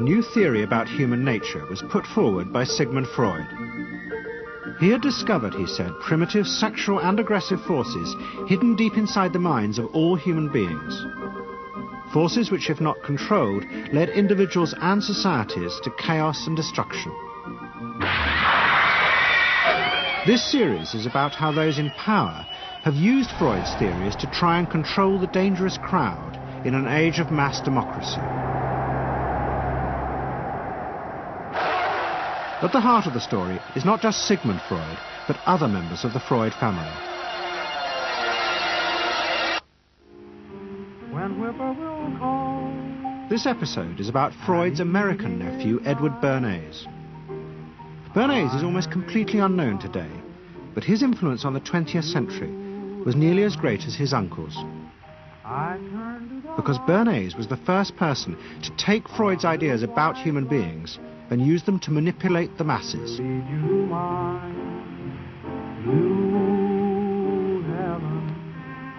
new theory about human nature was put forward by Sigmund Freud. He had discovered, he said, primitive sexual and aggressive forces hidden deep inside the minds of all human beings. Forces which, if not controlled, led individuals and societies to chaos and destruction. This series is about how those in power have used Freud's theories to try and control the dangerous crowd in an age of mass democracy. At the heart of the story is not just Sigmund Freud, but other members of the Freud family. This episode is about Freud's American nephew, Edward Bernays. Bernays is almost completely unknown today, but his influence on the 20th century was nearly as great as his uncle's. Because Bernays was the first person to take Freud's ideas about human beings and use them to manipulate the masses.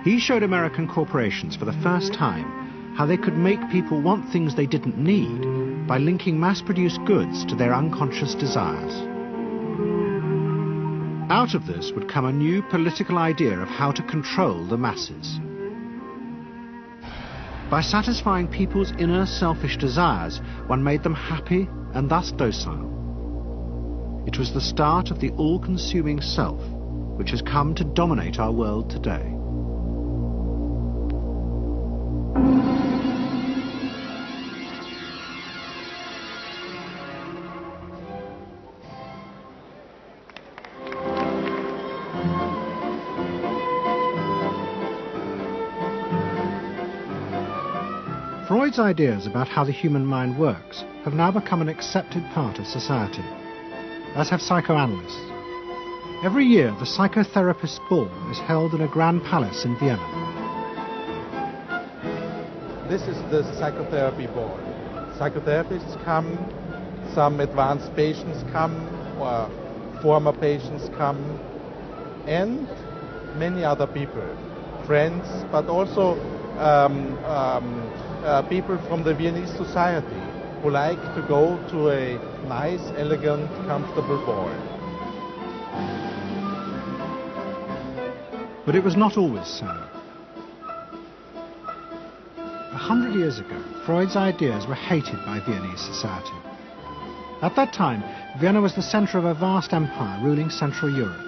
He showed American corporations for the first time how they could make people want things they didn't need by linking mass-produced goods to their unconscious desires. Out of this would come a new political idea of how to control the masses. By satisfying people's inner selfish desires, one made them happy and thus docile. It was the start of the all-consuming self, which has come to dominate our world today. Freud's ideas about how the human mind works have now become an accepted part of society, as have psychoanalysts. Every year, the psychotherapist's ball is held in a grand palace in Vienna. This is the psychotherapy ball. Psychotherapists come, some advanced patients come, or former patients come, and many other people, friends, but also people from the Viennese society who like to go to a nice, elegant, comfortable ball. But it was not always so. 100 years ago, Freud's ideas were hated by Viennese society. At that time, Vienna was the centre of a vast empire ruling Central Europe.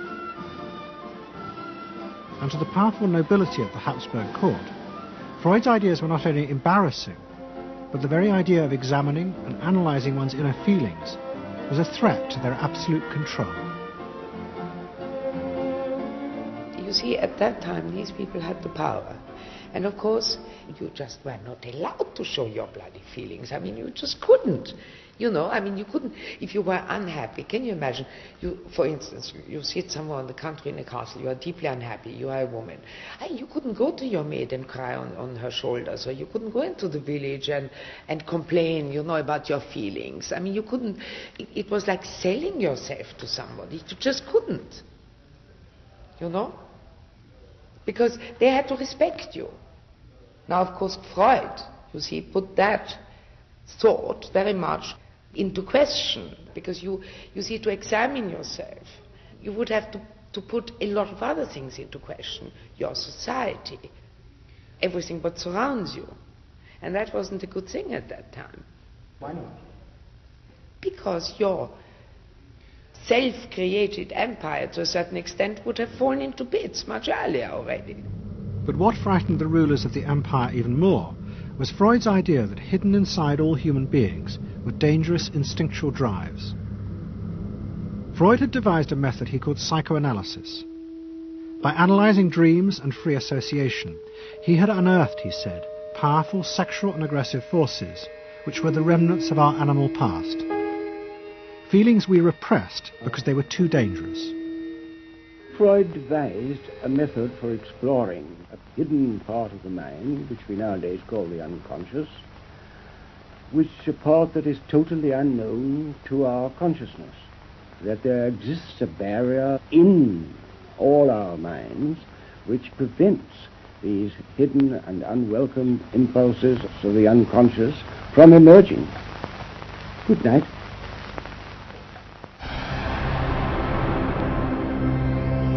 And to the powerful nobility of the Habsburg court, Freud's ideas were not only embarrassing, but the very idea of examining and analysing one's inner feelings was a threat to their absolute control. You see, at that time, these people had the power. And of course, you just were not allowed to show your bloody feelings. I mean, you just couldn't. You know, I mean, you couldn't, if you were unhappy. Can you imagine, for instance, you sit somewhere in the country in a castle, you are deeply unhappy, you are a woman. You couldn't go to your maid and cry on her shoulders, or you couldn't go into the village and complain, you know, about your feelings. I mean, you couldn't, it was like selling yourself to somebody. You just couldn't, you know, because they had to respect you. Now, of course, Freud, you see, put that thought very much into question, because you see, to examine yourself, you would have to put a lot of other things into question, your society, everything what surrounds you, and that wasn't a good thing at that time. Why not? Because your self-created empire, to a certain extent, would have fallen into bits much earlier already. But what frightened the rulers of the empire even more was Freud's idea that hidden inside all human beings were dangerous instinctual drives. Freud had devised a method he called psychoanalysis. By analysing dreams and free association, he had unearthed, he said, powerful sexual and aggressive forces which were the remnants of our animal past. Feelings we repressed because they were too dangerous. Freud devised a method for exploring a hidden part of the mind, which we nowadays call the unconscious, which is a part that is totally unknown to our consciousness, that there exists a barrier in all our minds which prevents these hidden and unwelcome impulses of the unconscious from emerging. Good night.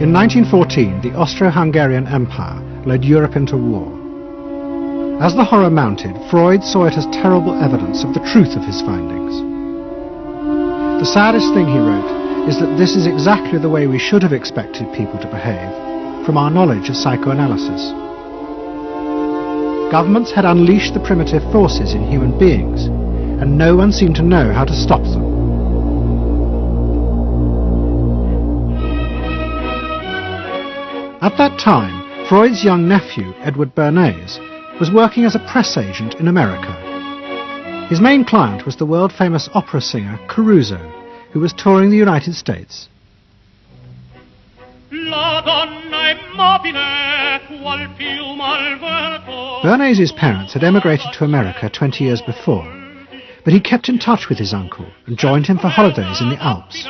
In 1914, the Austro-Hungarian Empire led Europe into war. As the horror mounted, Freud saw it as terrible evidence of the truth of his findings. The saddest thing, he wrote, is that this is exactly the way we should have expected people to behave, from our knowledge of psychoanalysis. Governments had unleashed the primitive forces in human beings, and no one seemed to know how to stop them. At that time, Freud's young nephew, Edward Bernays, was working as a press agent in America. His main client was the world-famous opera singer Caruso, who was touring the United States. Bernays' parents had emigrated to America 20 years before, but he kept in touch with his uncle and joined him for holidays in the Alps.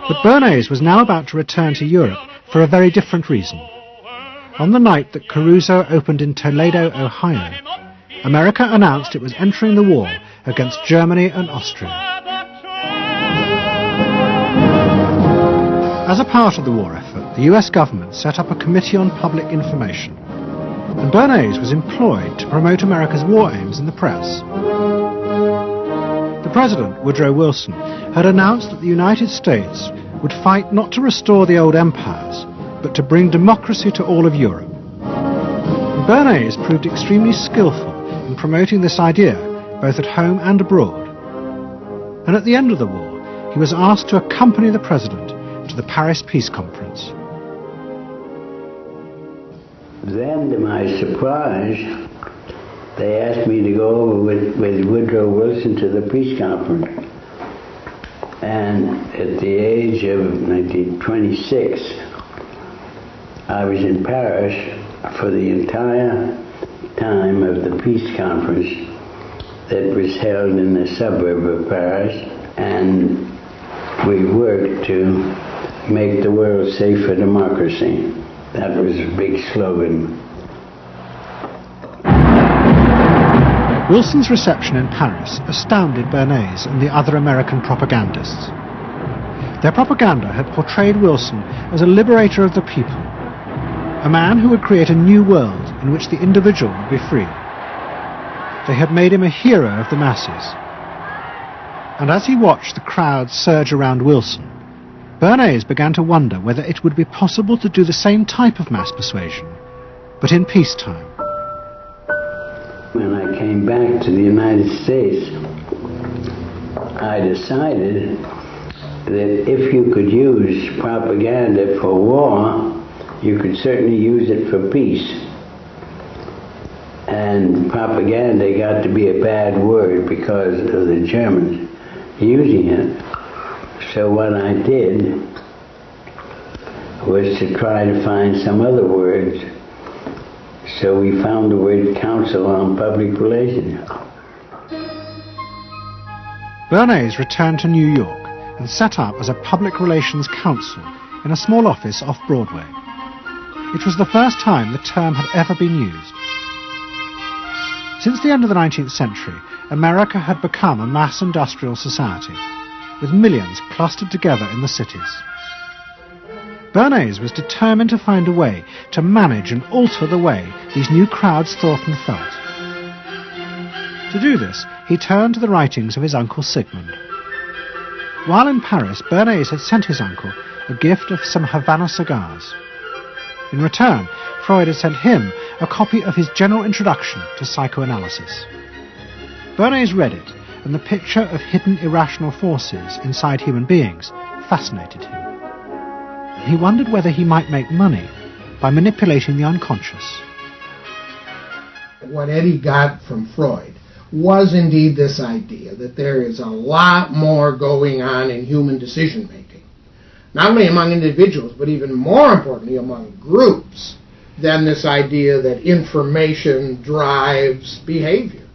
But Bernays was now about to return to Europe for a very different reason. On the night that Caruso opened in Toledo, Ohio, America announced it was entering the war against Germany and Austria. As a part of the war effort, the US government set up a Committee on Public Information, and Bernays was employed to promote America's war aims in the press. The President, Woodrow Wilson, had announced that the United States would fight not to restore the old empires, but to bring democracy to all of Europe. And Bernays proved extremely skillful in promoting this idea, both at home and abroad. And at the end of the war, he was asked to accompany the President to the Paris Peace Conference. Then, to my surprise, they asked me to go over with Woodrow Wilson to the peace conference. And at the age of 26, I was in Paris for the entire time of the peace conference that was held in the suburb of Paris, and we worked to make the world safe for democracy. That was a big slogan. Wilson's reception in Paris astounded Bernays and the other American propagandists. Their propaganda had portrayed Wilson as a liberator of the people, a man who would create a new world in which the individual would be free. They had made him a hero of the masses. And as he watched the crowds surge around Wilson, Bernays began to wonder whether it would be possible to do the same type of mass persuasion, but in peacetime. When I came back to the United States, I decided that if you could use propaganda for war, you could certainly use it for peace. And propaganda got to be a bad word because of the Germans using it. So what I did was to try to find some other words. So we found the word Council on Public Relations. Bernays returned to New York and set up as a public relations counsel in a small office off Broadway. It was the first time the term had ever been used. Since the end of the 19th century, America had become a mass industrial society, with millions clustered together in the cities. Bernays was determined to find a way to manage and alter the way these new crowds thought and felt. To do this, he turned to the writings of his uncle Sigmund. While in Paris, Bernays had sent his uncle a gift of some Havana cigars. In return, Freud had sent him a copy of his general introduction to psychoanalysis. Bernays read it, and the picture of hidden irrational forces inside human beings fascinated him. He wondered whether he might make money by manipulating the unconscious. What Eddie got from Freud was indeed this idea that there is a lot more going on in human decision-making, not only among individuals, but even more importantly among groups, than this idea that information drives behavior.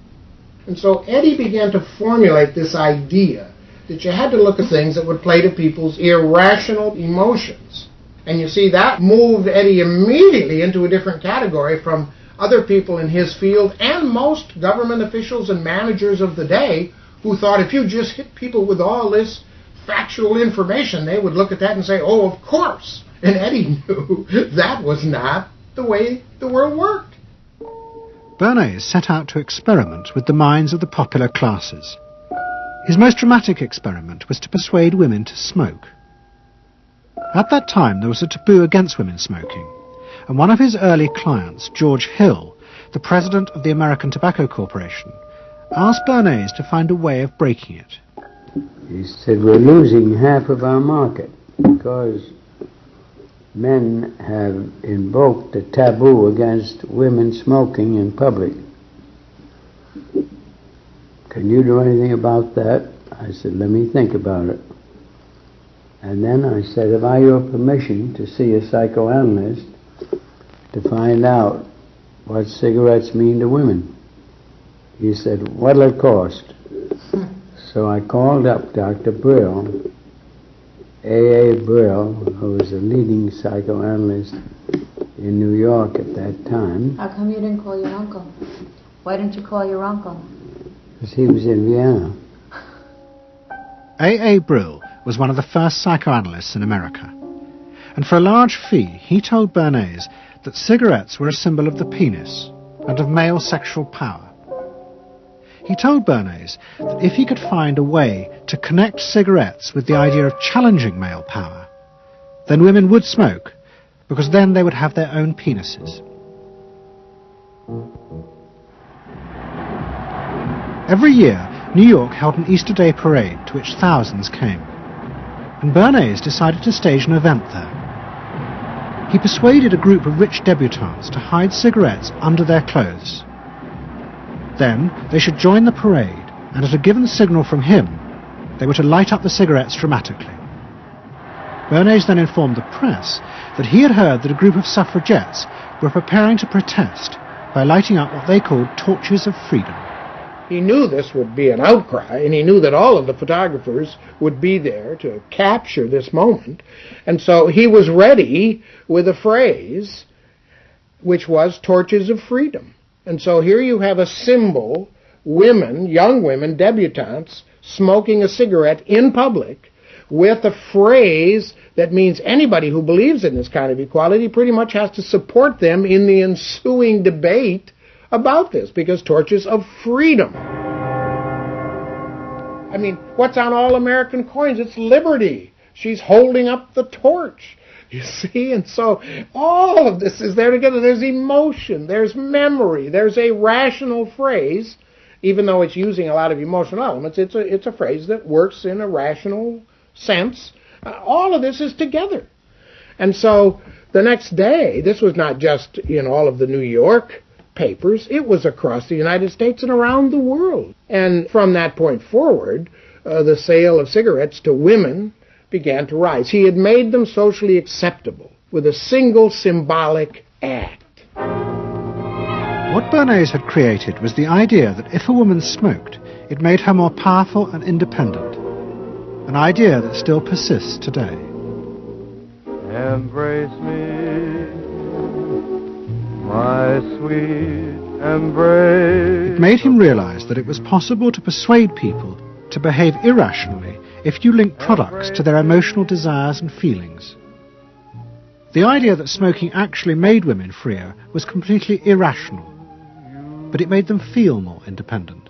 And so Eddie began to formulate this idea that you had to look at things that would play to people's irrational emotions. And you see, that moved Eddie immediately into a different category from other people in his field and most government officials and managers of the day who thought if you just hit people with all this factual information, they would look at that and say, oh, of course. And Eddie knew that was not the way the world worked. Bernays set out to experiment with the minds of the popular classes. His most dramatic experiment was to persuade women to smoke. At that time, there was a taboo against women smoking, and one of his early clients, George Hill, the president of the American Tobacco Corporation, asked Bernays to find a way of breaking it. He said, we're losing half of our market because men have invoked a taboo against women smoking in public. Can you do anything about that? I said, let me think about it. And then I said, have I your permission to see a psychoanalyst to find out what cigarettes mean to women? He said, what'll it cost? So I called up Dr. Brill, A.A. Brill, who was a leading psychoanalyst in New York at that time. How come you didn't call your uncle? Why didn't you call your uncle? Because he was in Vienna. A.A. Brill was one of the first psychoanalysts in America, and for a large fee he told Bernays that cigarettes were a symbol of the penis and of male sexual power. He told Bernays that if he could find a way to connect cigarettes with the idea of challenging male power, then women would smoke, because then they would have their own penises. Every year, New York held an Easter Day parade to which thousands came, and Bernays decided to stage an event there. He persuaded a group of rich debutantes to hide cigarettes under their clothes. Then they should join the parade, and at a given signal from him, they were to light up the cigarettes dramatically. Bernays then informed the press that he had heard that a group of suffragettes were preparing to protest by lighting up what they called torches of freedom. He knew this would be an outcry, and he knew that all of the photographers would be there to capture this moment. And so he was ready with a phrase which was torches of freedom. And so here you have a symbol, women, young women, debutantes, smoking a cigarette in public with a phrase that means anybody who believes in this kind of equality pretty much has to support them in the ensuing debate about this, because torches of freedom. I mean, what's on all American coins? It's liberty. She's holding up the torch. You see? And so all of this is there together. There's emotion, there's memory, there's a rational phrase, even though it's using a lot of emotional elements. It's a phrase that works in a rational sense. All of this is together. And so the next day, this was not just in all of the New York papers, it was across the United States and around the world. And from that point forward, the sale of cigarettes to women began to rise. He had made them socially acceptable with a single symbolic act. What Bernays had created was the idea that if a woman smoked, it made her more powerful and independent, an idea that still persists today. Embrace me, my sweet embrace. It made him realize that it was possible to persuade people to behave irrationally if you link products to their emotional desires and feelings. The idea that smoking actually made women freer was completely irrational, but it made them feel more independent.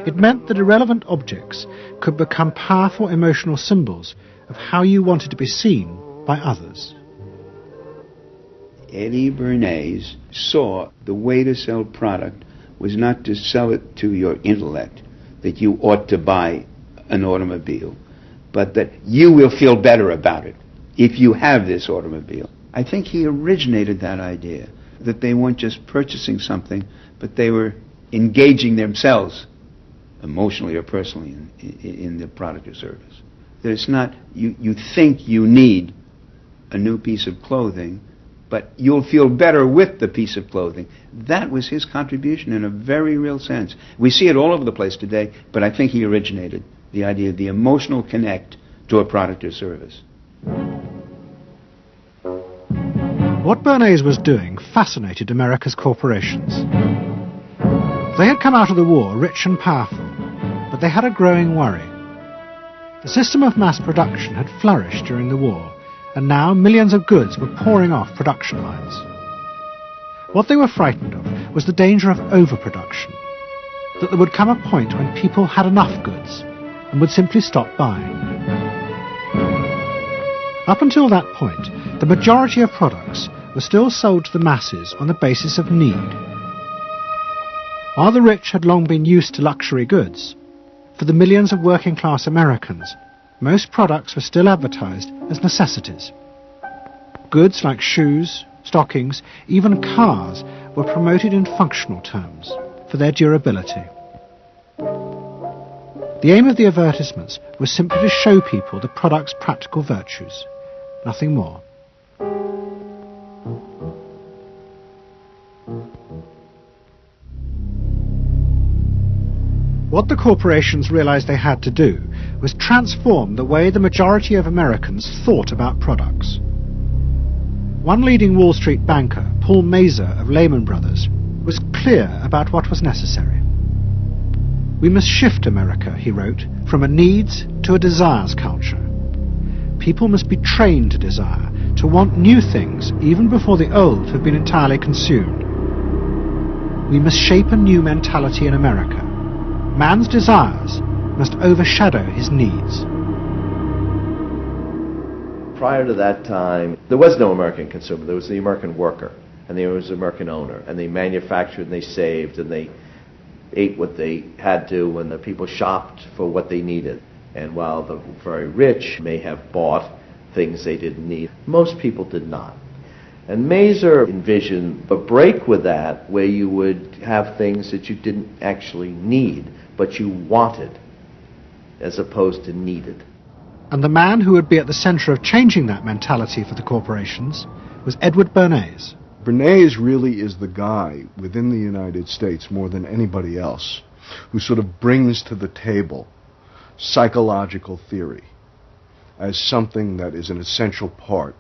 It meant that irrelevant objects could become powerful emotional symbols of how you wanted to be seen by others. Eddie Bernays saw the way to sell product was not to sell it to your intellect, that you ought to buy an automobile, but that you will feel better about it if you have this automobile. I think he originated that idea, that they weren't just purchasing something, but they were engaging themselves emotionally or personally in the product or service. That it's not, you think you need a new piece of clothing, but you'll feel better with the piece of clothing. That was his contribution in a very real sense. We see it all over the place today, but I think he originated the idea of the emotional connect to a product or service. What Bernays was doing fascinated America's corporations. They had come out of the war rich and powerful, but they had a growing worry. The system of mass production had flourished during the war, and now millions of goods were pouring off production lines. What they were frightened of was the danger of overproduction, that there would come a point when people had enough goods and would simply stop buying. Up until that point, the majority of products were still sold to the masses on the basis of need. While the rich had long been used to luxury goods, for the millions of working-class Americans, most products were still advertised as necessities. Goods like shoes, stockings, even cars were promoted in functional terms for their durability. The aim of the advertisements was simply to show people the product's practical virtues, nothing more. What the corporations realized they had to do was transform the way the majority of Americans thought about products. One leading Wall Street banker, Paul Mazur of Lehman Brothers, was clear about what was necessary. We must shift America, he wrote, from a needs to a desires culture. People must be trained to desire, to want new things even before the old have been entirely consumed. We must shape a new mentality in America. Man's desires must overshadow his needs. Prior to that time, there was no American consumer. There was the American worker, and there was the American owner, and they manufactured and they saved and they ate what they had to, and the people shopped for what they needed. And while the very rich may have bought things they didn't need, most people did not. And Mazur envisioned a break with that, where you would have things that you didn't actually need, but you wanted, as opposed to needed. And the man who would be at the center of changing that mentality for the corporations was Edward Bernays. Bernays really is the guy within the United States, more than anybody else, who sort of brings to the table psychological theory as something that is an essential part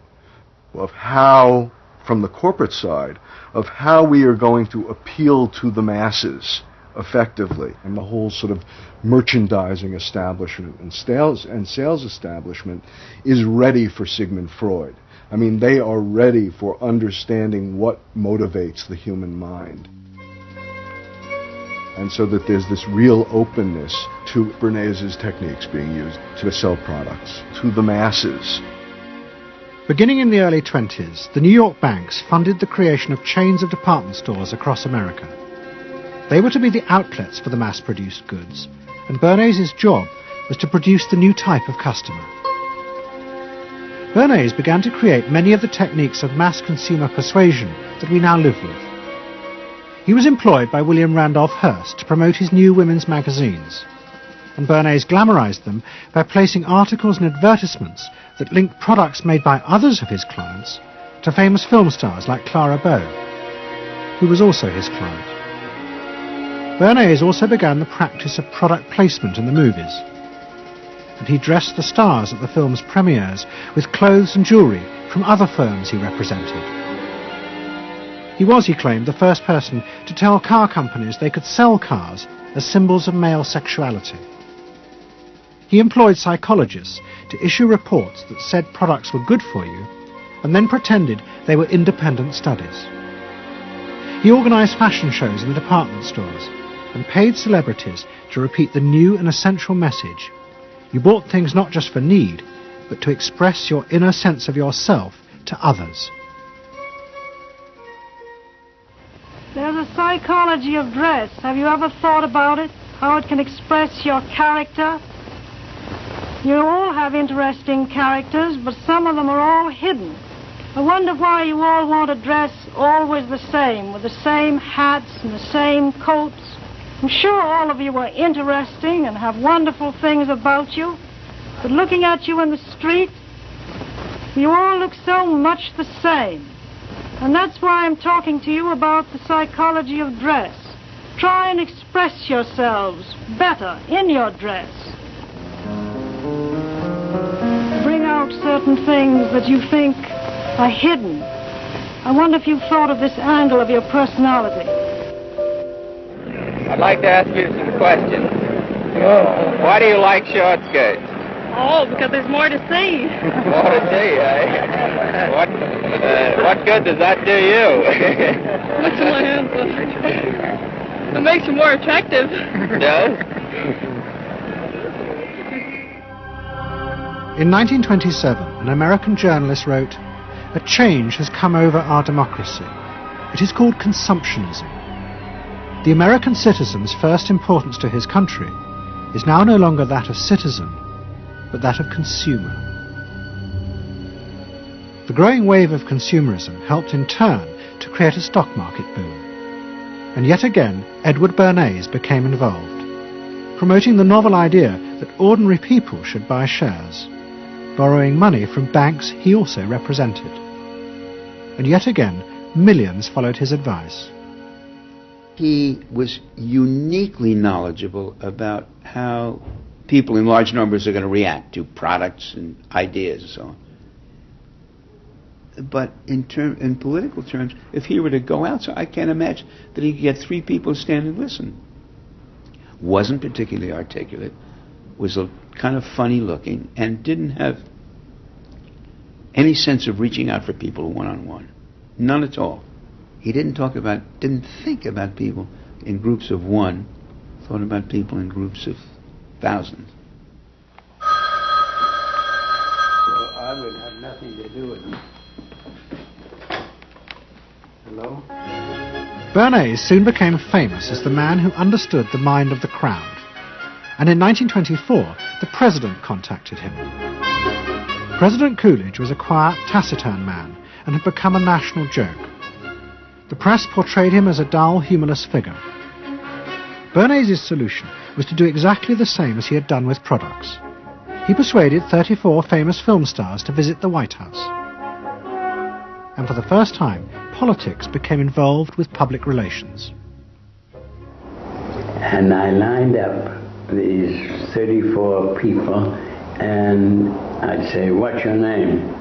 of how, from the corporate side, of how we are going to appeal to the masses effectively. And the whole sort of merchandising establishment and sales establishment is ready for Sigmund Freud. I mean, they are ready for understanding what motivates the human mind. And so that there's this real openness to Bernays' techniques being used to sell products to the masses. Beginning in the early 20s, the New York banks funded the creation of chains of department stores across America. They were to be the outlets for the mass-produced goods, and Bernays' job was to produce the new type of customer. Bernays began to create many of the techniques of mass consumer persuasion that we now live with. He was employed by William Randolph Hearst to promote his new women's magazines, and Bernays glamorized them by placing articles and advertisements that linked products made by others of his clients to famous film stars like Clara Bow, who was also his client. Bernays also began the practice of product placement in the movies, and he dressed the stars at the film's premieres with clothes and jewellery from other firms he represented. He was, he claimed, the first person to tell car companies they could sell cars as symbols of male sexuality. He employed psychologists to issue reports that said products were good for you, and then pretended they were independent studies. He organised fashion shows in the department stores, and paid celebrities to repeat the new and essential message: you bought things not just for need, but to express your inner sense of yourself to others. There's a psychology of dress. Have you ever thought about it? How it can express your character? You all have interesting characters, but some of them are all hidden. I wonder why you all want to dress always the same, with the same hats and the same coats. I'm sure all of you are interesting and have wonderful things about you, but looking at you in the street, you all look so much the same. And that's why I'm talking to you about the psychology of dress. Try and express yourselves better in your dress. Bring out certain things that you think are hidden. I wonder if you've thought of this angle of your personality. I'd like to ask you some questions. Why do you like short skirts? Oh, because there's more to see. More to see, eh? What good does that do you? What's my answer? It makes you more attractive. Does? In 1927, an American journalist wrote, "A change has come over our democracy. It is called consumptionism. The American citizen's first importance to his country is now no longer that of citizen, but that of consumer." The growing wave of consumerism helped in turn to create a stock market boom. And yet again, Edward Bernays became involved, promoting the novel idea that ordinary people should buy shares, borrowing money from banks he also represented. And yet again, millions followed his advice. He was uniquely knowledgeable about how people in large numbers are going to react to products and ideas and so on. But in political terms, if he were to go out, so I can't imagine that he could get 3 people to stand and listen. Wasn't particularly articulate, was a kind of funny looking, and didn't have any sense of reaching out for people one-on-one. None at all. He didn't think about people in groups of one, thought about people in groups of thousands. So I would have nothing to do with it. Hello? Bernays soon became famous as the man who understood the mind of the crowd. And in 1924, the president contacted him. President Coolidge was a quiet, taciturn man and had become a national joke. The press portrayed him as a dull, humorless figure. Bernays' solution was to do exactly the same as he had done with products. He persuaded 34 famous film stars to visit the White House. And for the first time, politics became involved with public relations. And I lined up these 34 people, and I'd say, "What's your name?"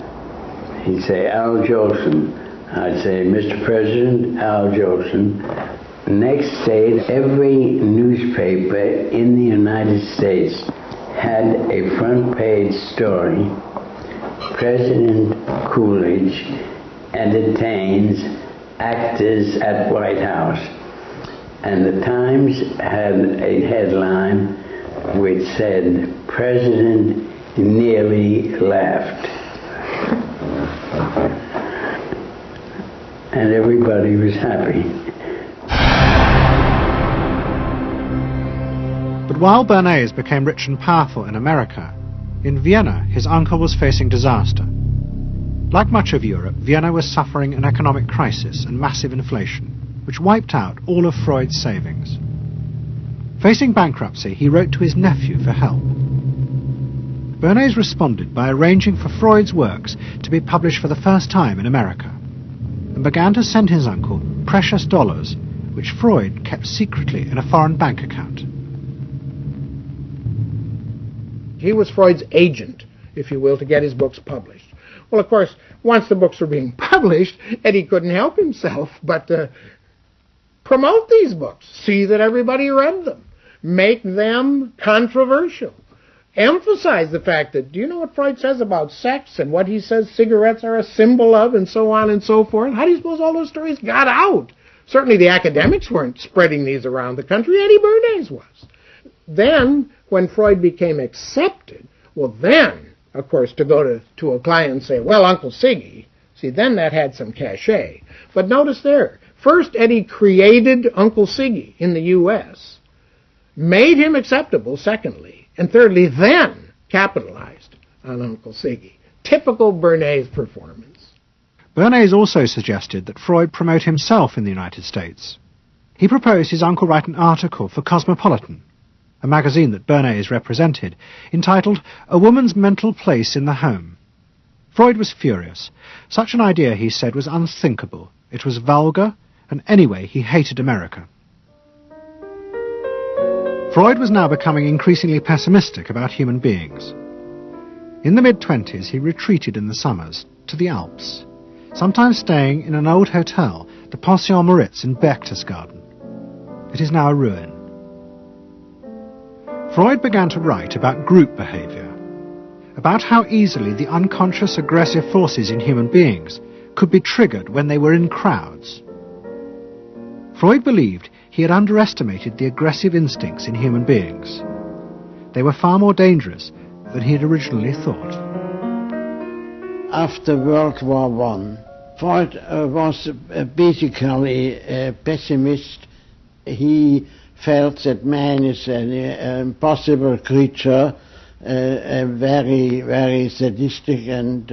He'd say, "Al Jolson." I'd say, "Mr. President, Al Jolson." Next day, every newspaper in the United States had a front page story. President Coolidge entertains actors at White House. And the Times had a headline which said, "President nearly laughed." And everybody was happy. But while Bernays became rich and powerful in America, in Vienna his uncle was facing disaster. Like much of Europe, Vienna was suffering an economic crisis and massive inflation, which wiped out all of Freud's savings. Facing bankruptcy, he wrote to his nephew for help. Bernays responded by arranging for Freud's works to be published for the first time in America, and began to send his uncle precious dollars, which Freud kept secretly in a foreign bank account. He was Freud's agent, if you will, to get his books published. Well, of course, once the books were being published, Eddie couldn't help himself but promote these books, see that everybody read them, make them controversial, emphasize the fact that, do you know what Freud says about sex and what he says cigarettes are a symbol of and so on and so forth? How do you suppose all those stories got out? Certainly the academics weren't spreading these around the country. Eddie Bernays was. Then, when Freud became accepted, well then, of course, to go to a client and say, "Well, Uncle Siggy," see, then that had some cachet. But notice there, first Eddie created Uncle Siggy in the U.S., made him acceptable, secondly, and thirdly, then capitalized on Uncle Siggy. Typical Bernays performance. Bernays also suggested that Freud promote himself in the United States. He proposed his uncle write an article for Cosmopolitan, a magazine that Bernays represented, entitled "A Woman's Mental Place in the Home." Freud was furious. Such an idea, he said, was unthinkable. It was vulgar, and anyway, he hated America. Freud was now becoming increasingly pessimistic about human beings. In the mid-20s, he retreated in the summers to the Alps, sometimes staying in an old hotel, the Pension Moritz in Berchtesgaden. It is now a ruin. Freud began to write about group behaviour, about how easily the unconscious aggressive forces in human beings could be triggered when they were in crowds. Freud believed he had underestimated the aggressive instincts in human beings. They were far more dangerous than he had originally thought. After World War I, Freud was basically a pessimist. He felt that man is an impossible creature, a very, very sadistic and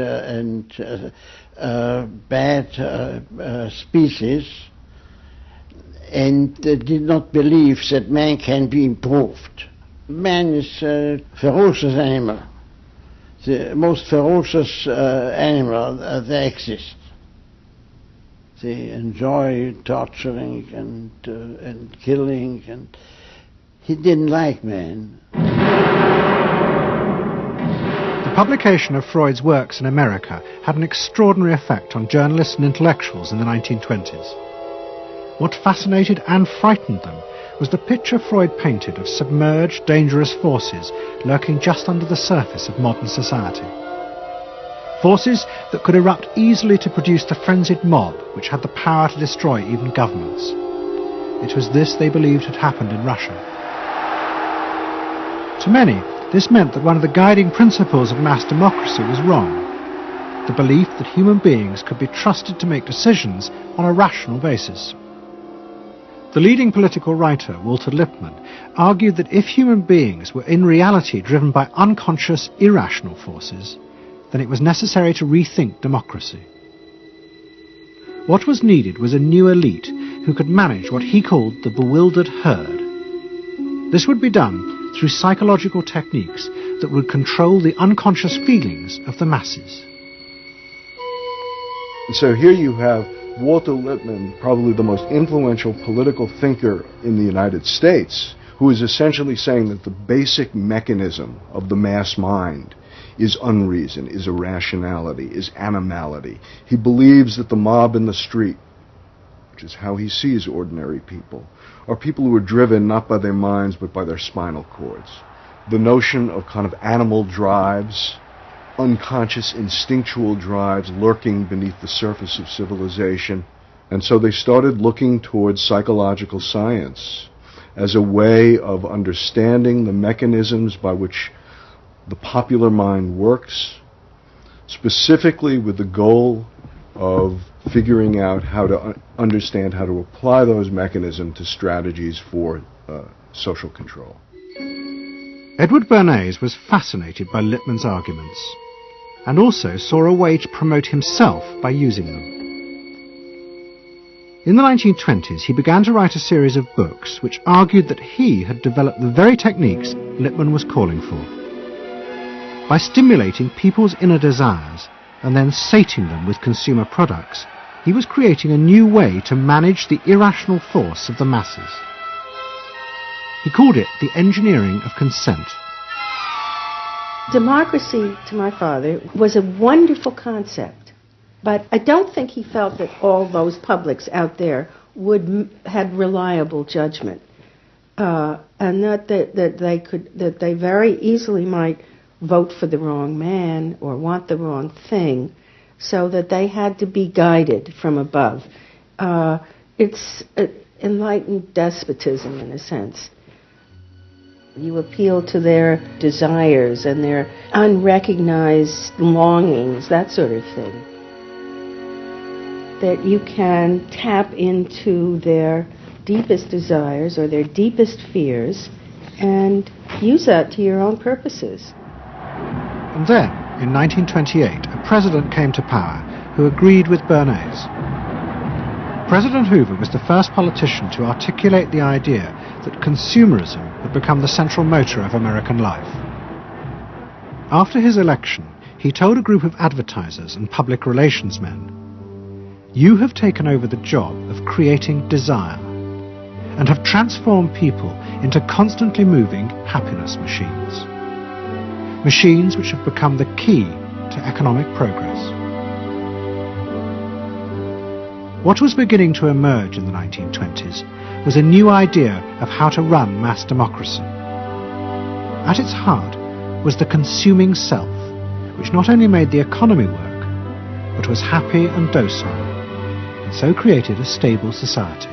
bad species, and did not believe that man can be improved. Man is a ferocious animal, the most ferocious animal that exists. They enjoy torturing and killing, and he didn't like man. The publication of Freud's works in America had an extraordinary effect on journalists and intellectuals in the 1920s. What fascinated and frightened them was the picture Freud painted of submerged, dangerous forces lurking just under the surface of modern society. Forces that could erupt easily to produce the frenzied mob which had the power to destroy even governments. It was this they believed had happened in Russia. To many, this meant that one of the guiding principles of mass democracy was wrong. The belief that human beings could be trusted to make decisions on a rational basis. The leading political writer, Walter Lippmann, argued that if human beings were in reality driven by unconscious, irrational forces, then it was necessary to rethink democracy. What was needed was a new elite who could manage what he called the bewildered herd. This would be done through psychological techniques that would control the unconscious feelings of the masses. So here you have Walter Lippmann, probably the most influential political thinker in the United States, who is essentially saying that the basic mechanism of the mass mind is unreason, is irrationality, is animality. He believes that the mob in the street, which is how he sees ordinary people, are people who are driven not by their minds but by their spinal cords. The notion of kind of animal drives, unconscious instinctual drives lurking beneath the surface of civilization. And so they started looking towards psychological science as a way of understanding the mechanisms by which the popular mind works, specifically with the goal of figuring out how to understand how to apply those mechanisms to strategies for social control. Edward Bernays was fascinated by Lippmann's arguments, and also saw a way to promote himself by using them. In the 1920s, he began to write a series of books which argued that he had developed the very techniques Lippmann was calling for. By stimulating people's inner desires and then sating them with consumer products, he was creating a new way to manage the irrational force of the masses. He called it the engineering of consent. Democracy, to my father, was a wonderful concept, but I don't think he felt that all those publics out there had reliable judgment, and that they very easily might vote for the wrong man or want the wrong thing, so that they had to be guided from above. It's enlightened despotism in a sense. You appeal to their desires and their unrecognized longings, that sort of thing. That you can tap into their deepest desires or their deepest fears and use that to your own purposes. And then, in 1928, a president came to power who agreed with Bernays. President Hoover was the first politician to articulate the idea that consumerism had become the central motor of American life. After his election, he told a group of advertisers and public relations men, "You have taken over the job of creating desire and have transformed people into constantly moving happiness machines. Machines which have become the key to economic progress." What was beginning to emerge in the 1920s was a new idea of how to run mass democracy. At its heart was the consuming self, which not only made the economy work, but was happy and docile, and so created a stable society.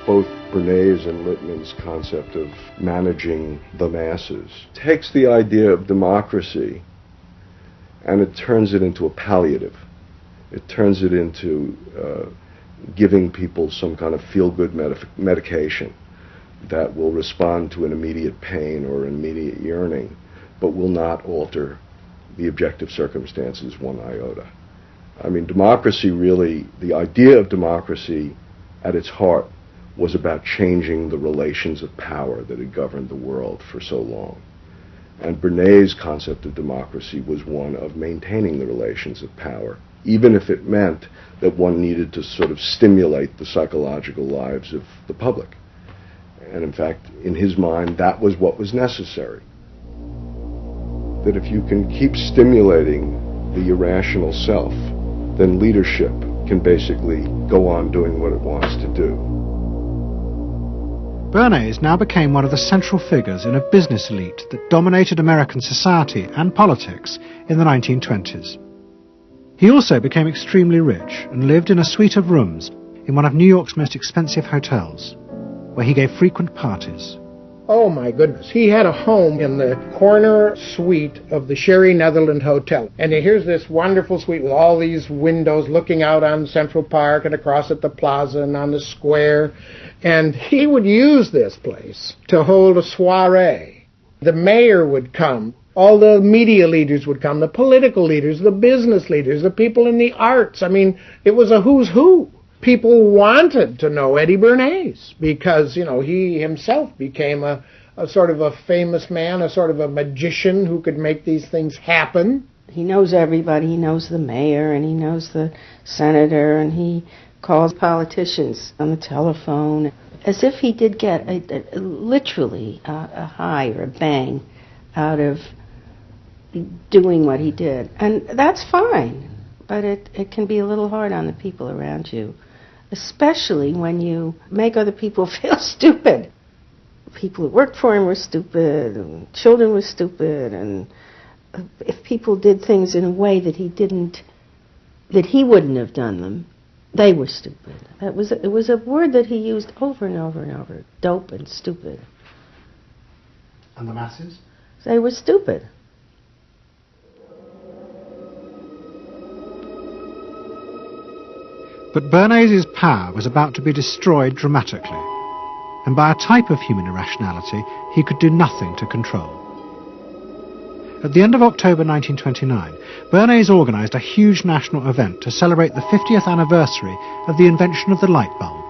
Both Bernays and Littman's concept of managing the masses takes the idea of democracy and it turns it into a palliative. It turns it into giving people some kind of feel-good medication that will respond to an immediate pain or an immediate yearning, but will not alter the objective circumstances one iota. I mean, democracy really, the idea of democracy at its heart was about changing the relations of power that had governed the world for so long. And Bernays' concept of democracy was one of maintaining the relations of power, even if it meant that one needed to sort of stimulate the psychological lives of the public. And in fact, in his mind, that was what was necessary. That if you can keep stimulating the irrational self, then leadership can basically go on doing what it wants to do. Bernays now became one of the central figures in a business elite that dominated American society and politics in the 1920s. He also became extremely rich and lived in a suite of rooms in one of New York's most expensive hotels, where he gave frequent parties. Oh my goodness, he had a home in the corner suite of the Sherry Netherland Hotel. And here's this wonderful suite with all these windows looking out on Central Park and across at the plaza and on the square. And he would use this place to hold a soiree. The mayor would come, all the media leaders would come, the political leaders, the business leaders, the people in the arts. I mean, it was a who's who. People wanted to know Eddie Bernays because, you know, he himself became a sort of a famous man, a sort of a magician who could make these things happen. He knows everybody. He knows the mayor and he knows the senator, and he calls politicians on the telephone as if he did get literally a high or a bang out of doing what he did. And that's fine, but it can be a little hard on the people around you, especially when you make other people feel stupid. People who worked for him were stupid, and children were stupid, and if people did things in a way that he wouldn't have done them, they were stupid. It was a word that he used over and over and over, dope and stupid. And the masses? They were stupid. But Bernays' power was about to be destroyed dramatically, and by a type of human irrationality he could do nothing to control. At the end of October 1929, Bernays organised a huge national event to celebrate the 50th anniversary of the invention of the light bulb.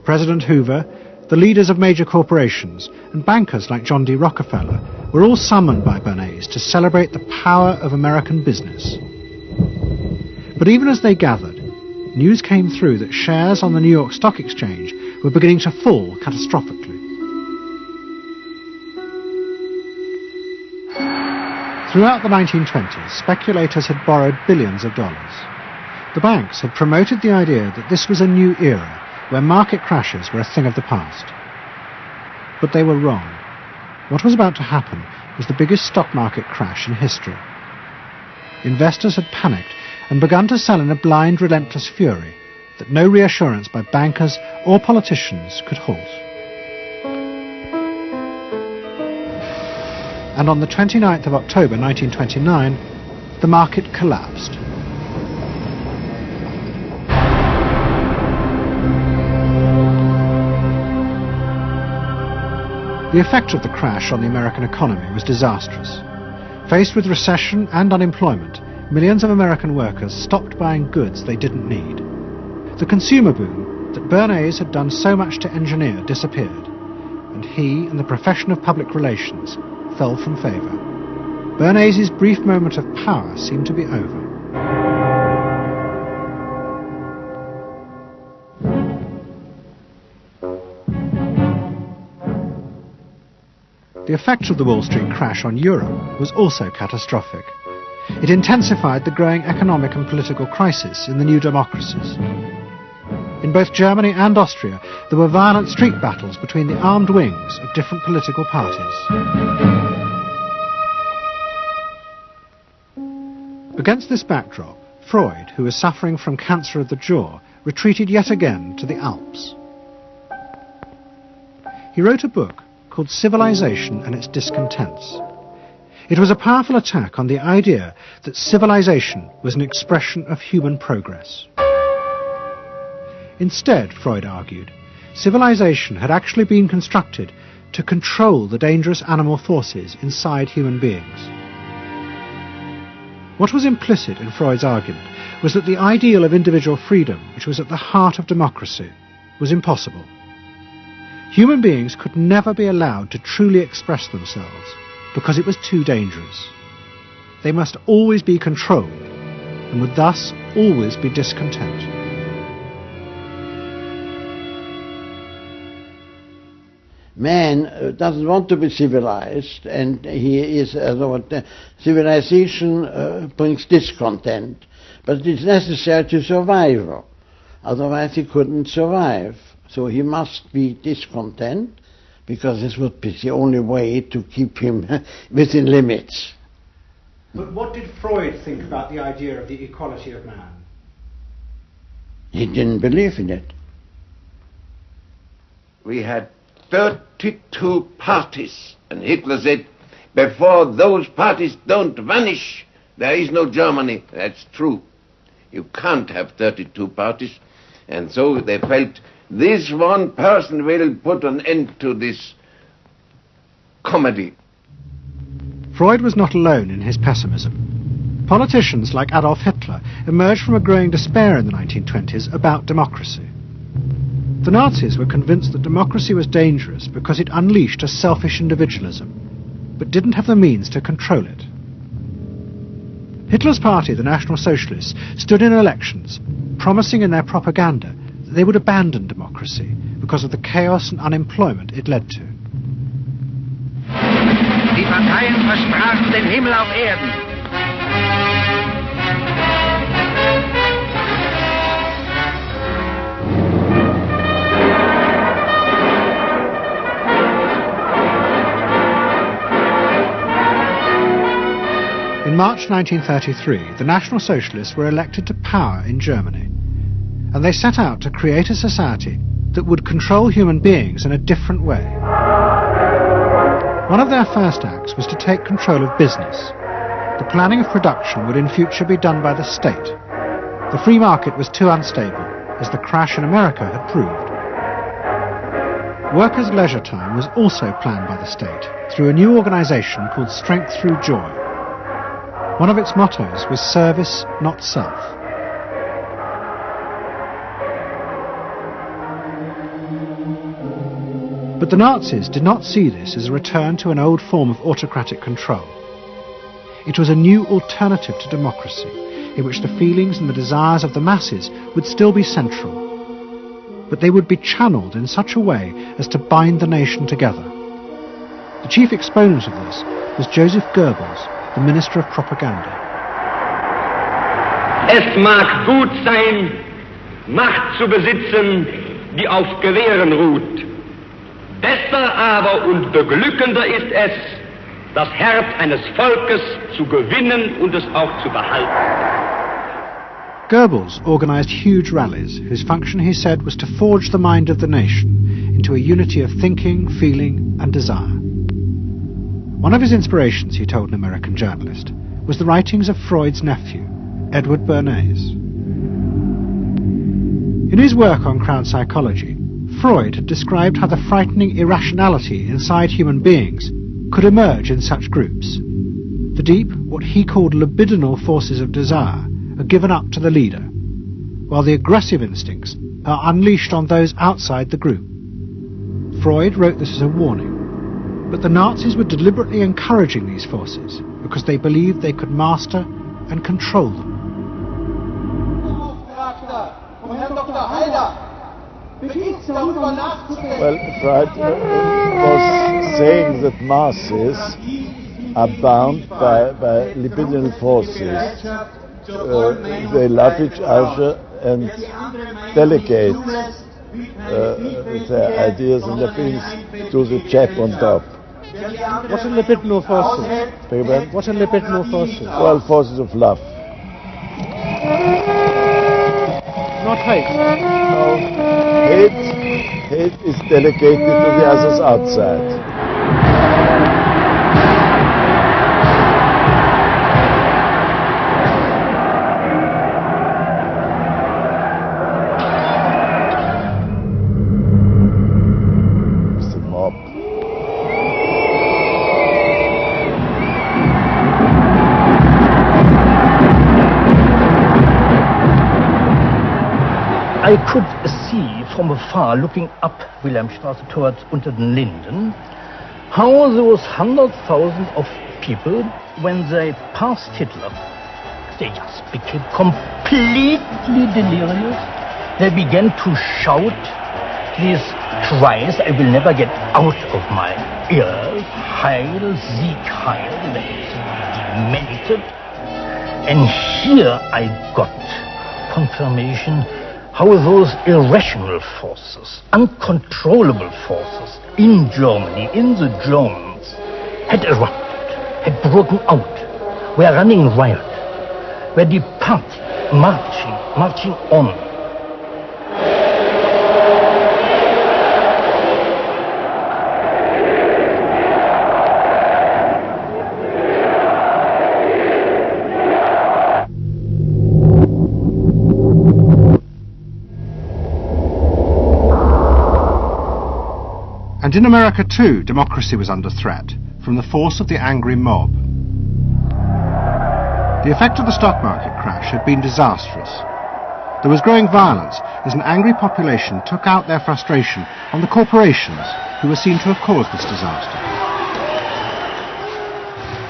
President Hoover, the leaders of major corporations, and bankers like John D. Rockefeller were all summoned by Bernays to celebrate the power of American business. But even as they gathered, news came through that shares on the New York Stock Exchange were beginning to fall catastrophically. Throughout the 1920s, speculators had borrowed billions of dollars. The banks had promoted the idea that this was a new era where market crashes were a thing of the past. But they were wrong. What was about to happen was the biggest stock market crash in history. Investors had panicked and begun to sell in a blind, relentless fury that no reassurance by bankers or politicians could halt. And on the 29th of October 1929, the market collapsed. The effect of the crash on the American economy was disastrous. Faced with recession and unemployment, millions of American workers stopped buying goods they didn't need. The consumer boom that Bernays had done so much to engineer disappeared, and he and the profession of public relations fell from favour. Bernays' brief moment of power seemed to be over. The effect of the Wall Street crash on Europe was also catastrophic. It intensified the growing economic and political crisis in the new democracies. In both Germany and Austria, there were violent street battles between the armed wings of different political parties. Against this backdrop, Freud, who was suffering from cancer of the jaw, retreated yet again to the Alps. He wrote a book called Civilization and Its Discontents. It was a powerful attack on the idea that civilization was an expression of human progress. Instead, Freud argued, civilization had actually been constructed to control the dangerous animal forces inside human beings. What was implicit in Freud's argument was that the ideal of individual freedom, which was at the heart of democracy, was impossible. Human beings could never be allowed to truly express themselves because it was too dangerous. They must always be controlled and would thus always be discontent. Man doesn't want to be civilized, and he is civilization brings discontent, but it's necessary to survival. Otherwise he couldn't survive. So he must be discontent, because this would be the only way to keep him within limits. But what did Freud think about the idea of the equality of man? He didn't believe in it. We had 32 parties, and Hitler said, before those parties don't vanish, there is no Germany. That's true. You can't have 32 parties, and so they felt this one person will put an end to this comedy. Freud was not alone in his pessimism. Politicians like Adolf Hitler emerged from a growing despair in the 1920s about democracy. The Nazis were convinced that democracy was dangerous because it unleashed a selfish individualism, but didn't have the means to control it. Hitler's party, the National Socialists, stood in elections, promising in their propaganda that they would abandon democracy because of the chaos and unemployment it led to. Die Parteien versprachen den Himmel auf Erden. In March 1933, the National Socialists were elected to power in Germany, and they set out to create a society that would control human beings in a different way. One of their first acts was to take control of business. The planning of production would in future be done by the state. The free market was too unstable, as the crash in America had proved. Workers' leisure time was also planned by the state through a new organization called Strength Through Joy. One of its mottos was service, not self. But the Nazis did not see this as a return to an old form of autocratic control. It was a new alternative to democracy, in which the feelings and the desires of the masses would still be central, but they would be channeled in such a way as to bind the nation together. The chief exponent of this was Joseph Goebbels, the Minister of Propaganda. Es mag gut sein, Macht zu besitzen, die auf Gewehren ruht. Besser aber und beglückender ist es, das Herz eines Volkes zu gewinnen und es auch zu behalten. Goebbels organized huge rallies, whose function, he said, was to forge the mind of the nation into a unity of thinking, feeling, and desire. One of his inspirations, he told an American journalist, was the writings of Freud's nephew, Edward Bernays. In his work on crowd psychology, Freud had described how the frightening irrationality inside human beings could emerge in such groups. The deep, what he called libidinal forces of desire, are given up to the leader, while the aggressive instincts are unleashed on those outside the group. Freud wrote this as a warning. But the Nazis were deliberately encouraging these forces because they believed they could master and control them. Well, Freud was saying that masses are bound by libidinal forces. They love each other and delegate their ideas and their feelings to the chap on top. What are libidinal forces? What are libidinal forces? Well, forces of love. Not hate. No, hate is delegated to the others outside. I could see from afar, looking up Wilhelmstraße towards unter den Linden, how those 100,000 of people, when they passed Hitler, they just became completely delirious. They began to shout these cries I will never get out of my ears. Heil, Sieg, Heil. They demented. And here I got confirmation how those irrational forces, uncontrollable forces in Germany, in the Germans, had erupted, had broken out, were running riot, were departing, marching on. And in America too, democracy was under threat from the force of the angry mob. The effect of the stock market crash had been disastrous. There was growing violence as an angry population took out their frustration on the corporations who were seen to have caused this disaster.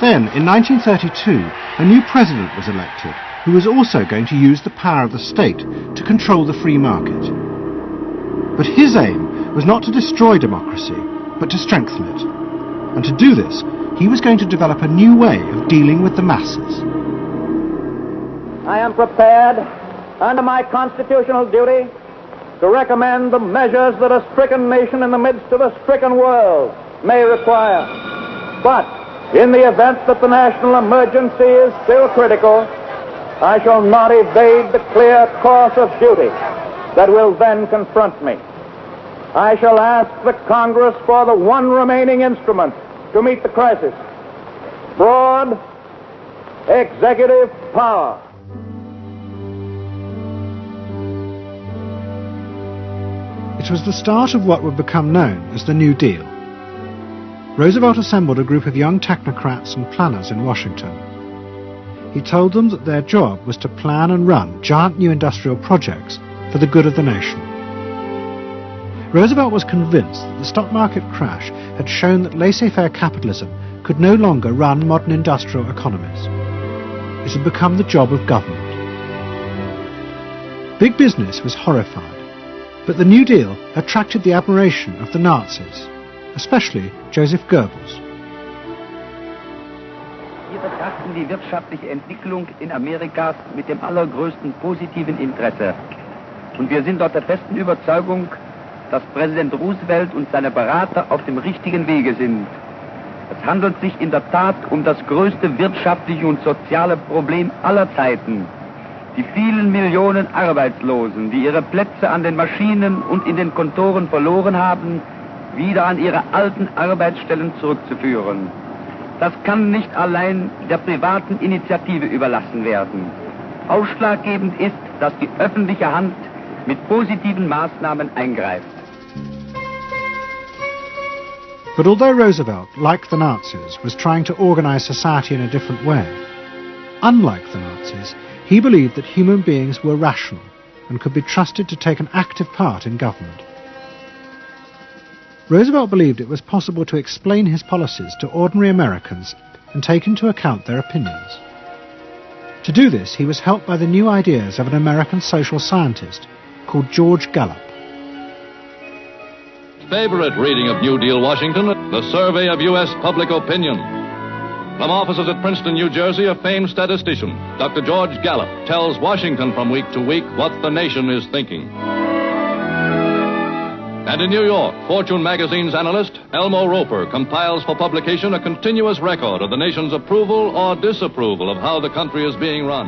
Then, in 1932, a new president was elected who was also going to use the power of the state to control the free market. But his aim was not to destroy democracy, but to strengthen it. And to do this, he was going to develop a new way of dealing with the masses. I am prepared, under my constitutional duty, to recommend the measures that a stricken nation in the midst of a stricken world may require. But in the event that the national emergency is still critical, I shall not evade the clear course of duty that will then confront me. I shall ask the Congress for the one remaining instrument to meet the crisis: broad executive power. It was the start of what would become known as the New Deal. Roosevelt assembled a group of young technocrats and planners in Washington. He told them that their job was to plan and run giant new industrial projects for the good of the nation. Roosevelt was convinced that the stock market crash had shown that laissez-faire capitalism could no longer run modern industrial economies. It had become the job of government. Big business was horrified, but the New Deal attracted the admiration of the Nazis, especially Joseph Goebbels. Wir betrachten die wirtschaftliche Entwicklung in Amerika mit dem allergrößten positiven Interesse. Und wir sind dort der festen Überzeugung, dass Präsident Roosevelt und seine Berater auf dem richtigen Wege sind. Es handelt sich in der Tat um das größte wirtschaftliche und soziale Problem aller Zeiten. Die vielen Millionen Arbeitslosen, die ihre Plätze an den Maschinen und in den Kontoren verloren haben, wieder an ihre alten Arbeitsstellen zurückzuführen. Das kann nicht allein der privaten Initiative überlassen werden. Ausschlaggebend ist, dass die öffentliche Hand mit positiven Maßnahmen eingreift. But although Roosevelt, like the Nazis, was trying to organize society in a different way, unlike the Nazis, he believed that human beings were rational and could be trusted to take an active part in government. Roosevelt believed it was possible to explain his policies to ordinary Americans and take into account their opinions. To do this, he was helped by the new ideas of an American social scientist called George Gallup. Favorite reading of New Deal Washington, the survey of U.S. public opinion. From offices at Princeton, New Jersey, a famed statistician, Dr. George Gallup, tells Washington from week to week what the nation is thinking. And in New York, Fortune magazine's analyst, Elmo Roper, compiles for publication a continuous record of the nation's approval or disapproval of how the country is being run.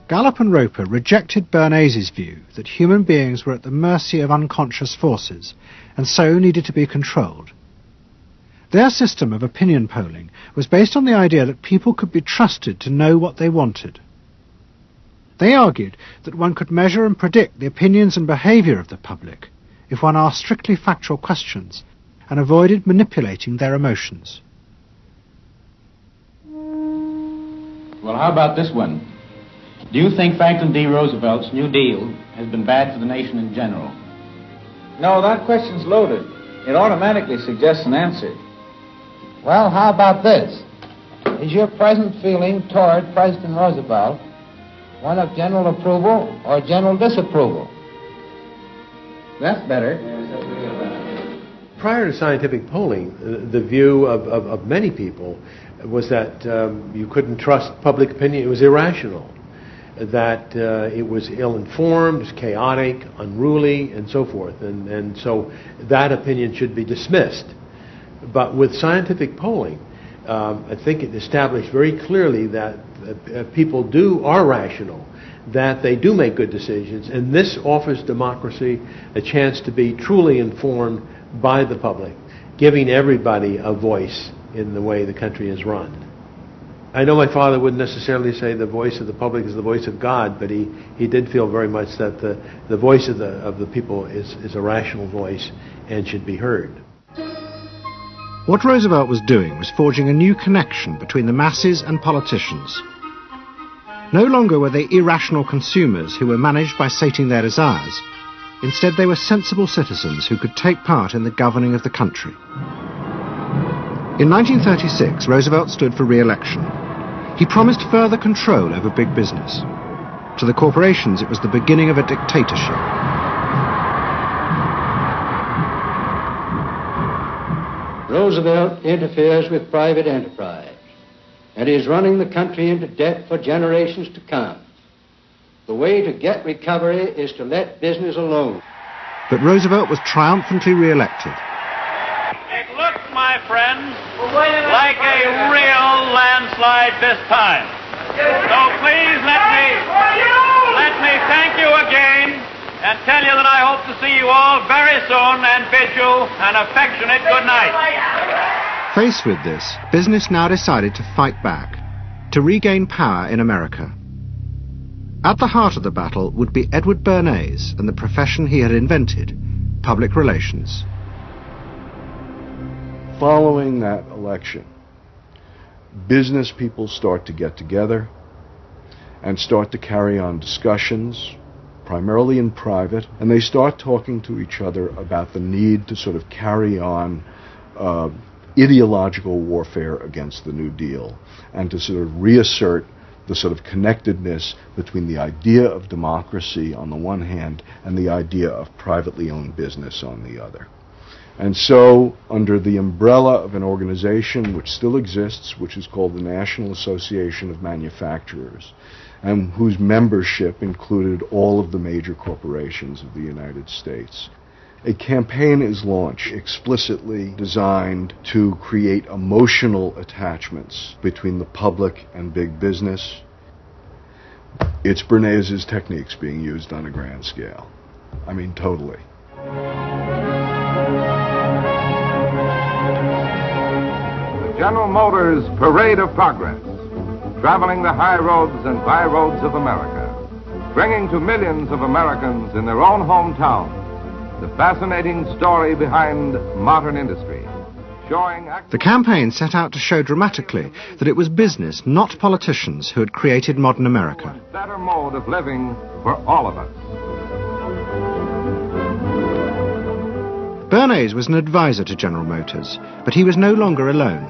Gallup and Roper rejected Bernays' view that human beings were at the mercy of unconscious forces and so needed to be controlled. Their system of opinion polling was based on the idea that people could be trusted to know what they wanted. They argued that one could measure and predict the opinions and behaviour of the public if one asked strictly factual questions and avoided manipulating their emotions. Well, how about this one? Do you think Franklin D. Roosevelt's New Deal has been bad for the nation in general? No, that question's loaded. It automatically suggests an answer. Well, how about this? Is your present feeling toward President Roosevelt one of general approval or general disapproval? That's better. Prior to scientific polling, the view of many people was that you couldn't trust public opinion. It was irrational, that it was ill-informed, it was chaotic, unruly, and so forth. And so that opinion should be dismissed. But with scientific polling, I think it established very clearly that people are rational, that they do make good decisions, and this offers democracy a chance to be truly informed by the public, giving everybody a voice in the way the country is run. I know my father wouldn't necessarily say the voice of the public is the voice of God, but he did feel very much that the voice of the people is a rational voice and should be heard. What Roosevelt was doing was forging a new connection between the masses and politicians. No longer were they irrational consumers who were managed by sating their desires. Instead, they were sensible citizens who could take part in the governing of the country. In 1936, Roosevelt stood for re-election. He promised further control over big business. To the corporations, it was the beginning of a dictatorship. Roosevelt interferes with private enterprise, and is running the country into debt for generations to come. The way to get recovery is to let business alone. But Roosevelt was triumphantly re-elected. It looks, my friends, like a real landslide this time. So please let me thank you again and tell you that I hope to see you all very soon and bid you an affectionate good night. Faced with this, business now decided to fight back, to regain power in America. At the heart of the battle would be Edward Bernays and the profession he had invented, public relations. Following that election, business people start to get together and start to carry on discussions, primarily in private, and they start talking to each other about the need to sort of carry on ideological warfare against the New Deal and to sort of reassert the sort of connectedness between the idea of democracy on the one hand and the idea of privately owned business on the other. And so, under the umbrella of an organization which still exists, which is called the National Association of Manufacturers, and whose membership included all of the major corporations of the United States, a campaign is launched explicitly designed to create emotional attachments between the public and big business. It's Bernays' techniques being used on a grand scale. I mean, totally. The General Motors Parade of Progress, traveling the high roads and by roads of America, bringing to millions of Americans in their own hometown the fascinating story behind modern industry, showing... The campaign set out to show dramatically that it was business, not politicians, who had created modern America. A better mode of living for all of us. Bernays was an advisor to General Motors, but he was no longer alone.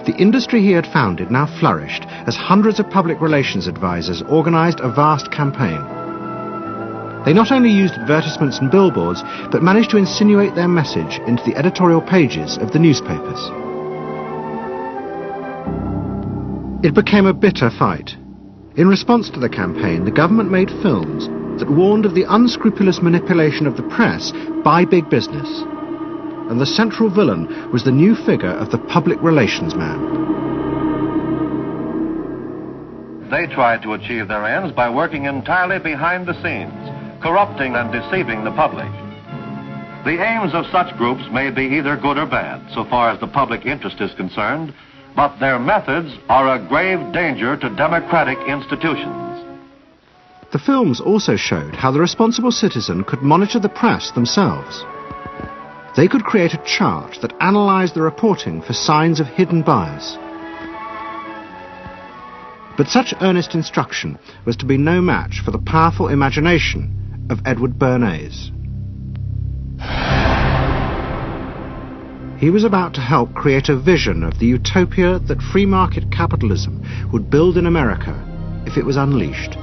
The industry he had founded now flourished as hundreds of public relations advisors organized a vast campaign. They not only used advertisements and billboards, but managed to insinuate their message into the editorial pages of the newspapers. It became a bitter fight. In response to the campaign, the government made films that warned of the unscrupulous manipulation of the press by big business. And the central villain was the new figure of the public relations man. They tried to achieve their ends by working entirely behind the scenes, corrupting and deceiving the public. The aims of such groups may be either good or bad, so far as the public interest is concerned, but their methods are a grave danger to democratic institutions. The films also showed how the responsible citizen could monitor the press themselves. They could create a chart that analysed the reporting for signs of hidden bias. But such earnest instruction was to be no match for the powerful imagination of Edward Bernays. He was about to help create a vision of the utopia that free market capitalism would build in America if it was unleashed.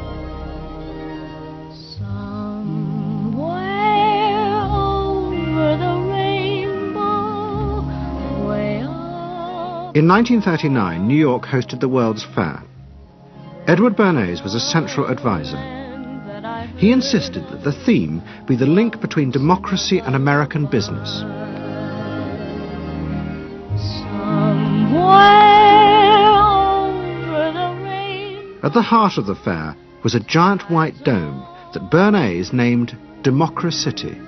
In 1939, New York hosted the World's Fair. Edward Bernays was a central advisor. He insisted that the theme be the link between democracy and American business. At the heart of the fair was a giant white dome that Bernays named Democracity.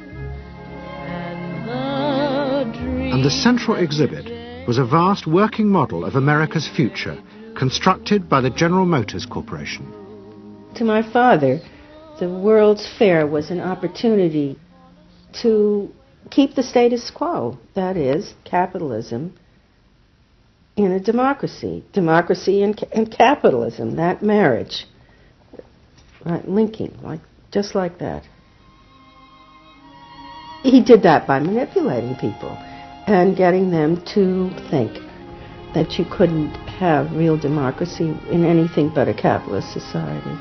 And the central exhibit was a vast working model of America's future, constructed by the General Motors Corporation. To my father, the World's Fair was an opportunity to keep the status quo, that is, capitalism, in a democracy. Democracy and capitalism, that marriage, right, linking, just like that. He did that by manipulating people and getting them to think that you couldn't have real democracy in anything but a capitalist society,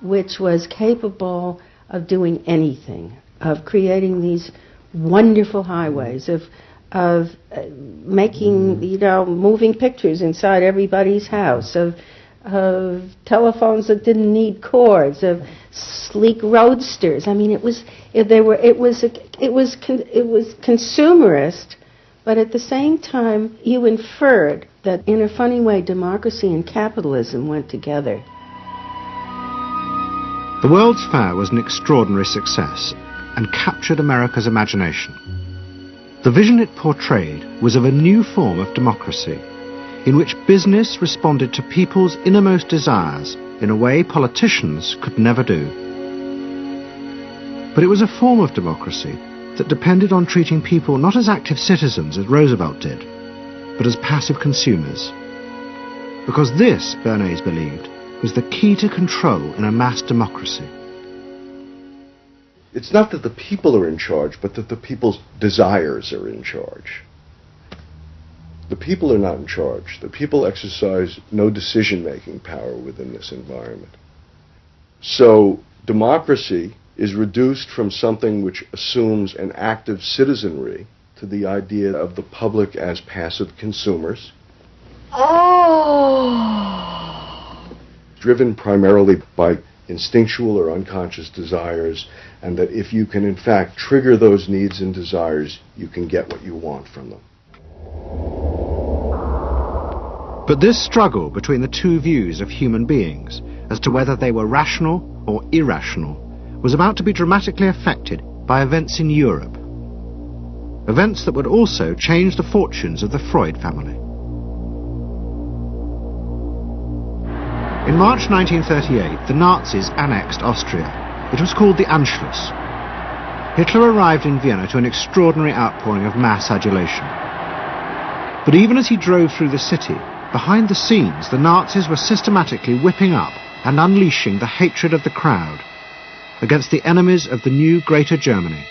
which was capable of doing anything, of creating these wonderful highways, of making, moving pictures inside everybody's house, of telephones that didn't need cords, of sleek roadsters. I mean, it was consumerist, but at the same time, you inferred that in a funny way, democracy and capitalism went together. The World's Fair was an extraordinary success and captured America's imagination. The vision it portrayed was of a new form of democracy, in which business responded to people's innermost desires in a way politicians could never do. But it was a form of democracy that depended on treating people not as active citizens as Roosevelt did, but as passive consumers. Because this, Bernays believed, was the key to control in a mass democracy. It's not that the people are in charge, but that the people's desires are in charge. The people are not in charge. The people exercise no decision-making power within this environment. So democracy is reduced from something which assumes an active citizenry to the idea of the public as passive consumers. Driven primarily by instinctual or unconscious desires, and that if you can in fact trigger those needs and desires, you can get what you want from them. But this struggle between the two views of human beings as to whether they were rational or irrational was about to be dramatically affected by events in Europe. Events that would also change the fortunes of the Freud family. In March 1938, the Nazis annexed Austria. It was called the Anschluss. Hitler arrived in Vienna to an extraordinary outpouring of mass adulation. But even as he drove through the city, behind the scenes, the Nazis were systematically whipping up and unleashing the hatred of the crowd against the enemies of the new Greater Germany.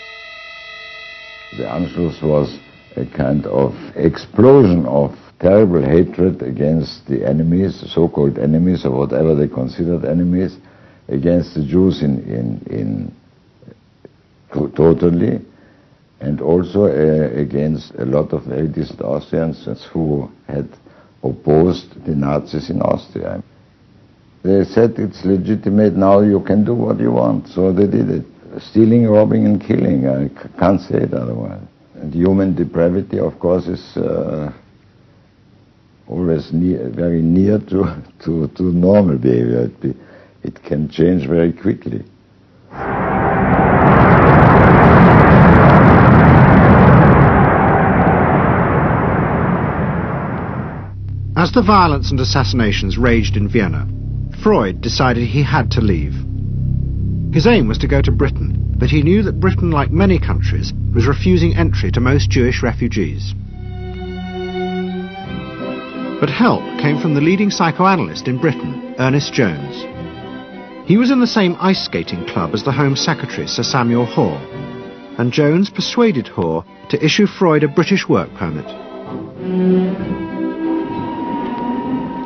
The Anschluss was a kind of explosion of terrible hatred against the enemies, so-called enemies, or whatever they considered enemies, against the Jews totally, and also against a lot of very decent Austrians who had opposed the Nazis in Austria. They said it's legitimate, now you can do what you want, so they did it. Stealing, robbing and killing, I can't say it otherwise. And human depravity, of course, is always very near to normal behavior. It can change very quickly. As the violence and assassinations raged in Vienna, Freud decided he had to leave. His aim was to go to Britain, but he knew that Britain, like many countries, was refusing entry to most Jewish refugees. But help came from the leading psychoanalyst in Britain, Ernest Jones. He was in the same ice skating club as the Home Secretary, Sir Samuel Hoare, and Jones persuaded Hoare to issue Freud a British work permit.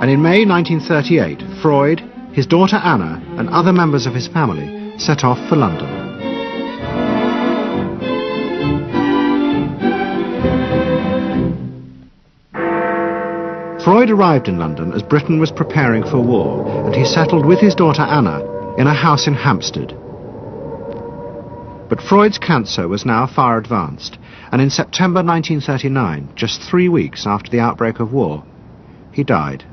And in May 1938, Freud, his daughter Anna, and other members of his family set off for London. Freud arrived in London as Britain was preparing for war, and he settled with his daughter Anna in a house in Hampstead. But Freud's cancer was now far advanced, and in September 1939, just 3 weeks after the outbreak of war, he died.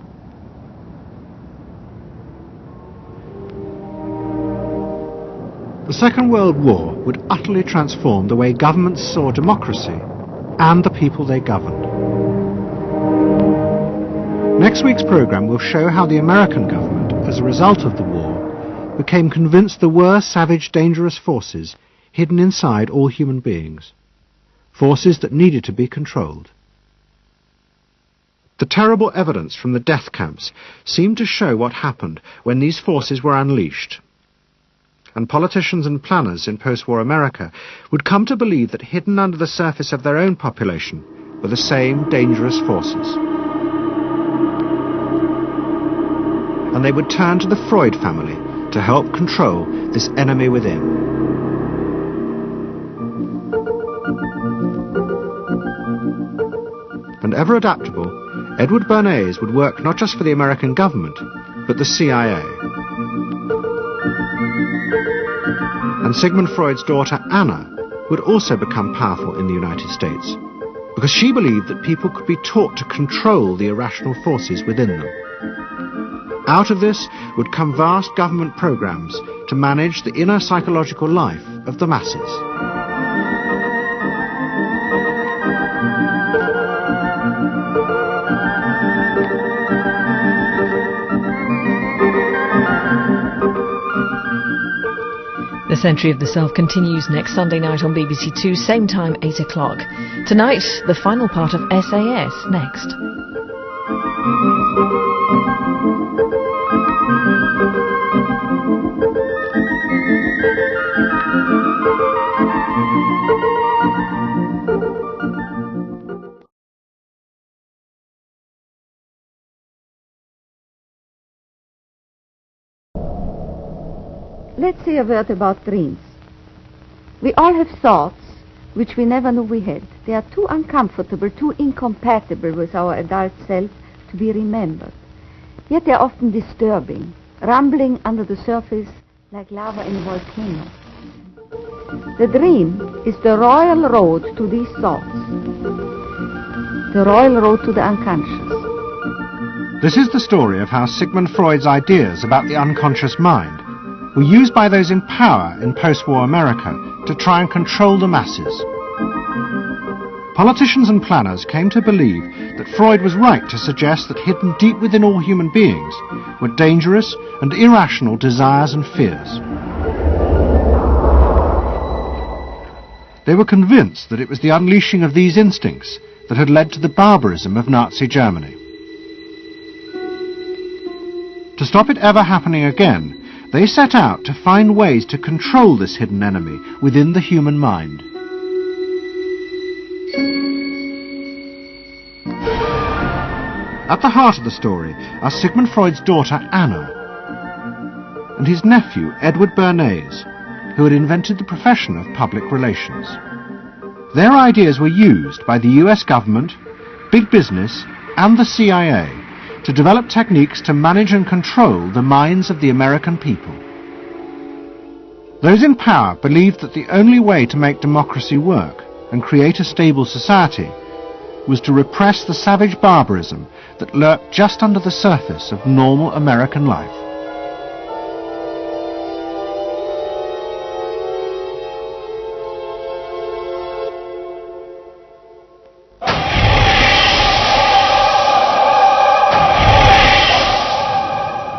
The Second World War would utterly transform the way governments saw democracy and the people they governed. Next week's programme will show how the American government, as a result of the war, became convinced there were savage, dangerous forces hidden inside all human beings, forces that needed to be controlled. The terrible evidence from the death camps seemed to show what happened when these forces were unleashed. And politicians and planners in post-war America would come to believe that hidden under the surface of their own population were the same dangerous forces. And they would turn to the Freud family to help control this enemy within. And ever adaptable, Edward Bernays would work not just for the American government, but the CIA. And Sigmund Freud's daughter Anna would also become powerful in the United States, because she believed that people could be taught to control the irrational forces within them. Out of this would come vast government programs to manage the inner psychological life of the masses. The Century of the Self continues next Sunday night on BBC Two, same time, 8 o'clock. Tonight, the final part of SAS next. Let's say a word about dreams. We all have thoughts which we never knew we had. They are too uncomfortable, too incompatible with our adult self to be remembered. Yet they are often disturbing, rumbling under the surface like lava in a volcano. The dream is the royal road to these thoughts, the royal road to the unconscious. This is the story of how Sigmund Freud's ideas about the unconscious mind were used by those in power in post-war America to try and control the masses. Politicians and planners came to believe that Freud was right to suggest that hidden deep within all human beings were dangerous and irrational desires and fears. They were convinced that it was the unleashing of these instincts that had led to the barbarism of Nazi Germany. To stop it ever happening again, they set out to find ways to control this hidden enemy within the human mind. At the heart of the story are Sigmund Freud's daughter Anna and his nephew Edward Bernays, who had invented the profession of public relations. Their ideas were used by the US government, big business and the CIA to develop techniques to manage and control the minds of the American people. Those in power believed that the only way to make democracy work and create a stable society was to repress the savage barbarism that lurked just under the surface of normal American life.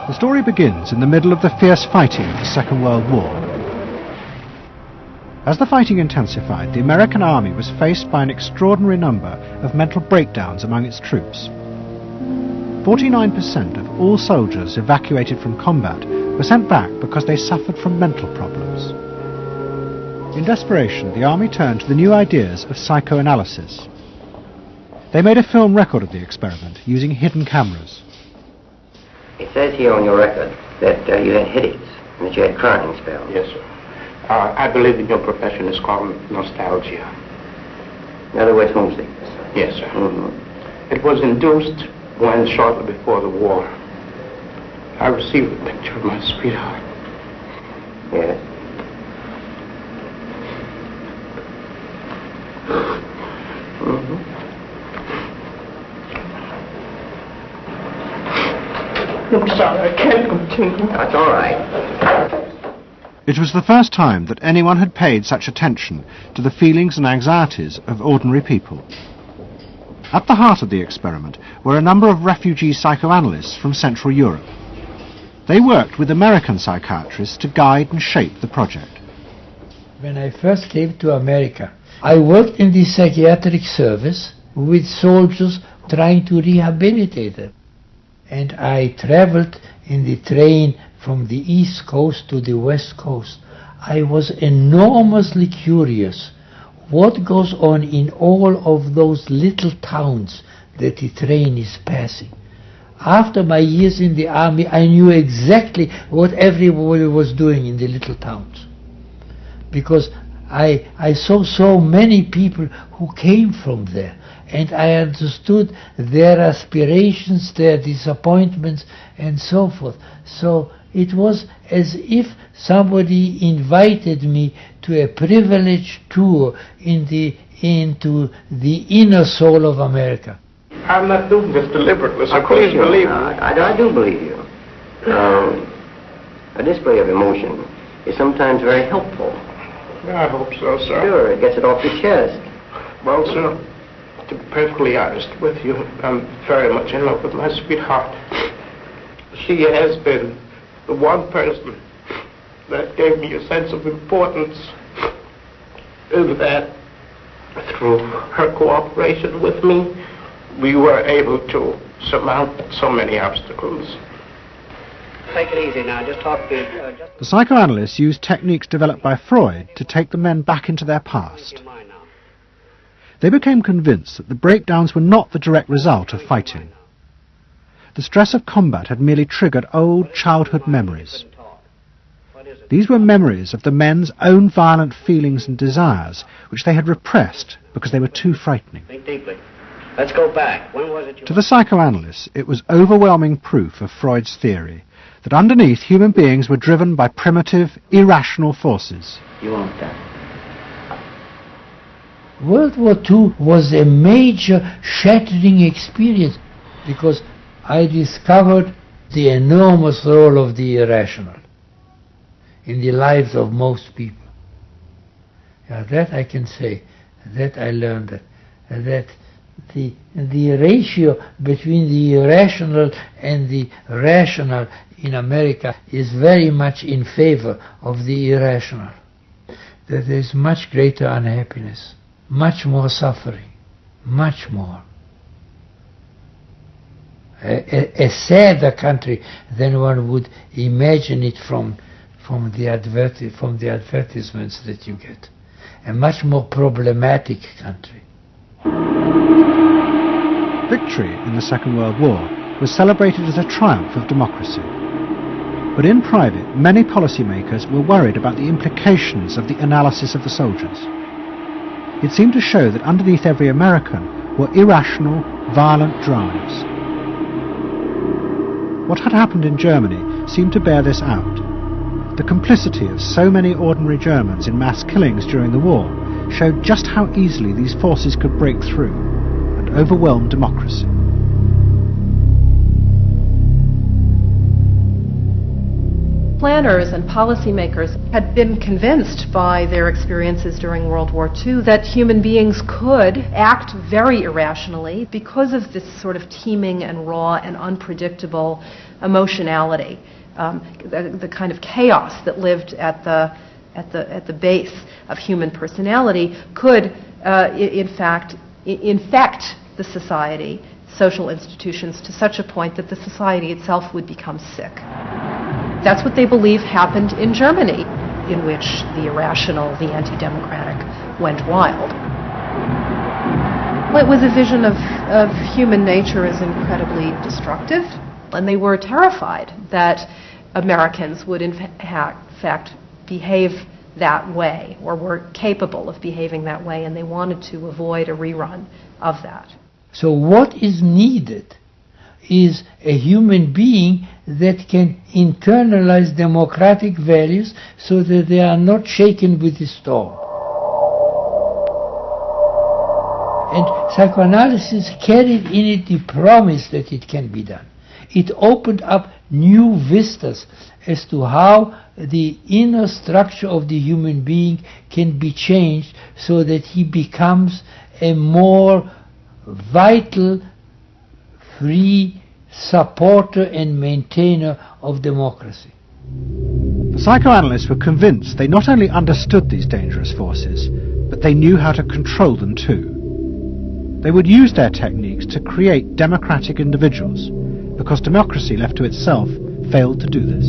The story begins in the middle of the fierce fighting of the Second World War. As the fighting intensified, the American army was faced by an extraordinary number of mental breakdowns among its troops. 49% of all soldiers evacuated from combat were sent back because they suffered from mental problems. In desperation, the army turned to the new ideas of psychoanalysis. They made a film record of the experiment using hidden cameras. It says here on your record that you had headaches and that you had crying spells. Yes, sir. I believe in your profession is called nostalgia. In other words, homesickness. Yes, sir. Mm-hmm. It was induced when, shortly before the war, I received a picture of my sweetheart. Yes. Mm-hmm. I'm sorry, I can't continue. That's all right. It was the first time that anyone had paid such attention to the feelings and anxieties of ordinary people. At the heart of the experiment were a number of refugee psychoanalysts from Central Europe. They worked with American psychiatrists to guide and shape the project. When I first came to America, I worked in the psychiatric service with soldiers trying to rehabilitate them. And I traveled in the train from the East Coast to the West Coast. I was enormously curious what goes on in all of those little towns that the train is passing. After my years in the army, I knew exactly what everybody was doing in the little towns. Because I saw so many people who came from there. And I understood their aspirations, their disappointments, and so forth. So it was as if somebody invited me to a privileged tour into the inner soul of America. I'm not doing this deliberately, so please believe me. I do believe you. A display of emotion is sometimes very helpful. I hope so, sir. Sure, it gets it off your chest. Well, sir, to be perfectly honest with you, I'm very much in love with my sweetheart. She has been the one person that gave me a sense of importance, in that through her cooperation with me, we were able to surmount so many obstacles. Take it easy now, just talk to... The psychoanalysts used techniques developed by Freud to take the men back into their past. They became convinced that the breakdowns were not the direct result of fighting. The stress of combat had merely triggered old childhood memories. These were memories of the men's own violent feelings and desires, which they had repressed because they were too frightening. Think deeply. Let's go back. When was it you... To the psychoanalysts, it was overwhelming proof of Freud's theory that underneath human beings were driven by primitive, irrational forces. You want that? World War II was a major shattering experience because I discovered the enormous role of the irrational in the lives of most people. That I can say, that I learned that the ratio between the irrational and the rational in America is very much in favor of the irrational. That there is much greater unhappiness, much more suffering, much more. A sadder country than one would imagine it from the advertisements that you get. A much more problematic country. Victory in the Second World War was celebrated as a triumph of democracy. But in private, many policymakers were worried about the implications of the analysis of the soldiers. It seemed to show that underneath every American were irrational, violent drives. What had happened in Germany seemed to bear this out. The complicity of so many ordinary Germans in mass killings during the war showed just how easily these forces could break through and overwhelm democracy. Planners and policymakers had been convinced by their experiences during World War II that human beings could act very irrationally because of this sort of teeming and raw and unpredictable emotionality, the kind of chaos that lived at the base of human personality could, in fact, infect the society, social institutions, to such a point that the society itself would become sick. That's what they believe happened in Germany, in which the irrational, the anti-democratic, went wild. It was a vision of human nature as incredibly destructive, and they were terrified that Americans would in fact behave that way, or were capable of behaving that way, and they wanted to avoid a rerun of that. So what is needed is a human being that can internalize democratic values so that they are not shaken with the storm. And psychoanalysis carried in it the promise that it can be done. It opened up new vistas as to how the inner structure of the human being can be changed so that he becomes a more vital, free supporter and maintainer of democracy. The psychoanalysts were convinced they not only understood these dangerous forces, but they knew how to control them too. They would use their techniques to create democratic individuals, because democracy left to itself failed to do this.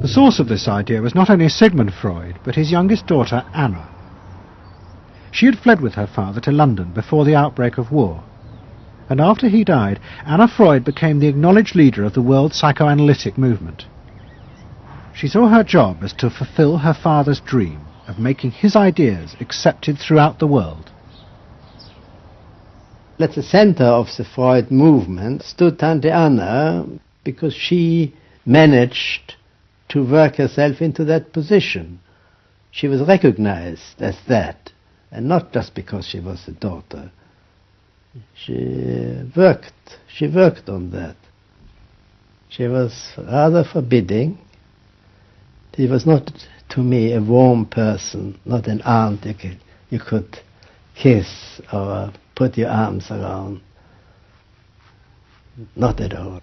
The source of this idea was not only Sigmund Freud, but his youngest daughter, Anna. She had fled with her father to London before the outbreak of war, and after he died, Anna Freud became the acknowledged leader of the world psychoanalytic movement. She saw her job as to fulfill her father's dream of making his ideas accepted throughout the world. At the center of the Freud movement stood Tante Anna, because she managed to work herself into that position. She was recognized as that, and not just because she was a daughter. She worked on that. She was rather forbidding. She was not, to me, a warm person, not an aunt you could kiss or put your arms around. Not at all.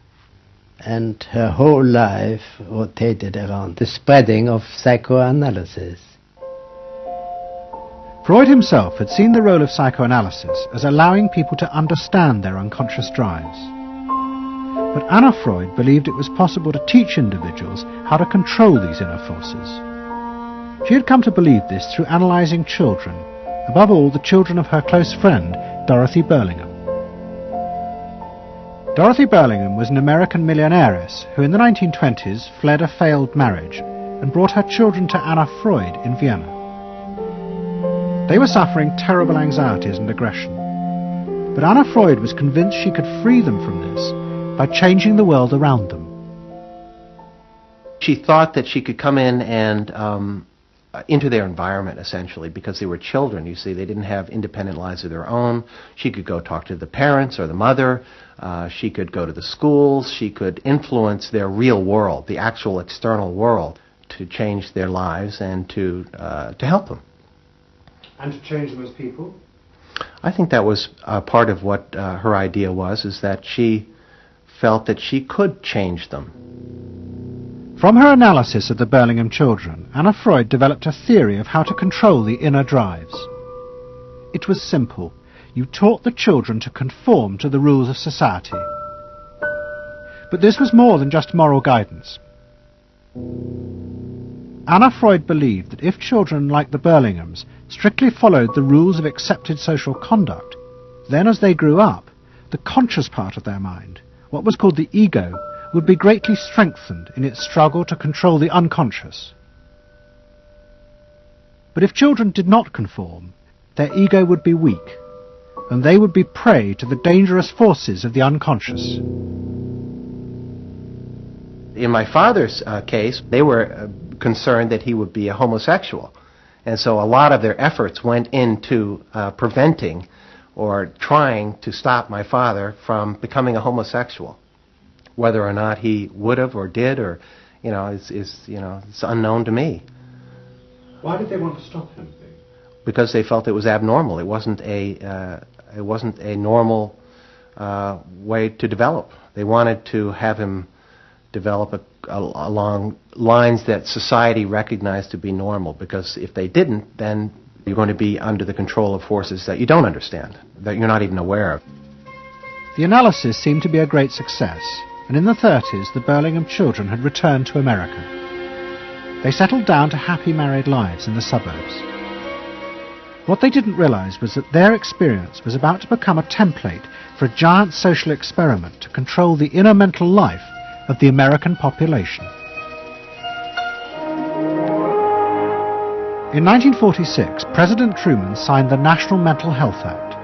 And her whole life rotated around the spreading of psychoanalysis. Freud himself had seen the role of psychoanalysis as allowing people to understand their unconscious drives. But Anna Freud believed it was possible to teach individuals how to control these inner forces. She had come to believe this through analysing children, above all the children of her close friend, Dorothy Burlingham. Dorothy Burlingham was an American millionairess who in the 1920s fled a failed marriage and brought her children to Anna Freud in Vienna. They were suffering terrible anxieties and aggression, but Anna Freud was convinced she could free them from this by changing the world around them. She thought that she could come in and into their environment, essentially, because they were children, you see. They didn't have independent lives of their own. She could go talk to the parents or the mother. She could go to the schools. She could influence their real world, the actual external world, to change their lives and to help them. And to change them as people? I think that was part of what her idea was, is that she felt that she could change them. From her analysis of the Burlingham children, Anna Freud developed a theory of how to control the inner drives. It was simple. You taught the children to conform to the rules of society. But this was more than just moral guidance. Anna Freud believed that if children like the Burlinghams strictly followed the rules of accepted social conduct, then as they grew up, the conscious part of their mind, what was called the ego, would be greatly strengthened in its struggle to control the unconscious. But if children did not conform, their ego would be weak, and they would be prey to the dangerous forces of the unconscious. In my father's case, they were concerned that he would be a homosexual. And so a lot of their efforts went into preventing or trying to stop my father from becoming a homosexual. Whether or not he would have or did, or, it's unknown to me. Why did they want to stop him? Because they felt it was abnormal. It wasn't a normal way to develop. They wanted to have him develop along lines that society recognized to be normal, because if they didn't, then you're going to be under the control of forces that you don't understand, that you're not even aware of. The analysis seemed to be a great success, and in the 30s the Burlingham children had returned to America. They settled down to happy married lives in the suburbs. What they didn't realize was that their experience was about to become a template for a giant social experiment to control the inner mental life of the American population. In 1946, President Truman signed the National Mental Health Act.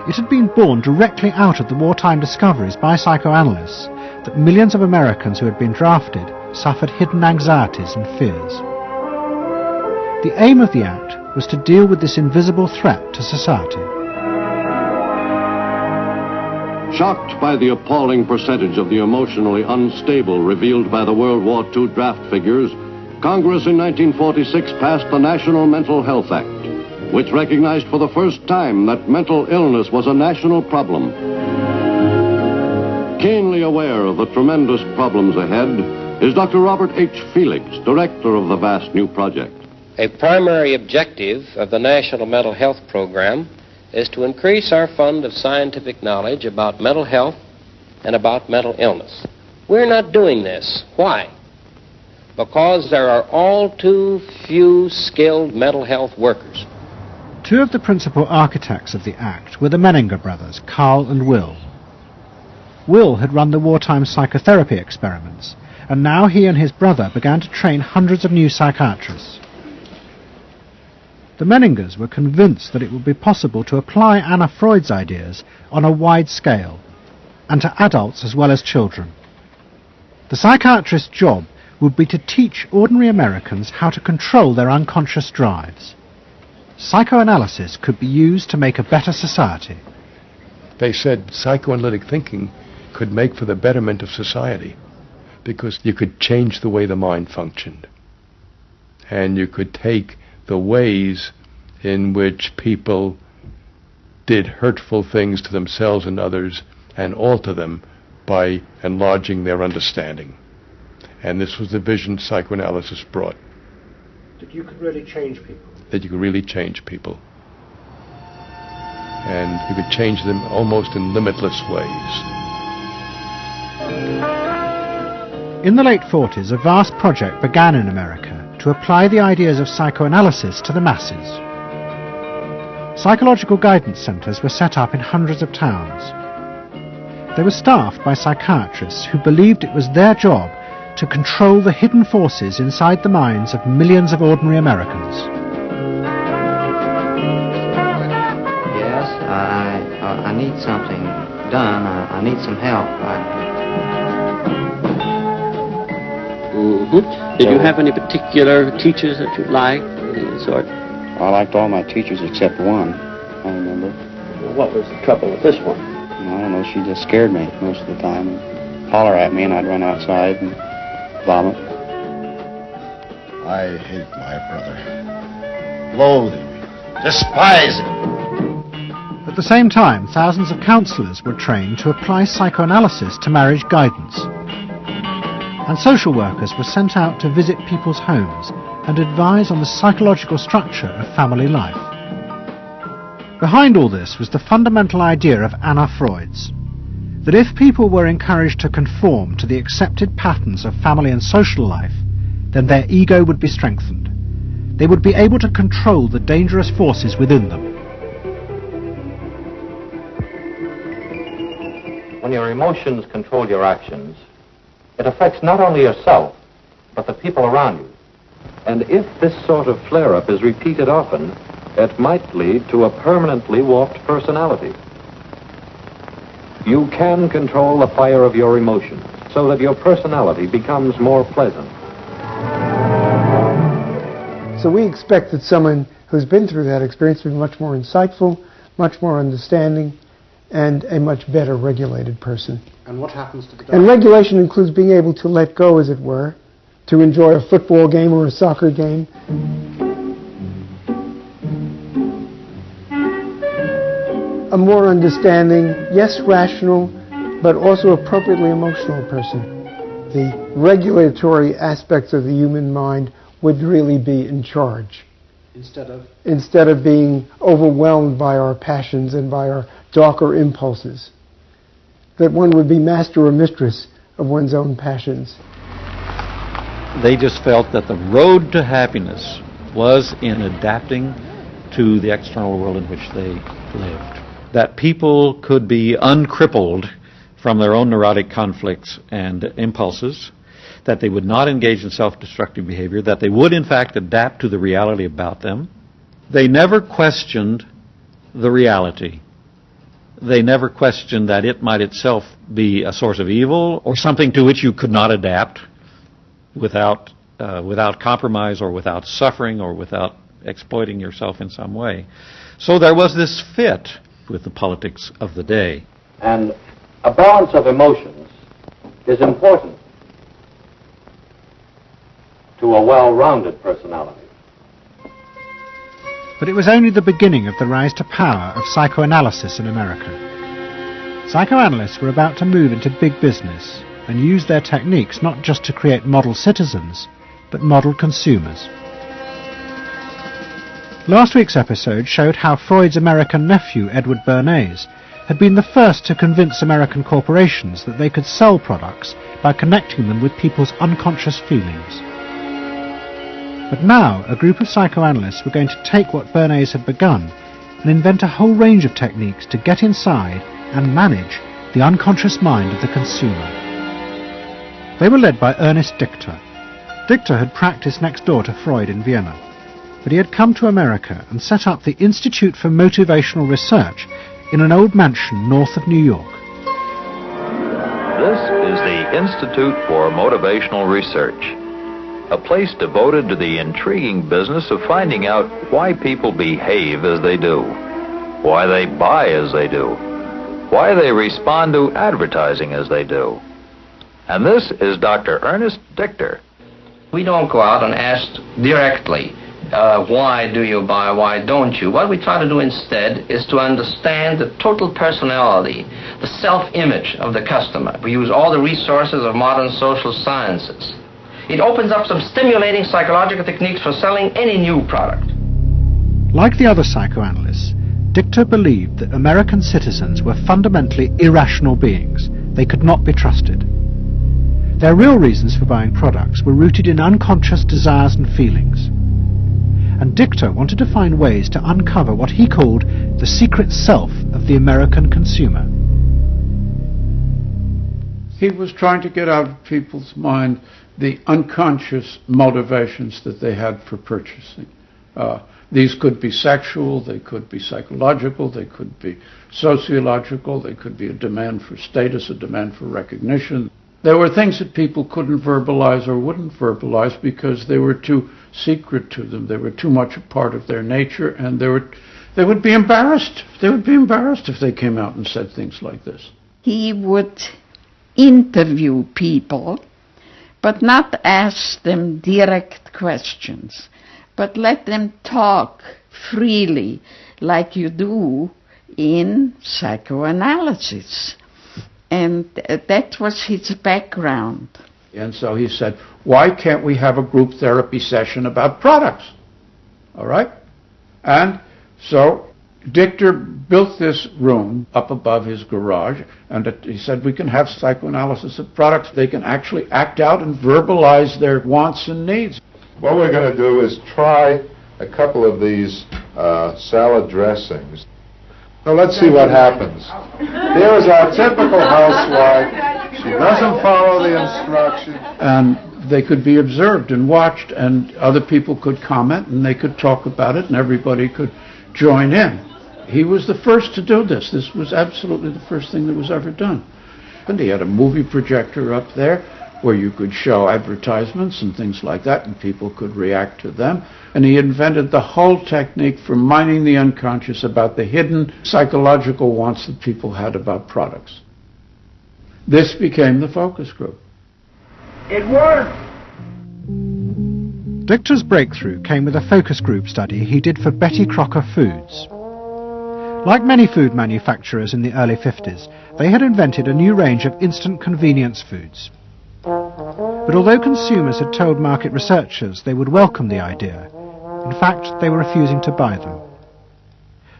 It had been born directly out of the wartime discoveries by psychoanalysts that millions of Americans who had been drafted suffered hidden anxieties and fears. The aim of the act was to deal with this invisible threat to society. Shocked by the appalling percentage of the emotionally unstable revealed by the World War II draft figures, Congress in 1946 passed the National Mental Health Act, which recognized for the first time that mental illness was a national problem. Keenly aware of the tremendous problems ahead is Dr. Robert H. Felix, director of the vast new project. A primary objective of the National Mental Health Program is to increase our fund of scientific knowledge about mental health and about mental illness. We're not doing this. Why? Because there are all too few skilled mental health workers. Two of the principal architects of the Act were the Menninger brothers, Carl and Will. Will had run the wartime psychotherapy experiments, and now he and his brother began to train hundreds of new psychiatrists. The Menningers were convinced that it would be possible to apply Anna Freud's ideas on a wide scale, and to adults as well as children. The psychiatrist's job would be to teach ordinary Americans how to control their unconscious drives. Psychoanalysis could be used to make a better society. They said psychoanalytic thinking could make for the betterment of society, because you could change the way the mind functioned. And you could take the ways in which people did hurtful things to themselves and others and alter them by enlarging their understanding. And this was the vision psychoanalysis brought. That you could really change people. That you could really change people. And you could change them almost in limitless ways. In the late 40s, a vast project began in America to apply the ideas of psychoanalysis to the masses. Psychological guidance centres were set up in hundreds of towns. They were staffed by psychiatrists who believed it was their job to control the hidden forces inside the minds of millions of ordinary Americans. Yes, I need something done. I need some help. Did you have any particular teachers that you liked, any sort? I liked all my teachers except one, I remember. Well, what was the trouble with this one? I don't know, she just scared me most of the time. Holler at me and I'd run outside and vomit. I hate my brother. Loathe him. Despise him. At the same time, thousands of counsellors were trained to apply psychoanalysis to marriage guidance. And social workers were sent out to visit people's homes and advise on the psychological structure of family life. Behind all this was the fundamental idea of Anna Freud's, that if people were encouraged to conform to the accepted patterns of family and social life, then their ego would be strengthened. They would be able to control the dangerous forces within them. When your emotions control your actions, it affects not only yourself, but the people around you. And if this sort of flare-up is repeated often, it might lead to a permanently warped personality. You can control the fire of your emotions so that your personality becomes more pleasant. So we expect that someone who's been through that experience will be much more insightful, much more understanding, and a much better regulated person. And what happens to the dog? And regulation includes being able to let go, as it were, to enjoy a football game or a soccer game. A more understanding, yes, rational, but also appropriately emotional person. The regulatory aspects of the human mind would really be in charge. Instead of being overwhelmed by our passions and by our darker impulses. That one would be master or mistress of one's own passions. They just felt that the road to happiness was in adapting to the external world in which they lived. That people could be uncrippled from their own neurotic conflicts and impulses, that they would not engage in self-destructive behavior, that they would in fact adapt to the reality about them. They never questioned the reality. They never questioned that it might itself be a source of evil or something to which you could not adapt without compromise or without suffering or without exploiting yourself in some way. So there was this fit with the politics of the day. And a balance of emotions is important to a well-rounded personality. But it was only the beginning of the rise to power of psychoanalysis in America. Psychoanalysts were about to move into big business and use their techniques not just to create model citizens, but model consumers. Last week's episode showed how Freud's American nephew, Edward Bernays, had been the first to convince American corporations that they could sell products by connecting them with people's unconscious feelings. But now, a group of psychoanalysts were going to take what Bernays had begun and invent a whole range of techniques to get inside and manage the unconscious mind of the consumer. They were led by Ernest Dichter. Dichter had practiced next door to Freud in Vienna, but he had come to America and set up the Institute for Motivational Research in an old mansion north of New York. This is the Institute for Motivational Research, a place devoted to the intriguing business of finding out why people behave as they do, why they buy as they do, why they respond to advertising as they do. And this is Dr. Ernest Dichter. We don't go out and ask directly, why do you buy, why don't you? What we try to do instead is to understand the total personality, the self-image of the customer. We use all the resources of modern social sciences. It opens up some stimulating psychological techniques for selling any new product. Like the other psychoanalysts, Dichter believed that American citizens were fundamentally irrational beings. They could not be trusted. Their real reasons for buying products were rooted in unconscious desires and feelings. And Dichter wanted to find ways to uncover what he called the secret self of the American consumer. He was trying to get out of people's mind the unconscious motivations that they had for purchasing. These could be sexual, they could be psychological, they could be sociological, they could be a demand for status, a demand for recognition. There were things that people couldn't verbalize or wouldn't verbalize because they were too secret to them. They were too much a part of their nature, and they would be embarrassed. They would be embarrassed if they came out and said things like this. He would interview people, but not ask them direct questions, but let them talk freely like you do in psychoanalysis. And that was his background. And so he said, why can't we have a group therapy session about products? All right? And so Dichter built this room up above his garage, and he said we can have psychoanalysis of products. They can actually act out and verbalize their wants and needs. What we're going to do is try a couple of these salad dressings. So let's see what happens. Here is our typical housewife. She doesn't follow the instructions. And they could be observed and watched, and other people could comment, and they could talk about it, and everybody could join in. He was the first to do this. This was absolutely the first thing that was ever done. And he had a movie projector up there where you could show advertisements and things like that, and people could react to them. And he invented the whole technique for mining the unconscious about the hidden psychological wants that people had about products. This became the focus group. It worked. Dichter's breakthrough came with a focus group study he did for Betty Crocker Foods. Like many food manufacturers in the early 50s, they had invented a new range of instant convenience foods. But although consumers had told market researchers they would welcome the idea, in fact they were refusing to buy them.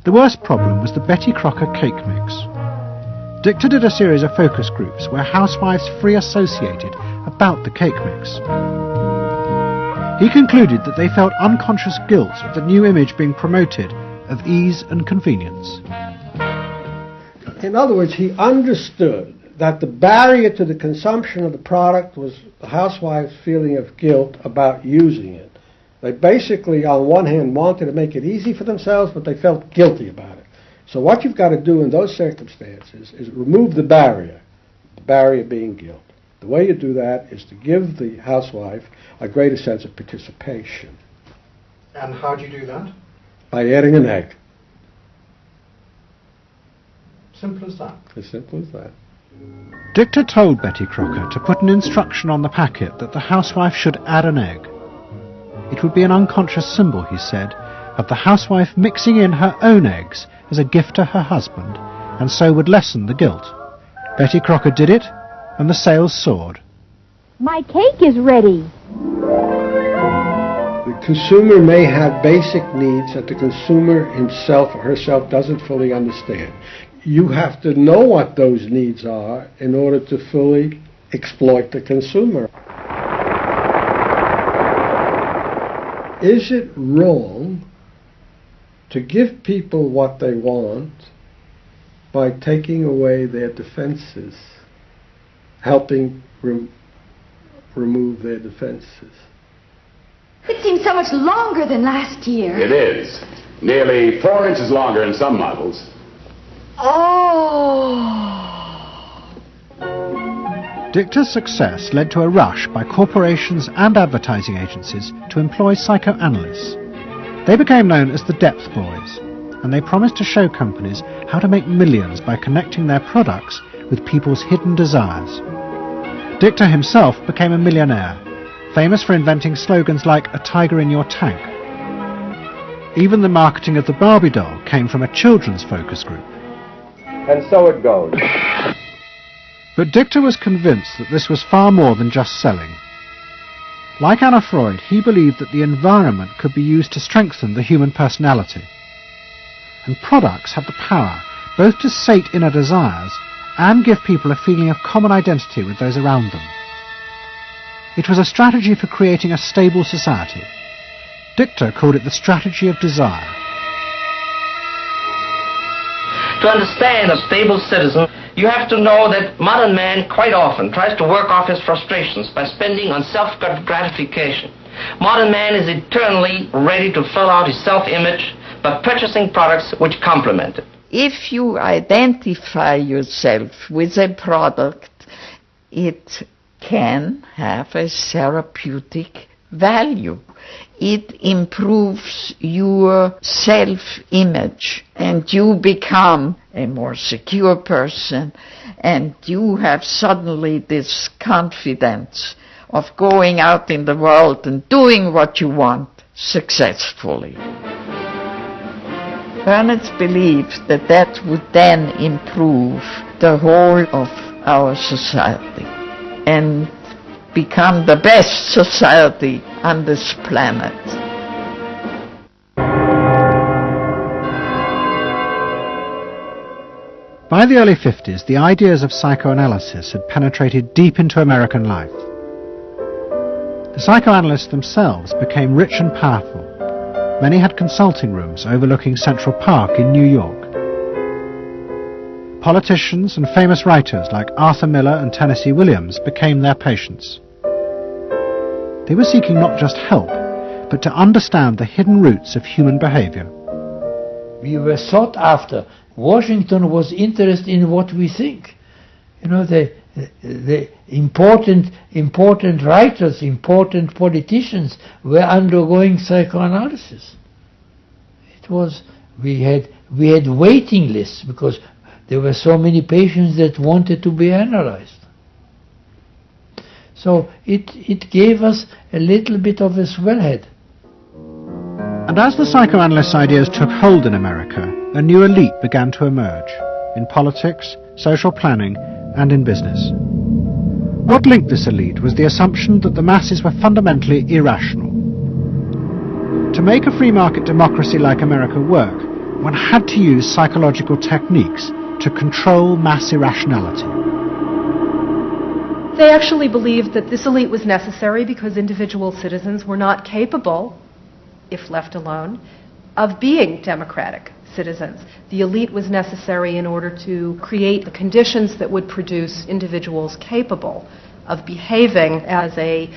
The worst problem was the Betty Crocker cake mix. Dichter did a series of focus groups where housewives free associated about the cake mix. He concluded that they felt unconscious guilt at the new image being promoted of ease and convenience. In other words, he understood that the barrier to the consumption of the product was the housewife's feeling of guilt about using it. They basically, on one hand, wanted to make it easy for themselves, but they felt guilty about it. So what you've got to do in those circumstances is remove the barrier being guilt. The way you do that is to give the housewife a greater sense of participation. And how do you do that? By adding an egg. Simple as that. As simple as that. Dichter told Betty Crocker to put an instruction on the packet that the housewife should add an egg. It would be an unconscious symbol, he said, of the housewife mixing in her own eggs as a gift to her husband, and so would lessen the guilt. Betty Crocker did it, and the sales soared. My cake is ready. The consumer may have basic needs that the consumer himself or herself doesn't fully understand. You have to know what those needs are in order to fully exploit the consumer. Is it wrong to give people what they want by taking away their defenses, helping remove their defenses? It seems so much longer than last year. It is. Nearly 4 inches longer in some models. Oh! Dichter's success led to a rush by corporations and advertising agencies to employ psychoanalysts. They became known as the Depth Boys, and they promised to show companies how to make millions by connecting their products with people's hidden desires. Dichter himself became a millionaire, famous for inventing slogans like "a tiger in your tank." Even the marketing of the Barbie doll came from a children's focus group. And so it goes. But Dichter was convinced that this was far more than just selling. Like Anna Freud, he believed that the environment could be used to strengthen the human personality. And products had the power both to sate inner desires and give people a feeling of common identity with those around them. It was a strategy for creating a stable society. Dichter called it the strategy of desire. To understand a stable citizen, you have to know that modern man quite often tries to work off his frustrations by spending on self-gratification. Modern man is eternally ready to fill out his self-image by purchasing products which complement it. If you identify yourself with a product, it can have a therapeutic value. It improves your self-image, and you become a more secure person, and you have suddenly this confidence of going out in the world and doing what you want successfully. Bernays believed that that would then improve the whole of our society and become the best society on this planet. By the early 50s, the ideas of psychoanalysis had penetrated deep into American life. The psychoanalysts themselves became rich and powerful. Many had consulting rooms overlooking Central Park in New York. Politicians and famous writers like Arthur Miller and Tennessee Williams became their patients. They were seeking not just help, but to understand the hidden roots of human behavior. We were sought after. Washington was interested in what we think. You know, the important writers, important politicians were undergoing psychoanalysis. It was, we had waiting lists because there were so many patients that wanted to be analyzed. So it gave us a little bit of a swellhead. And as the psychoanalysts' ideas took hold in America, a new elite began to emerge, in politics, social planning, and in business. What linked this elite was the assumption that the masses were fundamentally irrational. To make a free market democracy like America work, one had to use psychological techniques to control mass irrationality. They actually believed that this elite was necessary because individual citizens were not capable, if left alone, of being democratic citizens. The elite was necessary in order to create the conditions that would produce individuals capable of behaving as a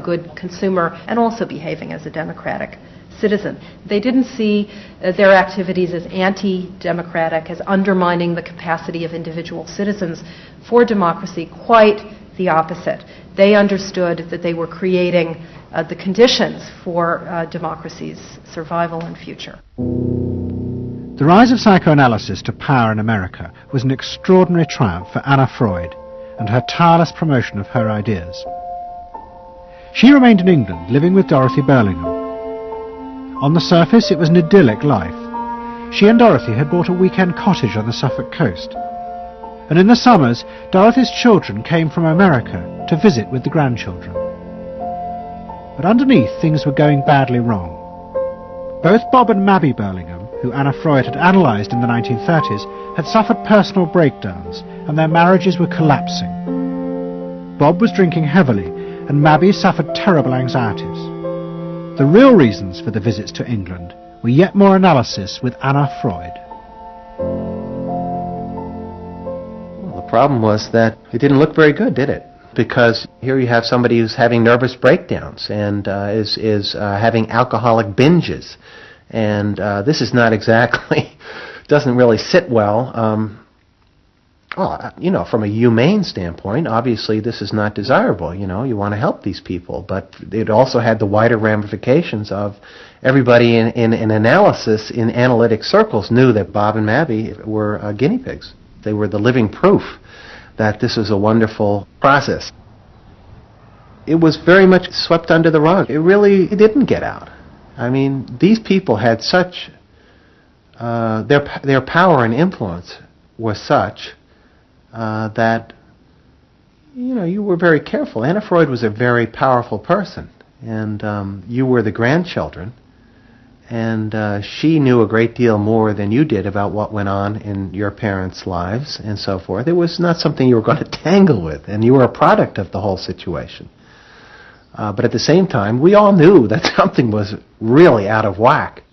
good consumer and also behaving as a democratic citizen. They didn't see their activities as anti-democratic, as undermining the capacity of individual citizens for democracy. Quite the opposite. They understood that they were creating the conditions for democracy's survival and future. The rise of psychoanalysis to power in America was an extraordinary triumph for Anna Freud and her tireless promotion of her ideas. She remained in England, living with Dorothy Burlingham. On the surface, it was an idyllic life. She and Dorothy had bought a weekend cottage on the Suffolk coast. And in the summers, Dorothy's children came from America to visit with the grandchildren. But underneath, things were going badly wrong. Both Bob and Mabby Burlingham, who Anna Freud had analysed in the 1930s, had suffered personal breakdowns, and their marriages were collapsing. Bob was drinking heavily, and Mabby suffered terrible anxieties. The real reasons for the visits to England were yet more analysis with Anna Freud. Well, the problem was that it didn't look very good, did it? Because here you have somebody who's having nervous breakdowns and is having alcoholic binges. And this is not exactly, doesn't really sit well. Well, you know, from a humane standpoint, obviously this is not desirable. You know, you want to help these people. But it also had the wider ramifications of everybody in analysis, in analytic circles, knew that Bob and Mabby were guinea pigs. They were the living proof that this was a wonderful process. It was very much swept under the rug. It didn't get out. I mean, these people had such, their power and influence was such that, you know, you were very careful. Anna Freud was a very powerful person, and you were the grandchildren, and she knew a great deal more than you did about what went on in your parents' lives and so forth. It was not something you were going to tangle with, and you were a product of the whole situation. But at the same time, we all knew that something was really out of whack.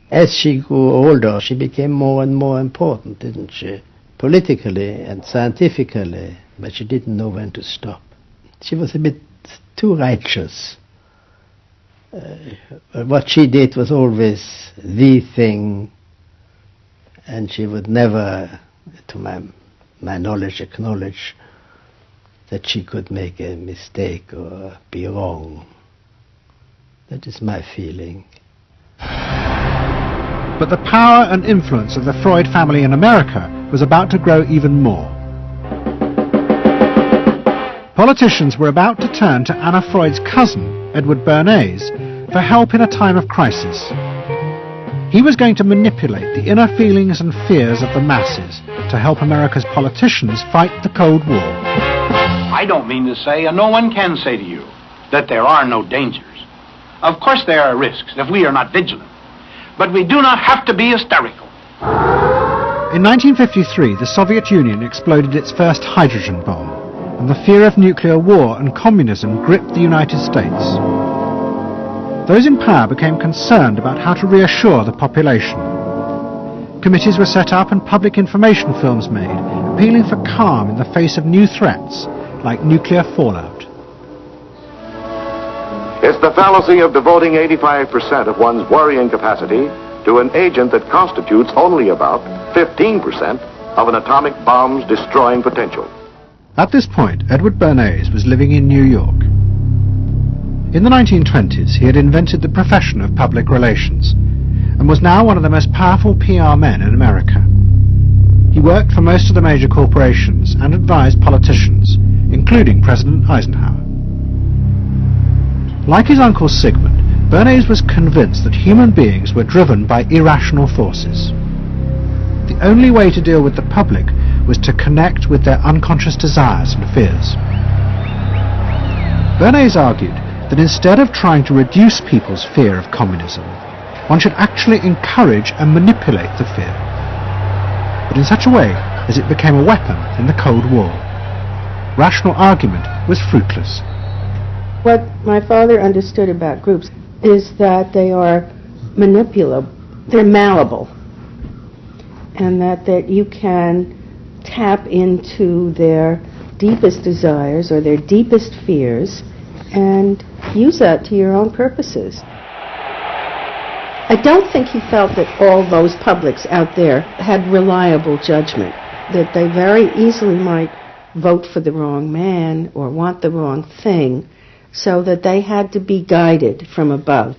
As she grew older, she became more and more important, didn't she? Politically and scientifically, but she didn't know when to stop. She was a bit too righteous. What she did was always the thing, and she would never, to my knowledge, acknowledge that she could make a mistake or be wrong. That is my feeling. But the power and influence of the Freud family in America was about to grow even more. Politicians were about to turn to Anna Freud's cousin, Edward Bernays, for help in a time of crisis. He was going to manipulate the inner feelings and fears of the masses to help America's politicians fight the Cold War. I don't mean to say, and no one can say to you, that there are no dangers. Of course there are risks if we are not vigilant. But we do not have to be hysterical. In 1953, the Soviet Union exploded its first hydrogen bomb, and the fear of nuclear war and communism gripped the United States. Those in power became concerned about how to reassure the population. Committees were set up and public information films made, appealing for calm in the face of new threats, like nuclear fallout. It's the fallacy of devoting 85% of one's worrying capacity to an agent that constitutes only about 15% of an atomic bomb's destroying potential. At this point, Edward Bernays was living in New York. In the 1920s, he had invented the profession of public relations and was now one of the most powerful PR men in America. He worked for most of the major corporations and advised politicians, including President Eisenhower. Like his uncle Sigmund, Bernays was convinced that human beings were driven by irrational forces. The only way to deal with the public was to connect with their unconscious desires and fears. Bernays argued that instead of trying to reduce people's fear of communism, one should actually encourage and manipulate the fear, but in such a way as it became a weapon in the Cold War. Rational argument was fruitless. What my father understood about groups is that they are manipulable, they're malleable, and that you can tap into their deepest desires or their deepest fears and use that to your own purposes. I don't think he felt that all those publics out there had reliable judgment, that they very easily might vote for the wrong man or want the wrong thing, so that they had to be guided from above.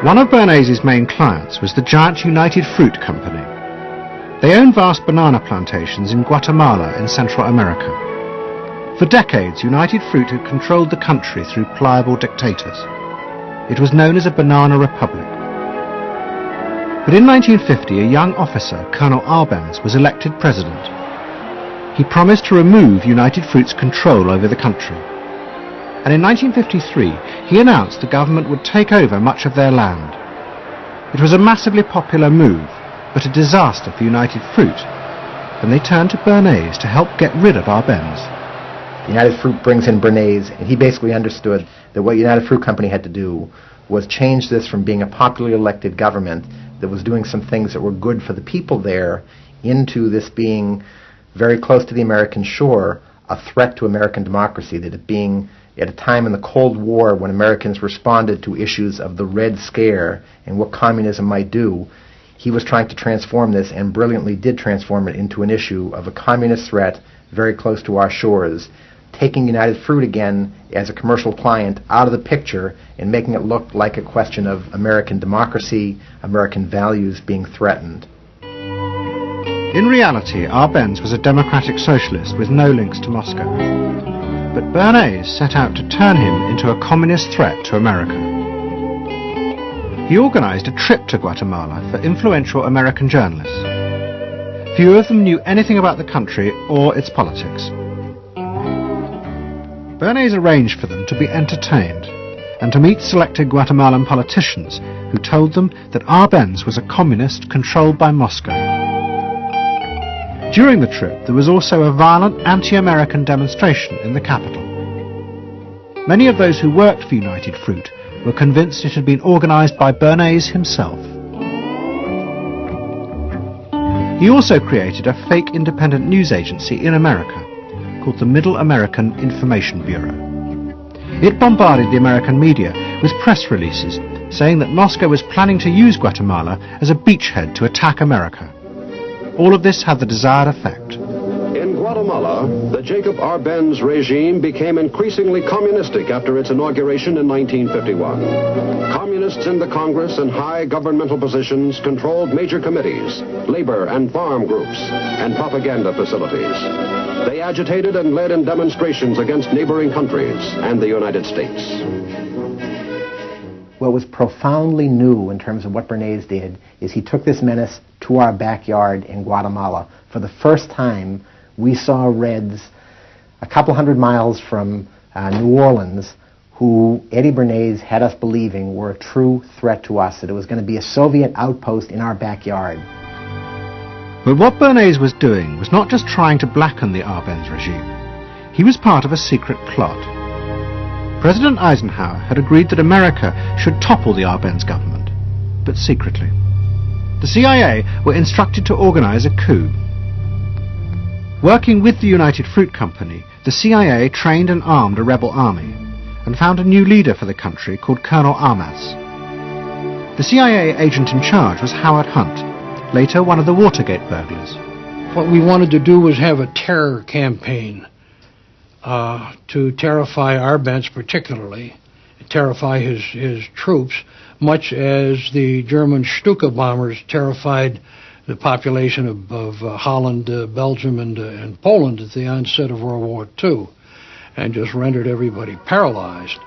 One of Bernays' main clients was the giant United Fruit Company. They owned vast banana plantations in Guatemala in Central America. For decades, United Fruit had controlled the country through pliable dictators. It was known as a banana republic. But in 1950, a young officer, Colonel Arbenz, was elected president. He promised to remove United Fruit's control over the country. And in 1953, he announced the government would take over much of their land. It was a massively popular move, but a disaster for United Fruit, and they turned to Bernays to help get rid of Arbenz. United Fruit brings in Bernays, and he basically understood that what United Fruit Company had to do was change this from being a popularly elected government that was doing some things that were good for the people there into this being very close to the American shore, a threat to American democracy, that it being at a time in the Cold War when Americans responded to issues of the Red Scare and what communism might do, he was trying to transform this, and brilliantly did transform it into an issue of a communist threat very close to our shores, taking United Fruit again as a commercial client out of the picture and making it look like a question of American democracy, American values being threatened. In reality, Arbenz was a democratic socialist with no links to Moscow. But Bernays set out to turn him into a communist threat to America. He organized a trip to Guatemala for influential American journalists. Few of them knew anything about the country or its politics. Bernays arranged for them to be entertained and to meet selected Guatemalan politicians who told them that Arbenz was a communist controlled by Moscow. During the trip, there was also a violent anti-American demonstration in the capital. Many of those who worked for United Fruit were convinced it had been organized by Bernays himself. He also created a fake independent news agency in America called the Middle American Information Bureau. It bombarded the American media with press releases saying that Moscow was planning to use Guatemala as a beachhead to attack America. All of this had the desired effect. In Guatemala, the Jacob Arbenz regime became increasingly communistic after its inauguration in 1951. Communists in the Congress and high governmental positions controlled major committees, labor and farm groups, and propaganda facilities. They agitated and led in demonstrations against neighboring countries and the United States. What was profoundly new in terms of what Bernays did is he took this menace to our backyard in Guatemala. For the first time, we saw Reds a couple hundred miles from New Orleans who Eddie Bernays had us believing were a true threat to us, that it was going to be a Soviet outpost in our backyard. But what Bernays was doing was not just trying to blacken the Arbenz regime. He was part of a secret plot. President Eisenhower had agreed that America should topple the Arbenz government, but secretly. the CIA were instructed to organize a coup. Working with the United Fruit Company, the CIA trained and armed a rebel army and found a new leader for the country called Colonel Armas. The CIA agent in charge was Howard Hunt, later one of the Watergate burglars. What we wanted to do was have a terror campaign to terrify Arbenz particularly, terrify his troops, much as the German Stuka bombers terrified the population of Holland, Belgium, and Poland at the onset of World War II, and just rendered everybody paralyzed.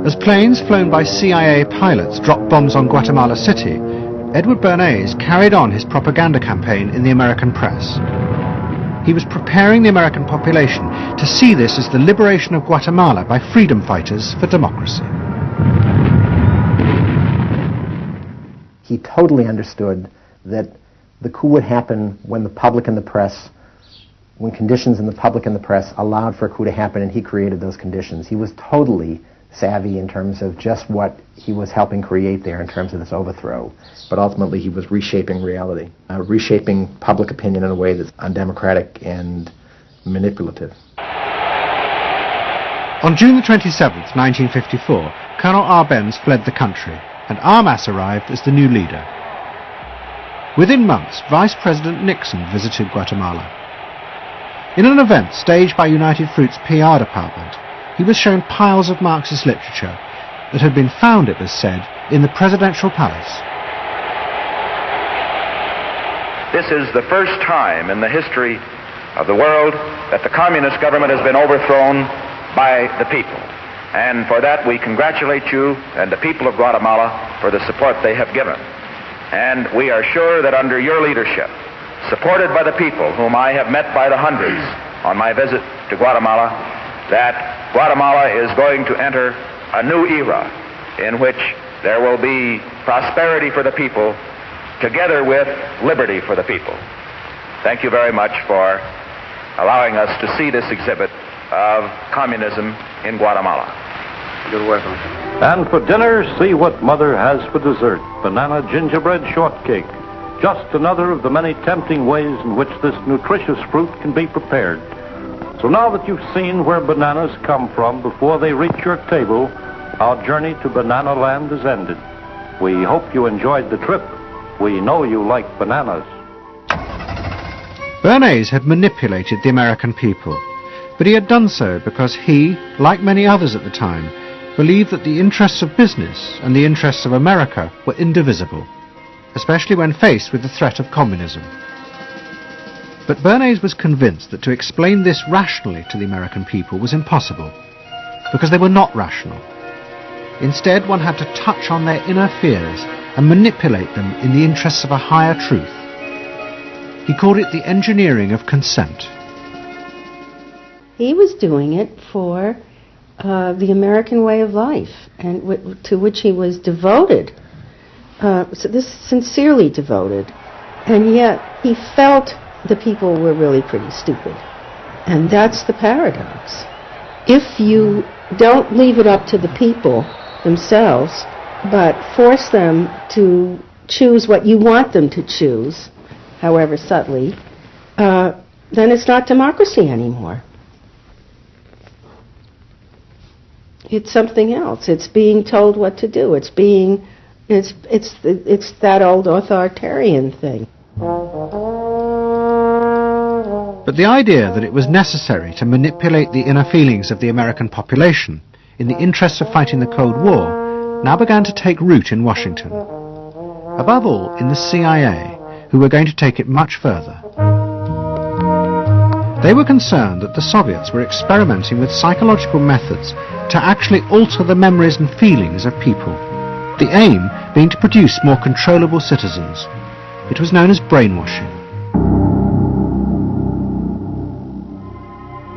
As planes flown by CIA pilots dropped bombs on Guatemala City, Edward Bernays carried on his propaganda campaign in the American press. He was preparing the American population to see this as the liberation of Guatemala by freedom fighters for democracy. He totally understood that the coup would happen when the public and the press, when conditions in the public and the press allowed for a coup to happen, and he created those conditions. He was totally savvy in terms of just what he was helping create there in terms of this overthrow. But ultimately he was reshaping reality, reshaping public opinion in a way that's undemocratic and manipulative. On June the 27th, 1954, Colonel Arbenz fled the country, and Armas arrived as the new leader. Within months, Vice President Nixon visited Guatemala. In an event staged by United Fruit's PR department, he was shown piles of Marxist literature that had been found, it was said, in the presidential palace. This is the first time in the history of the world that the communist government has been overthrown by the people. And for that we congratulate you and the people of Guatemala for the support they have given. And we are sure that under your leadership, supported by the people whom I have met by the hundreds on my visit to Guatemala, that Guatemala is going to enter a new era in which there will be prosperity for the people together with liberty for the people. Thank you very much for allowing us to see this exhibit of communism in Guatemala. You're welcome. And for dinner, see what Mother has for dessert. Banana gingerbread shortcake. Just another of the many tempting ways in which this nutritious fruit can be prepared. So now that you've seen where bananas come from before they reach your table, our journey to Banana Land is ended. We hope you enjoyed the trip. We know you like bananas. Bernays had manipulated the American people, but he had done so because he, like many others at the time, believed that the interests of business and the interests of America were indivisible, especially when faced with the threat of communism. But Bernays was convinced that to explain this rationally to the American people was impossible, because they were not rational. Instead, one had to touch on their inner fears and manipulate them in the interests of a higher truth. He called it the engineering of consent. He was doing it for the American way of life, and to which he was devoted, sincerely devoted, and yet he felt the people were really pretty stupid. And that's the paradox. If you don't leave it up to the people themselves, but force them to choose what you want them to choose, however subtly, then it's not democracy anymore. It's something else. It's being told what to do. It's that old authoritarian thing. But the idea that it was necessary to manipulate the inner feelings of the American population in the interests of fighting the Cold War now began to take root in Washington. Above all, in the CIA, who were going to take it much further. They were concerned that the Soviets were experimenting with psychological methods to actually alter the memories and feelings of people, the aim being to produce more controllable citizens. It was known as brainwashing.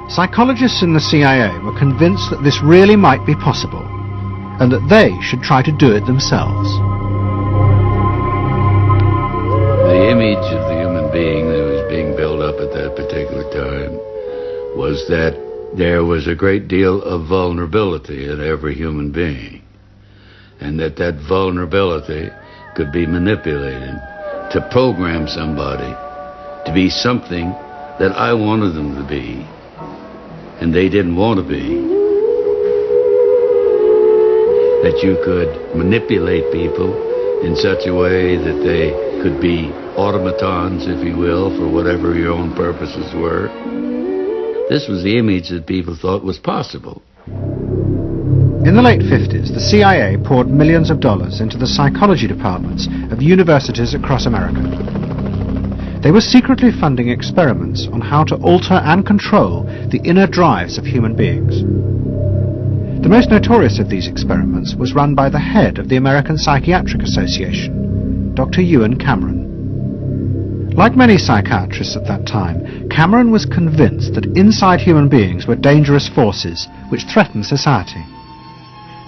Psychologists in the CIA were convinced that this really might be possible, and that they should try to do it themselves. The image of the human being that was being built up at that particular time was that there was a great deal of vulnerability in every human being, and that vulnerability could be manipulated to program somebody to be something that I wanted them to be, and they didn't want to be. That you could manipulate people in such a way that they could be automatons, if you will, for whatever your own purposes were. This was the image that people thought was possible. In the late 50s, the CIA poured millions of dollars into the psychology departments of universities across America. They were secretly funding experiments on how to alter and control the inner drives of human beings. The most notorious of these experiments was run by the head of the American Psychiatric Association, Dr. Ewan Cameron. Like many psychiatrists at that time, Cameron was convinced that inside human beings were dangerous forces which threatened society.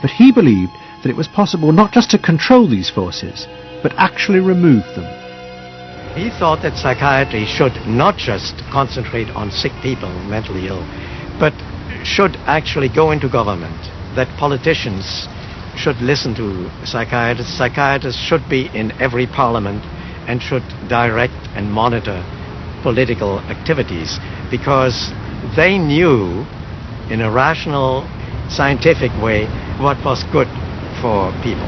But he believed that it was possible not just to control these forces, but actually remove them. He thought that psychiatry should not just concentrate on sick people, mentally ill, but should actually go into government, that politicians should listen to psychiatrists. Psychiatrists should be in every parliament and should direct and monitor political activities, because they knew in a rational, scientific way what was good for people.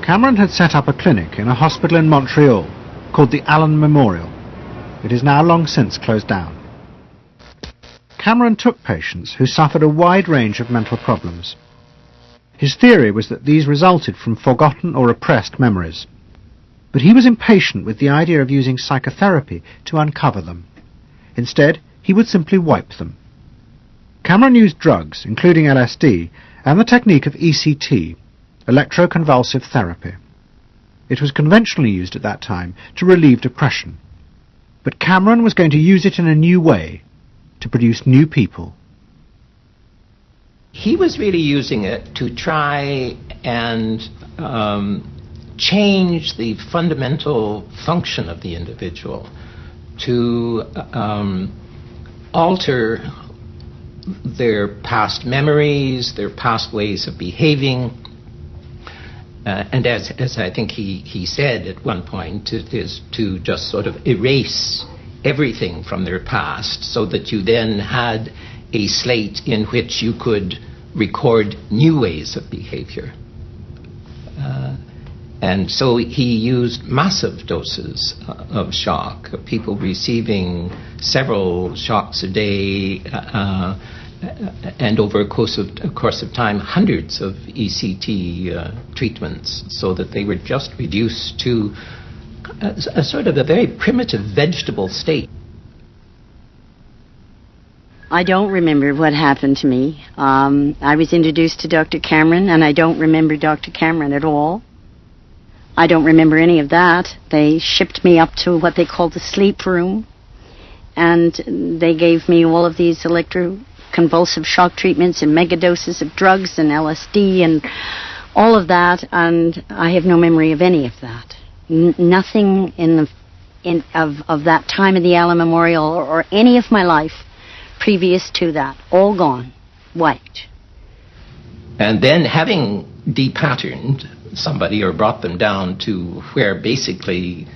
Cameron had set up a clinic in a hospital in Montreal called the Allen Memorial. It is now long since closed down. Cameron took patients who suffered a wide range of mental problems. His theory was that these resulted from forgotten or repressed memories. But he was impatient with the idea of using psychotherapy to uncover them. Instead, he would simply wipe them. Cameron used drugs, including LSD, and the technique of ECT, electroconvulsive therapy. It was conventionally used at that time to relieve depression. But Cameron was going to use it in a new way, to produce new people. He was really using it to try and change the fundamental function of the individual, to alter their past memories, their past ways of behaving, and as I think he said at one point, it is to just sort of erase everything from their past, so that you then had a slate in which you could record new ways of behavior. And so he used massive doses of shock, people receiving several shocks a day, and over a course of time, hundreds of ECT treatments, so that they were just reduced to a sort of a very primitive vegetable state. I don't remember what happened to me. I was introduced to Dr. Cameron, and I don't remember Dr. Cameron at all. I don't remember any of that. They shipped me up to what they called the sleep room, and they gave me all of these electroconvulsive shock treatments and megadoses of drugs and LSD and all of that, and I have no memory of any of that. Nothing of that time in the Allen Memorial or any of my life previous to that. All gone. Wiped. And then having depatterned somebody or brought them down to where basically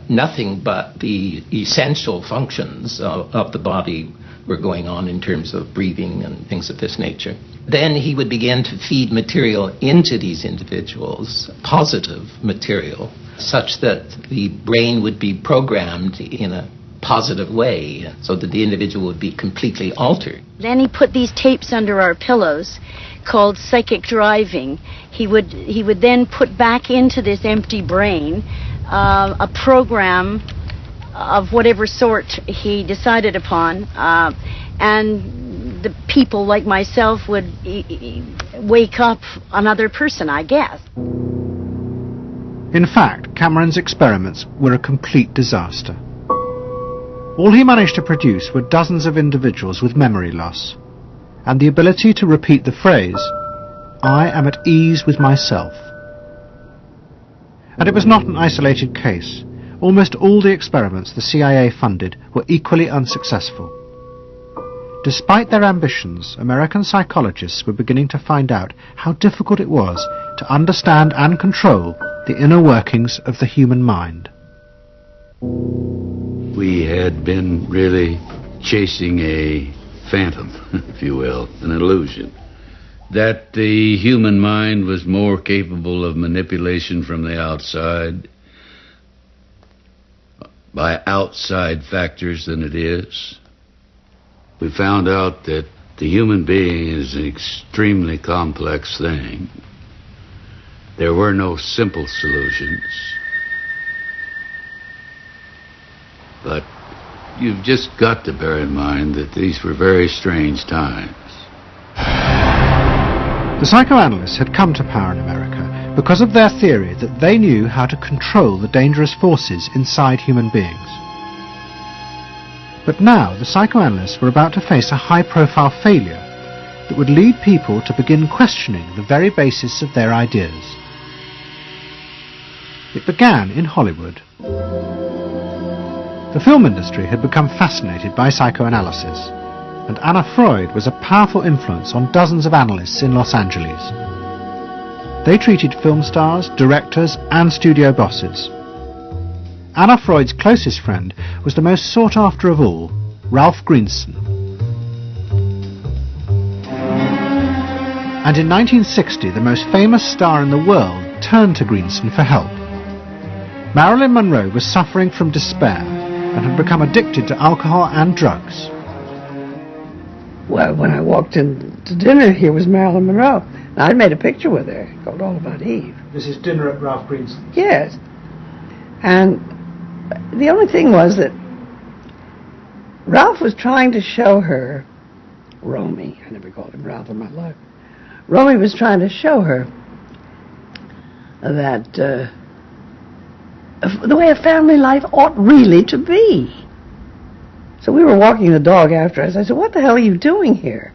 nothing but the essential functions of the body were going on in terms of breathing and things of this nature. Then he would begin to feed material into these individuals, positive material, such that the brain would be programmed in a positive way, so that the individual would be completely altered. Then he put these tapes under our pillows called psychic driving. He would then put back into this empty brain a program of whatever sort he decided upon, and the people like myself would wake up another person, I guess. In fact, Cameron's experiments were a complete disaster. All he managed to produce were dozens of individuals with memory loss, and the ability to repeat the phrase, "I am at ease with myself." And it was not an isolated case. Almost all the experiments the CIA funded were equally unsuccessful. Despite their ambitions, American psychologists were beginning to find out how difficult it was to understand and control the inner workings of the human mind. We had been really chasing a phantom, if you will, an illusion. That the human mind was more capable of manipulation from the outside by outside factors than it is. We found out that the human being is an extremely complex thing. There were no simple solutions. But you've just got to bear in mind that these were very strange times. The psychoanalysts had come to power in America because of their theory that they knew how to control the dangerous forces inside human beings. But now the psychoanalysts were about to face a high-profile failure that would lead people to begin questioning the very basis of their ideas. It began in Hollywood. The film industry had become fascinated by psychoanalysis, and Anna Freud was a powerful influence on dozens of analysts in Los Angeles. They treated film stars, directors, and studio bosses. Anna Freud's closest friend was the most sought after of all, Ralph Greenson. And in 1960, the most famous star in the world turned to Greenson for help. Marilyn Monroe was suffering from despair and had become addicted to alcohol and drugs. Well, when I walked in to dinner, here was Marilyn Monroe. And I'd made a picture with her called All About Eve. This is dinner at Ralph Greenson's. Yes. And the only thing was that Ralph was trying to show her, Romy, I never called him Ralph in my life. Romy was trying to show her that the way a family life ought really to be. So we were walking the dog after us. I said, "What the hell are you doing here?"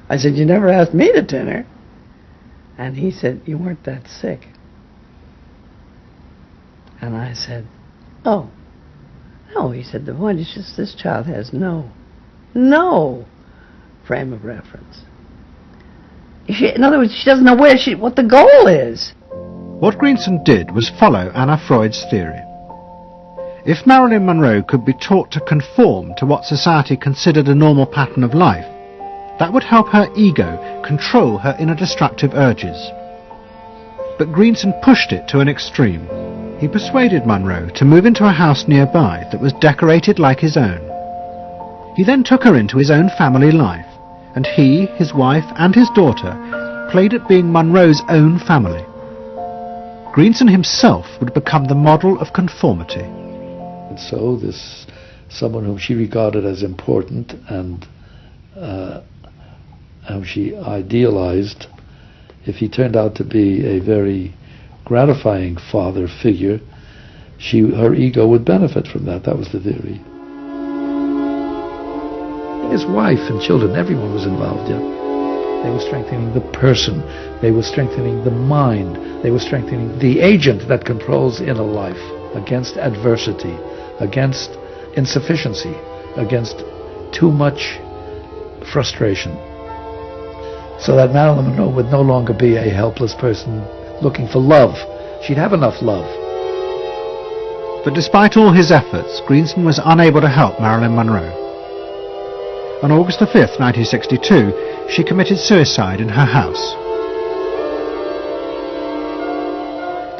I said, "You never asked me to dinner." And he said, "You weren't that sick." And I said, "Oh, no." He said, "The point is just this child has no frame of reference. In other words, she doesn't know what the goal is." What Greenson did was follow Anna Freud's theory. If Marilyn Monroe could be taught to conform to what society considered a normal pattern of life, that would help her ego control her inner destructive urges. But Greenson pushed it to an extreme. He persuaded Monroe to move into a house nearby that was decorated like his own. He then took her into his own family life, and he, his wife, and his daughter played at being Monroe's own family. Greenson himself would become the model of conformity. And so this someone whom she regarded as important and whom she idealized, if he turned out to be a very gratifying father figure, her ego would benefit from that. That was the theory. His wife and children, everyone was involved, yeah. They were strengthening the person. They were strengthening the mind. They were strengthening the agent that controls inner life against adversity, against insufficiency, against too much frustration. So that Marilyn Monroe would no longer be a helpless person looking for love. She'd have enough love. But despite all his efforts, Greenson was unable to help Marilyn Monroe. On August the 5th, 1962, she committed suicide in her house.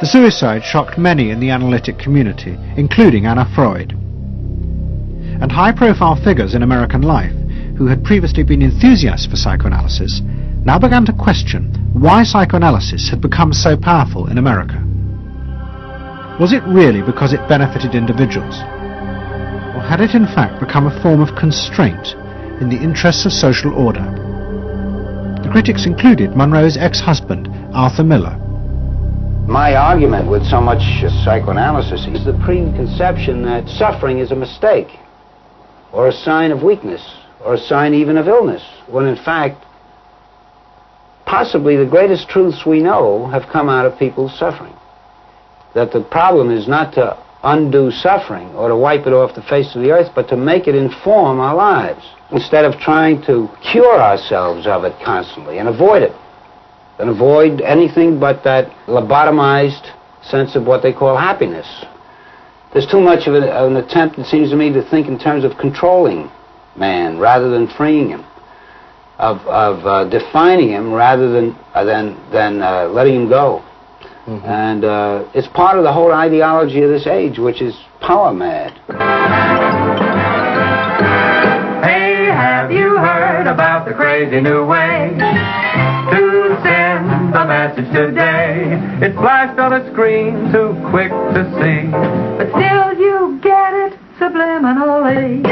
The suicide shocked many in the analytic community, including Anna Freud. And high-profile figures in American life, who had previously been enthusiasts for psychoanalysis, now began to question why psychoanalysis had become so powerful in America. Was it really because it benefited individuals? Or had it in fact become a form of constraint in the interests of social order? The critics included Monroe's ex-husband, Arthur Miller. My argument with so much psychoanalysis is the preconception that suffering is a mistake, or a sign of weakness, or a sign even of illness, when in fact, possibly the greatest truths we know have come out of people's suffering. That the problem is not to undo suffering or to wipe it off the face of the earth, but to make it inform our lives instead of trying to cure ourselves of it constantly and avoid it. And avoid anything but that lobotomized sense of what they call happiness. There's too much of an attempt, it seems to me, to think in terms of controlling man rather than freeing him, of defining him rather than letting him go. Mm-hmm. And it's part of the whole ideology of this age, which is power mad. Hey, have you heard about the crazy new way to send a message today? It's flashed on a screen, too quick to see, but still you get it subliminally.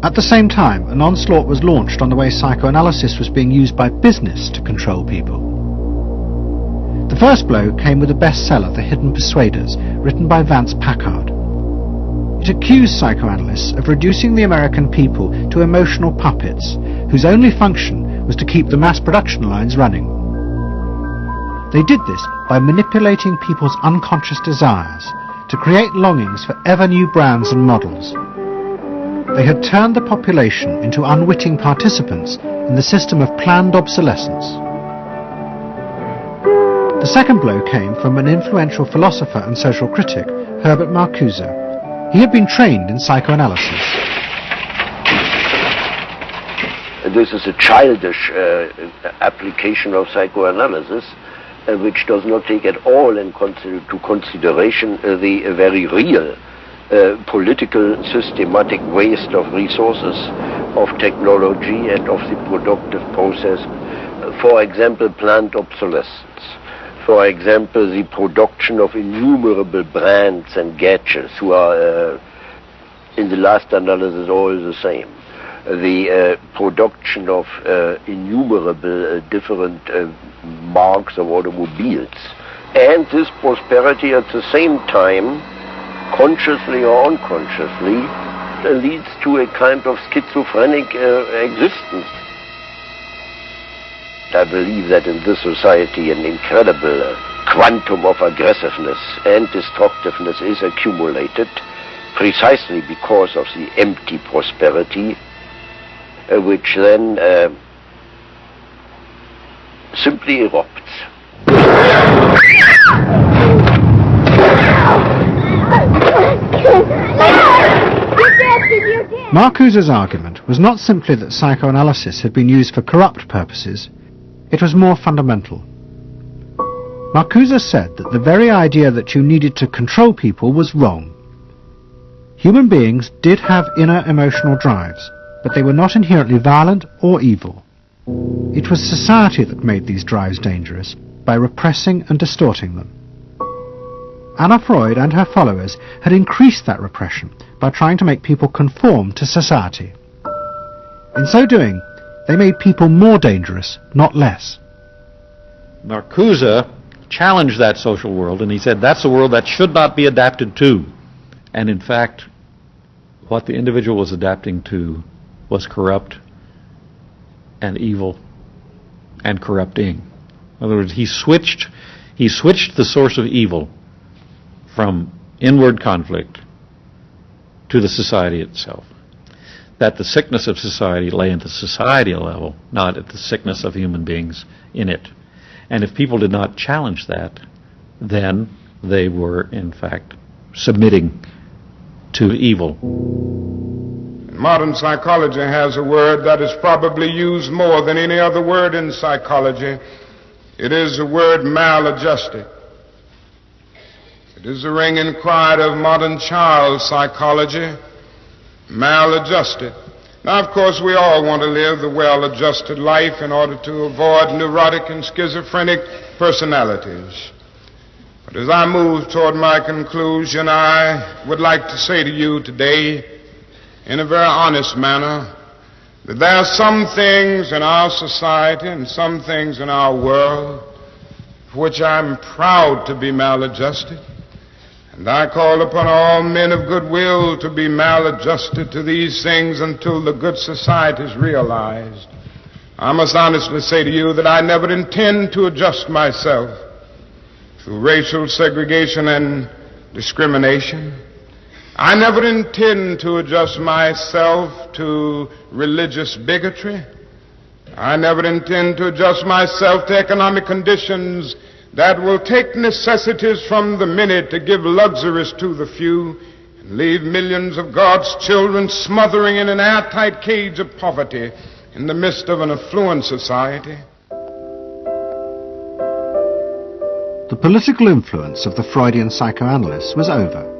At the same time, an onslaught was launched on the way psychoanalysis was being used by business to control people. The first blow came with the bestseller The Hidden Persuaders, written by Vance Packard. It accused psychoanalysts of reducing the American people to emotional puppets, whose only function was to keep the mass production lines running. They did this by manipulating people's unconscious desires to create longings for ever new brands and models. They had turned the population into unwitting participants in the system of planned obsolescence. The second blow came from an influential philosopher and social critic, Herbert Marcuse. He had been trained in psychoanalysis. This is a childish application of psychoanalysis, which does not take at all into consideration the very real political systematic waste of resources, of technology and of the productive process. For example, planned obsolescence. For example, the production of innumerable brands and gadgets who are, in the last analysis, all the same. The production of innumerable different marks of automobiles. And this prosperity at the same time, consciously or unconsciously, leads to a kind of schizophrenic existence. I believe that in this society an incredible quantum of aggressiveness and destructiveness is accumulated precisely because of the empty prosperity, which then simply erupts. Marcuse's argument was not simply that psychoanalysis had been used for corrupt purposes. It was more fundamental. Marcuse said that the very idea that you needed to control people was wrong. Human beings did have inner emotional drives, but they were not inherently violent or evil. It was society that made these drives dangerous by repressing and distorting them. Anna Freud and her followers had increased that repression by trying to make people conform to society. In so doing, they made people more dangerous, not less. Marcuse challenged that social world, and he said that's a world that should not be adapted to. And in fact, what the individual was adapting to was corrupt and evil and corrupting. In other words, he switched the source of evil from inward conflict to the society itself. That the sickness of society lay at the societal level, not at the sickness of human beings in it. And if people did not challenge that, then they were, in fact, submitting to evil. Modern psychology has a word that is probably used more than any other word in psychology. It is the word maladjusted. It is the ringing cry of modern child psychology, maladjusted. Now, of course, we all want to live the well-adjusted life in order to avoid neurotic and schizophrenic personalities. But as I move toward my conclusion, I would like to say to you today, in a very honest manner, that there are some things in our society and some things in our world for which I'm proud to be maladjusted. And I call upon all men of goodwill to be maladjusted to these things until the good society is realized. I must honestly say to you that I never intend to adjust myself through racial segregation and discrimination. I never intend to adjust myself to religious bigotry. I never intend to adjust myself to economic conditions that will take necessities from the many to give luxuries to the few and leave millions of God's children smothering in an airtight cage of poverty in the midst of an affluent society. The political influence of the Freudian psychoanalysts was over.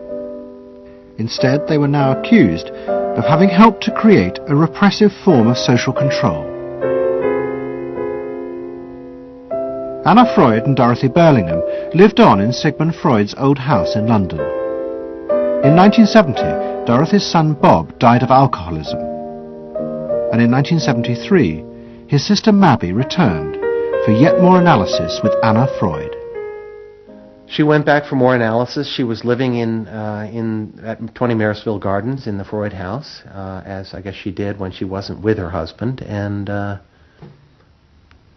Instead, they were now accused of having helped to create a repressive form of social control. Anna Freud and Dorothy Burlingham lived on in Sigmund Freud's old house in London. In 1970, Dorothy's son Bob died of alcoholism. And in 1973, his sister Mabby returned for yet more analysis with Anna Freud. She went back for more analysis. She was living at 20 Marisville Gardens in the Freud house, as I guess she did when she wasn't with her husband, and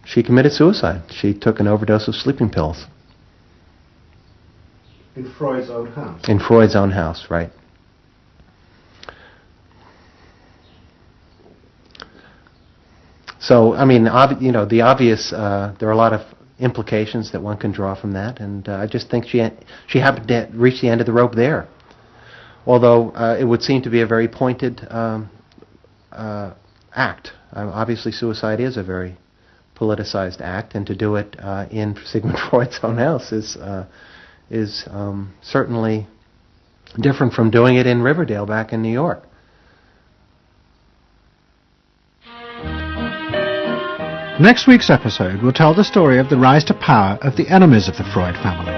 she committed suicide. She took an overdose of sleeping pills. In Freud's own house? In Freud's own house, right. So, I mean, the obvious, there are a lot of implications that one can draw from that, and I just think she happened to reach the end of the rope there. Although it would seem to be a very pointed act. Obviously, suicide is a very politicized act, and to do it in Sigmund Freud's own house is certainly different from doing it in Riverdale back in New York. Next week's episode will tell the story of the rise to power of the enemies of the Freud family.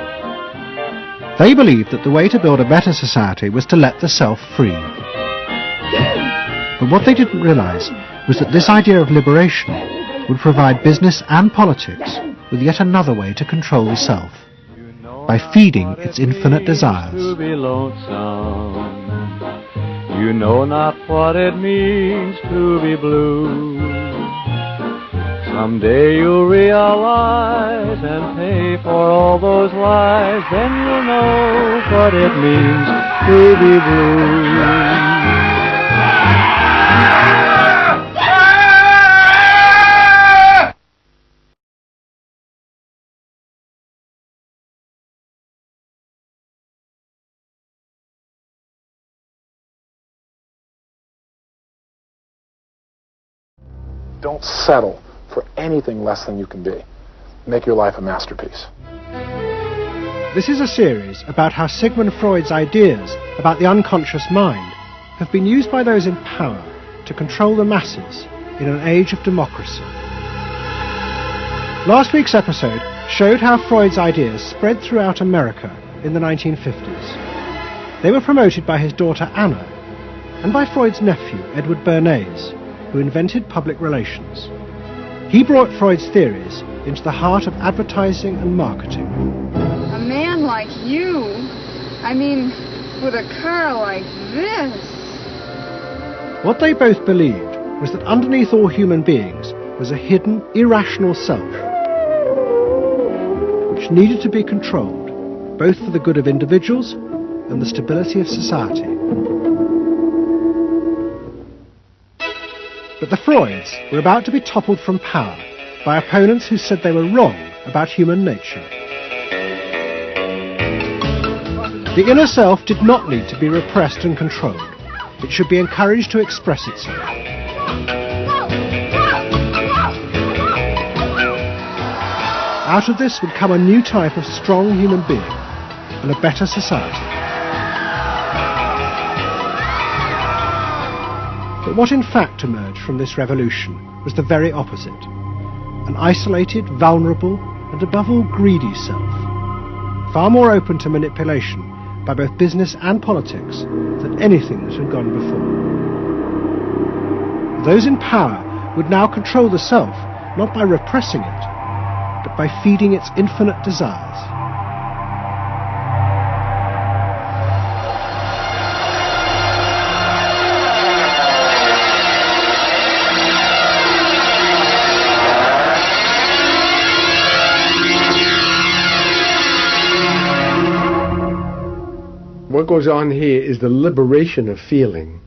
They believed that the way to build a better society was to let the self free. But what they didn't realize was that this idea of liberation would provide business and politics with yet another way to control the self, by feeding its infinite desires. To be lonesome, you know not what it means to be blue. Someday you'll realize and pay for all those lies, then you'll know what it means to be blue. Don't settle for anything less than you can be. Make your life a masterpiece. This is a series about how Sigmund Freud's ideas about the unconscious mind have been used by those in power to control the masses in an age of democracy. Last week's episode showed how Freud's ideas spread throughout America in the 1950s. They were promoted by his daughter Anna and by Freud's nephew, Edward Bernays, who invented public relations. He brought Freud's theories into the heart of advertising and marketing. A man like you, I mean, with a car like this. What they both believed was that underneath all human beings was a hidden, irrational self, which needed to be controlled, both for the good of individuals and the stability of society. But the Freuds were about to be toppled from power by opponents who said they were wrong about human nature. The inner self did not need to be repressed and controlled. It should be encouraged to express itself. Out of this would come a new type of strong human being and a better society. But what in fact emerged from this revolution was the very opposite. An isolated, vulnerable, and above all greedy self, far more open to manipulation by both business and politics than anything that had gone before. Those in power would now control the self, not by repressing it, but by feeding its infinite desires. what goes on here is the liberation of feeling.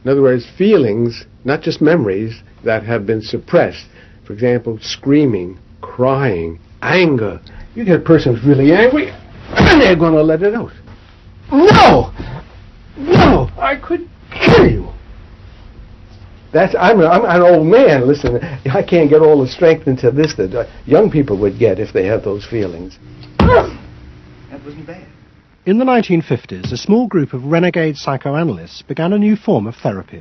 In other words, feelings, not just memories, that have been suppressed. For example, screaming, crying, anger. You get a person who's really angry, and they're going to let it out. No! No! I could kill you! I'm an old man. Listen, I can't get all the strength into this that young people would get if they had those feelings. That wasn't bad. In the 1950s, a small group of renegade psychoanalysts began a new form of therapy.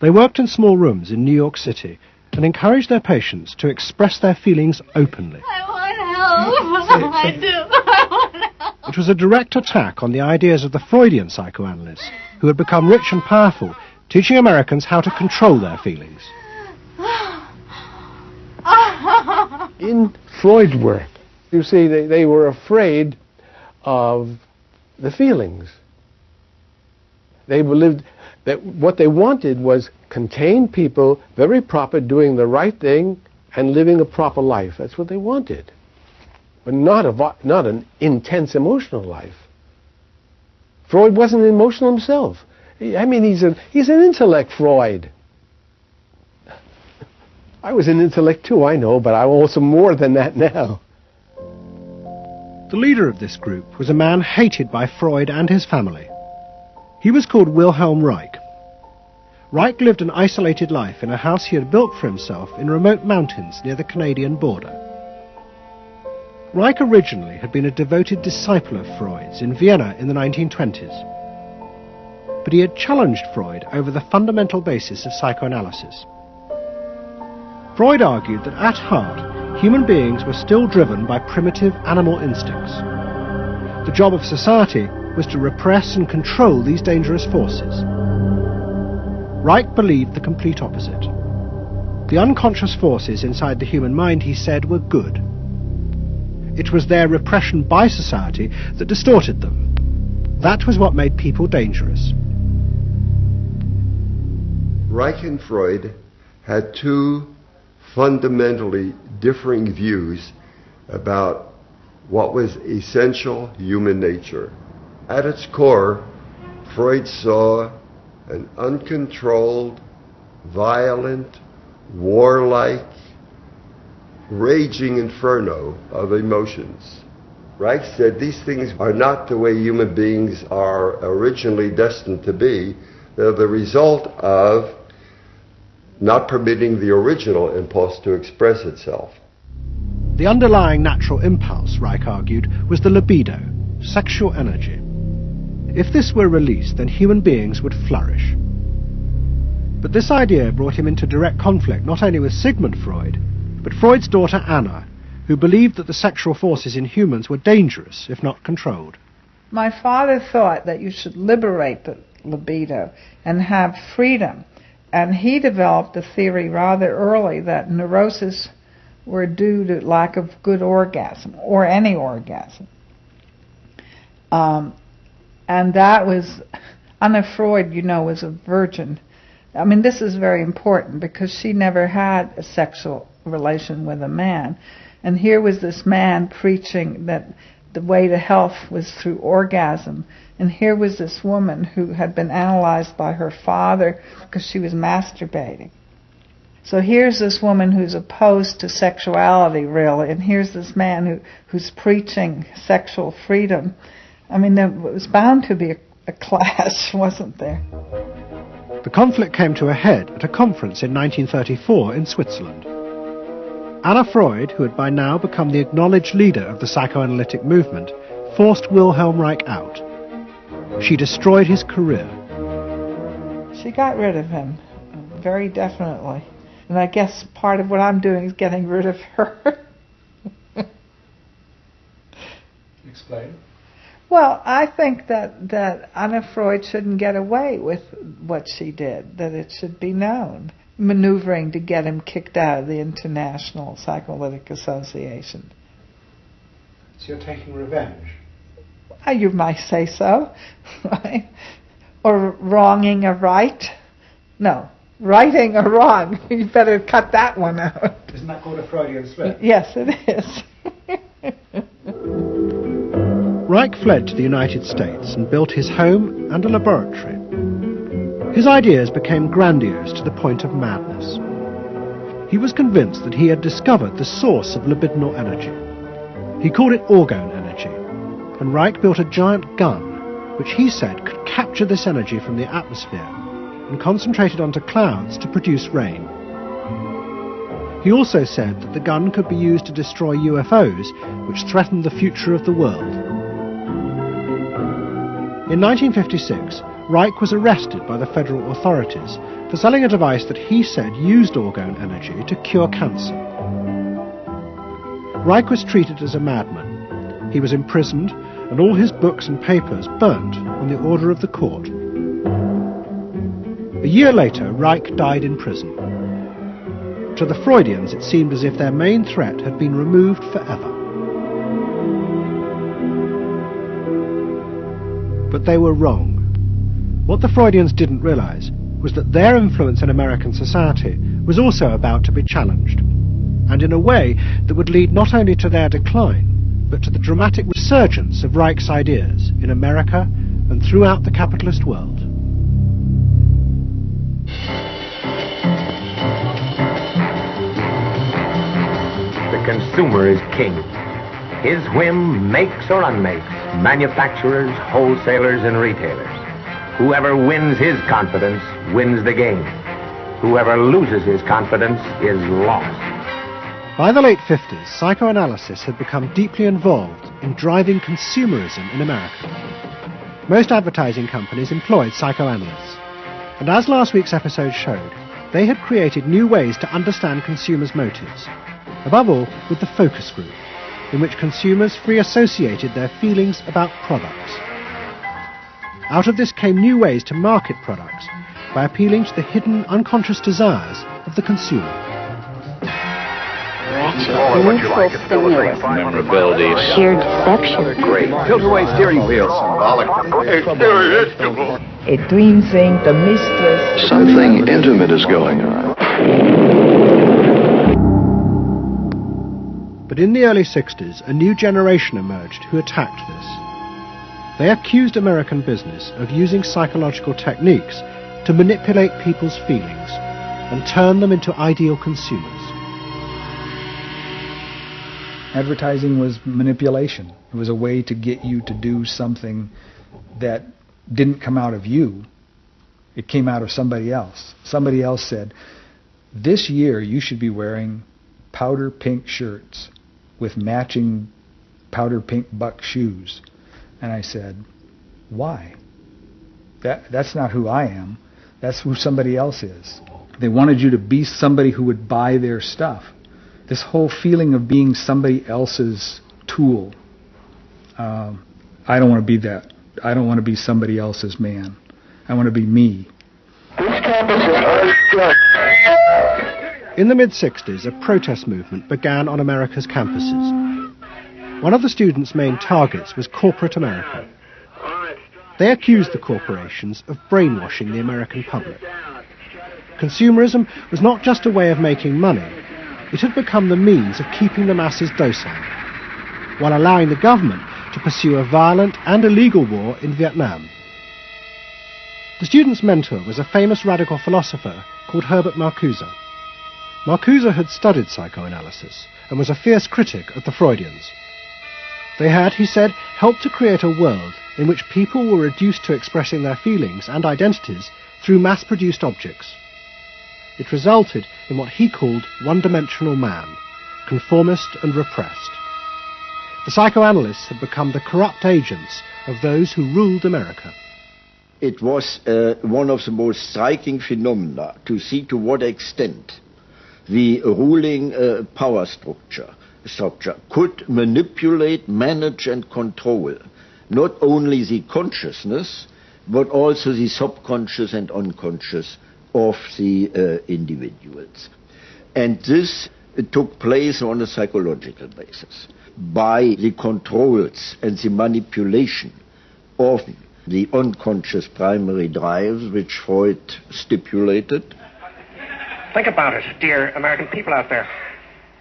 They worked in small rooms in New York City and encouraged their patients to express their feelings openly. I want help. I do. I want help. It was a direct attack on the ideas of the Freudian psychoanalysts, who had become rich and powerful, teaching Americans how to control their feelings. In Freud's work, you see, they were afraid of the feelings. They believed that what they wanted was contained people, very proper, doing the right thing and living a proper life. That's what they wanted. But not an intense emotional life. Freud wasn't emotional himself. I mean, he's an intellect, Freud. I was an intellect too, I know, but I'm also more than that now. The leader of this group was a man hated by Freud and his family. He was called Wilhelm Reich. Reich lived an isolated life in a house he had built for himself in remote mountains near the Canadian border. Reich originally had been a devoted disciple of Freud's in Vienna in the 1920s. But he had challenged Freud over the fundamental basis of psychoanalysis. Freud argued that at heart, human beings were still driven by primitive animal instincts. The job of society was to repress and control these dangerous forces. Reich believed the complete opposite. The unconscious forces inside the human mind, he said, were good. It was their repression by society that distorted them. That was what made people dangerous. Reich and Freud had two fundamentally differing views about what was essential human nature. At its core, Freud saw an uncontrolled, violent, warlike, raging inferno of emotions. Reich said these things are not the way human beings are originally destined to be. They're the result of not permitting the original impulse to express itself. The underlying natural impulse, Reich argued, was the libido, sexual energy. If this were released, then human beings would flourish. But this idea brought him into direct conflict not only with Sigmund Freud, but Freud's daughter Anna, who believed that the sexual forces in humans were dangerous if not controlled. My father thought that you should liberate the libido and have freedom. And he developed a theory rather early that neuroses were due to lack of good orgasm, or any orgasm. And that was, Anna Freud, you know, was a virgin. I mean, this is very important because she never had a sexual relation with a man. And here was this man preaching that the way to health was through orgasm. And here was this woman who had been analyzed by her father because she was masturbating. So here's this woman who's opposed to sexuality, really, and here's this man who's preaching sexual freedom. I mean, there was bound to be a clash, wasn't there? The conflict came to a head at a conference in 1934 in Switzerland. Anna Freud, who had by now become the acknowledged leader of the psychoanalytic movement, forced Wilhelm Reich out. She destroyed his career. She got rid of him, very definitely. And I guess part of what I'm doing is getting rid of her. Explain. Well, I think that Anna Freud shouldn't get away with what she did, that it should be known. Maneuvering to get him kicked out of the International Psychoanalytic Association. So you're taking revenge? You might say so. Right? Or wronging a right. No, righting a wrong. You better cut that one out. Isn't that called a Freudian slip? Yes, it is. Reich fled to the United States and built his home and a laboratory. His ideas became grandiose to the point of madness. He was convinced that he had discovered the source of libidinal energy. He called it orgone energy, and Reich built a giant gun which he said could capture this energy from the atmosphere and concentrate it onto clouds to produce rain. He also said that the gun could be used to destroy UFOs which threatened the future of the world. In 1956, Reich was arrested by the federal authorities for selling a device that he said used orgone energy to cure cancer. Reich was treated as a madman. He was imprisoned and all his books and papers burnt on the order of the court. A year later, Reich died in prison. To the Freudians, it seemed as if their main threat had been removed forever. But they were wrong. What the Freudians didn't realize was that their influence in American society was also about to be challenged, and in a way that would lead not only to their decline, but to the dramatic resurgence of Reich's ideas in America and throughout the capitalist world. The consumer is king. His whim makes or unmakes manufacturers, wholesalers, and retailers. Whoever wins his confidence wins the game. Whoever loses his confidence is lost. By the late 50s, psychoanalysis had become deeply involved in driving consumerism in America. Most advertising companies employed psychoanalysts, and as last week's episode showed, they had created new ways to understand consumers' motives, above all with the focus group, in which consumers free associated their feelings about products. Out of this came new ways to market products by appealing to the hidden unconscious desires of the consumer. Memorability, sheer deception. Great. Tilt-away steering wheel. Symbolic. A twin thing, the mistress. Something intimate is going on. But in the early 60s, a new generation emerged who attacked this. They accused American business of using psychological techniques to manipulate people's feelings and turn them into ideal consumers. Advertising was manipulation. It was a way to get you to do something that didn't come out of you. It came out of somebody else. Somebody else said, this year you should be wearing powder pink shirts with matching powder pink buck shoes. And I said, why? That's not who I am. That's who somebody else is. They wanted you to be somebody who would buy their stuff. This whole feeling of being somebody else's tool. I don't want to be that. I don't want to be somebody else's man. I want to be me. In the mid-60s, a protest movement began on America's campuses. One of the students' main targets was corporate America. They accused the corporations of brainwashing the American public. Consumerism was not just a way of making money. It had become the means of keeping the masses docile, while allowing the government to pursue a violent and illegal war in Vietnam. The student's mentor was a famous radical philosopher called Herbert Marcuse. Marcuse had studied psychoanalysis and was a fierce critic of the Freudians. They had, he said, helped to create a world in which people were reduced to expressing their feelings and identities through mass-produced objects. It resulted in what he called one-dimensional man, conformist and repressed. The psychoanalysts had become the corrupt agents of those who ruled America. It was one of the most striking phenomena to see to what extent the ruling power structure could manipulate, manage and control not only the consciousness but also the subconscious and unconscious of the individuals. And this took place on a psychological basis by the controls and the manipulation of the unconscious primary drives which Freud stipulated. Think about it, dear American people out there.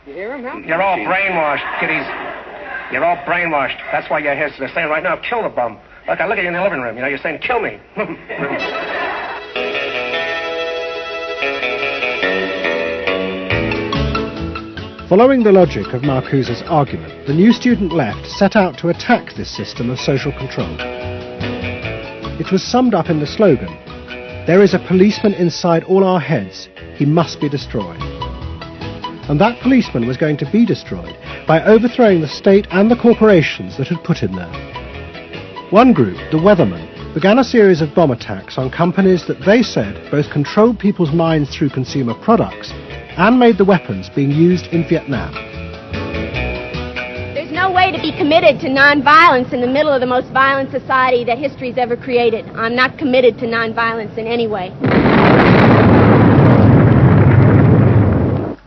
You hear him, huh? You're all brainwashed, kiddies. You're all brainwashed. That's why you're here. They're saying right now, kill the bum. Look, I look at you in the living room. You know, you're saying, kill me. Following the logic of Marcuse's argument, the new student left set out to attack this system of social control. It was summed up in the slogan, "There is a policeman inside all our heads. He must be destroyed." And that policeman was going to be destroyed by overthrowing the state and the corporations that had put him there. One group, the Weathermen, began a series of bomb attacks on companies that they said both controlled people's minds through consumer products and made the weapons being used in Vietnam. There's no way to be committed to nonviolence in the middle of the most violent society that history's ever created. I'm not committed to nonviolence in any way.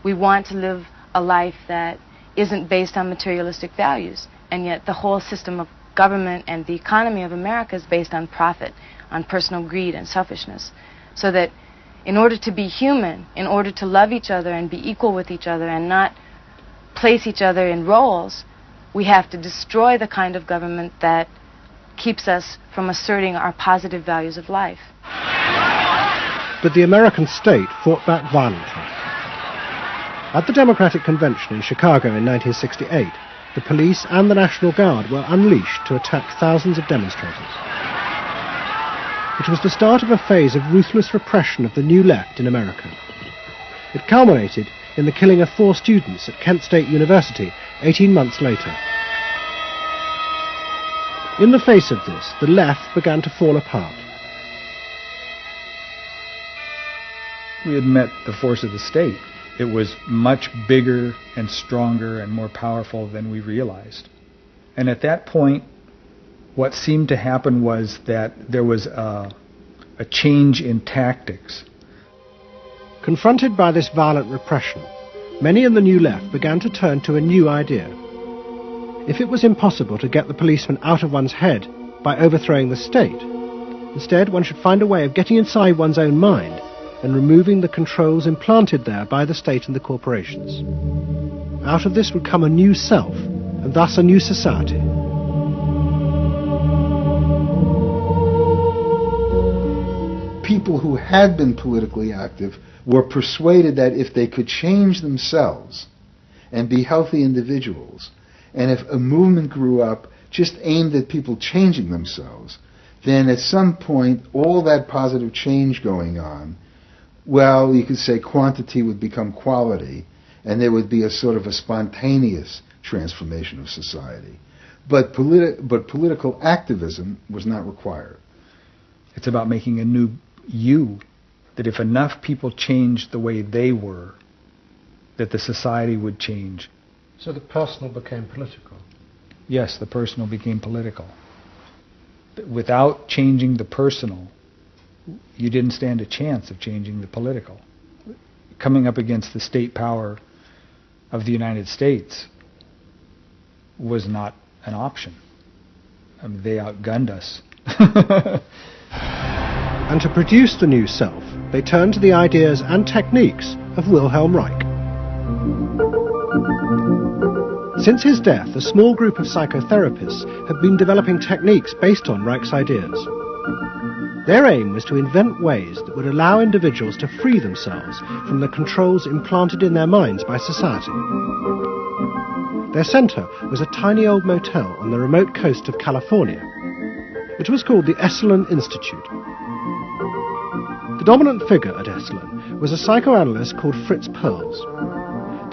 We want to live a life that isn't based on materialistic values, and yet the whole system of government and the economy of America is based on profit, on personal greed and selfishness. So that in order to be human, in order to love each other and be equal with each other and not place each other in roles, we have to destroy the kind of government that keeps us from asserting our positive values of life. But the American state fought back violently. At the Democratic Convention in Chicago in 1968, the police and the National Guard were unleashed to attack thousands of demonstrators. It was the start of a phase of ruthless repression of the new left in America. It culminated in the killing of 4 students at Kent State University 18 months later. In the face of this, the left began to fall apart. We had met the force of the state. It was much bigger and stronger and more powerful than we realized. And at that point, what seemed to happen was that there was a change in tactics. Confronted by this violent repression, many in the new left began to turn to a new idea. If it was impossible to get the policeman out of one's head by overthrowing the state, instead one should find a way of getting inside one's own mind and removing the controls implanted there by the state and the corporations. Out of this would come a new self, and thus a new society. People who had been politically active were persuaded that if they could change themselves and be healthy individuals, and if a movement grew up just aimed at people changing themselves, then at some point all that positive change going on, well, you could say quantity would become quality, and there would be a sort of a spontaneous transformation of society. But political activism was not required. It's about making a new you, that if enough people changed the way they were, that the society would change. So the personal became political? Yes, the personal became political. Without changing the personal, you didn't stand a chance of changing the political. Coming up against the state power of the United States was not an option. I mean, they outgunned us. And to produce the new self, they turned to the ideas and techniques of Wilhelm Reich. Since his death, a small group of psychotherapists have been developing techniques based on Reich's ideas. Their aim was to invent ways that would allow individuals to free themselves from the controls implanted in their minds by society. Their centre was a tiny old motel on the remote coast of California. It was called the Esalen Institute. The dominant figure at Esalen was a psychoanalyst called Fritz Perls.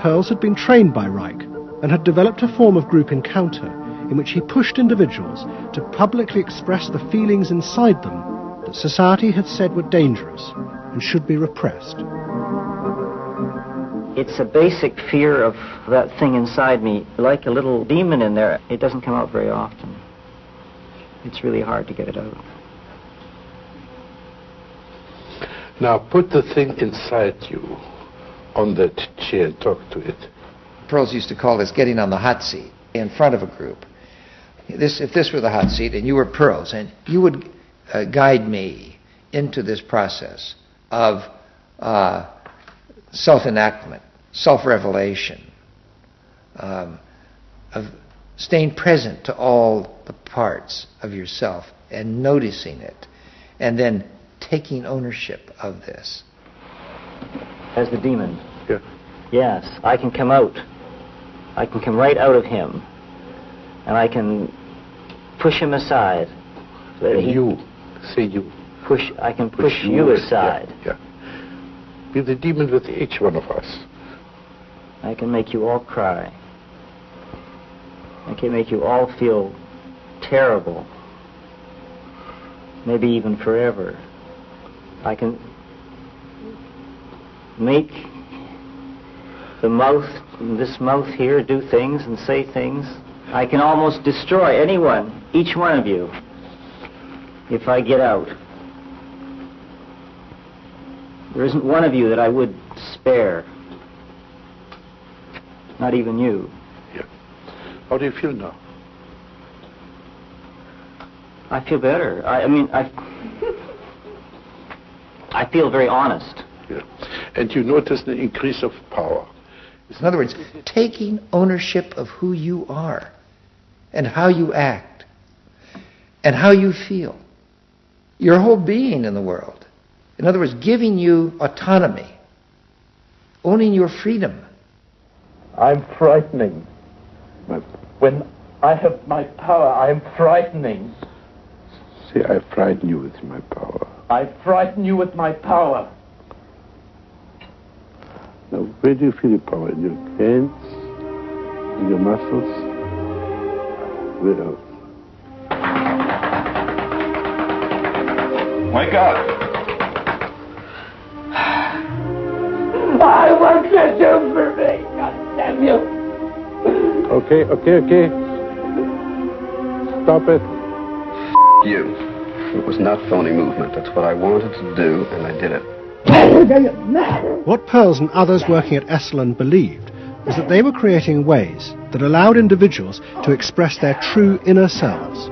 Perls had been trained by Reich and had developed a form of group encounter in which he pushed individuals to publicly express the feelings inside them that society had said were dangerous and should be repressed. It's a basic fear of that thing inside me, like a little demon in there. It doesn't come out very often. It's really hard to get it out. Now put the thing inside you on that chair, talk to it. Perls used to call this getting on the hot seat in front of a group. If this were the hot seat and you were Perls, and you would guide me into this process of self-enactment, self-revelation, of staying present to all the parts of yourself and noticing it, and then taking ownership of this. As the demon. Yeah. Yes, I can come out. I can come right out of him, and I can push him aside. So that You, say you. I can push you aside. Yeah. Be the demon with each one of us. I can make you all cry. I can make you all feel terrible. Maybe even forever. I can make this mouth here, do things and say things. I can almost destroy anyone, each one of you, if I get out. There isn't one of you that I would spare. Not even you. Yeah. How do you feel now? I feel better. I feel very honest. Yeah. And you notice the increase of power. In other words, taking ownership of who you are and how you act and how you feel. Your whole being in the world. In other words, giving you autonomy, owning your freedom. I'm frightening. When I have my power, I'm frightening. Say, I frighten you with my power. I frighten you with my power. Now, where do you feel the power? In your hands? In your muscles? Where else? Wake up! I want you to do for me, God damn you! Okay. Stop it. You. It was not phony movement. That's what I wanted to do, and I did it. What Pearls and others working at Esalen believed was that they were creating ways that allowed individuals to express their true inner selves.